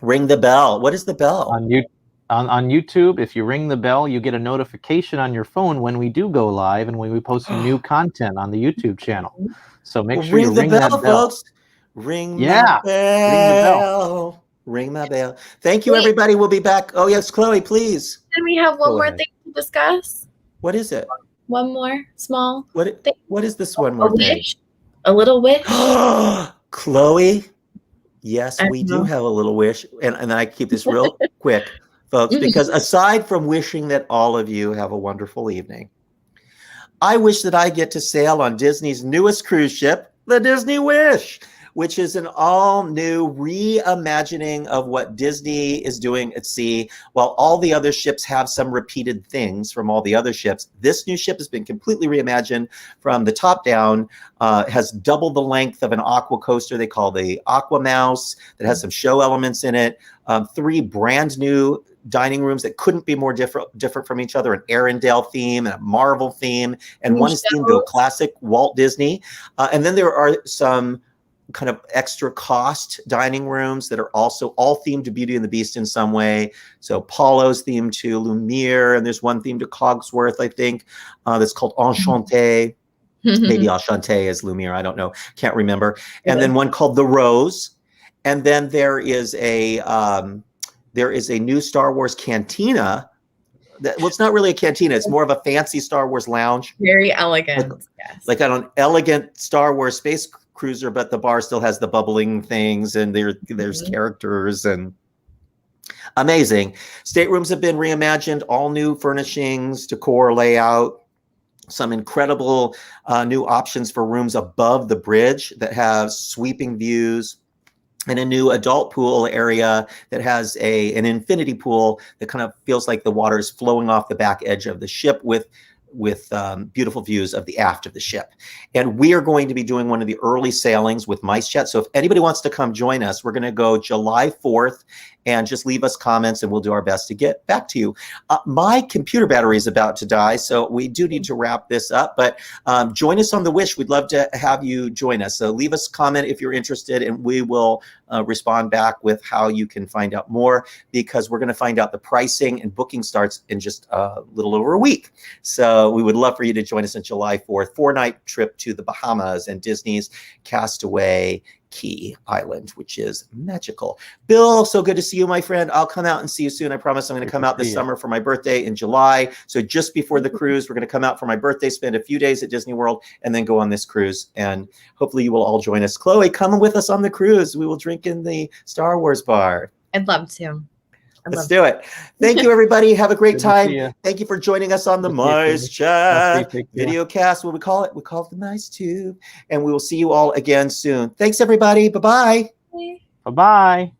[SPEAKER 1] Ring the bell. What is the bell?
[SPEAKER 2] On YouTube, if you ring the bell, you get a notification on your phone when we do go live and when we post new content on the YouTube channel. So make sure you ring that bell,
[SPEAKER 1] folks. Ring the bell. Ring my bell. Thank you, everybody. We'll be back. Oh, yes, Chloe, please.
[SPEAKER 3] And we have one more thing to discuss.
[SPEAKER 1] What is it?
[SPEAKER 3] One more small
[SPEAKER 1] thing. What is this one more thing?
[SPEAKER 3] A little wish.
[SPEAKER 1] Chloe, yes, we do have a little wish. And I keep this real quick, folks, because aside from wishing that all of you have a wonderful evening, I wish that I get to sail on Disney's newest cruise ship, the Disney Wish, which is an all-new reimagining of what Disney is doing at sea. While all the other ships have some repeated things from all the other ships, this new ship has been completely reimagined from the top down, has double the length of an aqua coaster they call the Aqua Mouse, that has some show elements in it, 3 brand new dining rooms that couldn't be more different from each other, an Arendelle theme and a Marvel theme, and one is themed to a classic Walt Disney. And then there are some kind of extra cost dining rooms that are also all themed to Beauty and the Beast in some way. So Paulo's themed to Lumiere, and there's one themed to Cogsworth, I think, that's called Enchanté. Maybe Enchanté is Lumiere, I don't know, can't remember. And then one called The Rose. And then there is a new Star Wars cantina. It's not really a cantina. It's more of a fancy Star Wars lounge.
[SPEAKER 3] Very elegant.
[SPEAKER 1] Like an elegant Star Wars space cruiser, but the bar still has the bubbling things, and there's characters, and Amazing. Staterooms have been reimagined, all new furnishings, decor, layout, some incredible new options for rooms above the bridge that have sweeping views, and a new adult pool area that has an infinity pool that kind of feels like the water is flowing off the back edge of the ship with beautiful views of the aft of the ship. And we are going to be doing one of the early sailings with MiceChat. So if anybody wants to come join us, we're going to go July 4th, and just leave us comments and we'll do our best to get back to you. My computer battery is about to die, so we do need to wrap this up, but join us on the Wish. We'd love to have you join us. So leave us a comment if you're interested, and we will respond back with how you can find out more, because we're going to find out the pricing, and booking starts in just a little over a week. So we would love for you to join us on July 4th, 4-night trip to the Bahamas and Disney's Castaway Key Island, which is magical. Bill, so good to see you, my friend. I'll come out and see you soon. I promise I'm going to come out this summer for my birthday in July. So just before the cruise, we're going to come out for my birthday, spend a few days at Disney World, and then go on this cruise. And hopefully you will all join us. Chloe, come with us on the cruise. We will drink in the Star Wars bar.
[SPEAKER 3] I'd love to.
[SPEAKER 1] Let's do it. Thank you, everybody. Have a great time. Thank you for joining us on the MiceChat video cast. What we call it? We call it the MiceTube. And we will see you all again soon. Thanks, everybody. Bye-bye.
[SPEAKER 2] Bye-bye.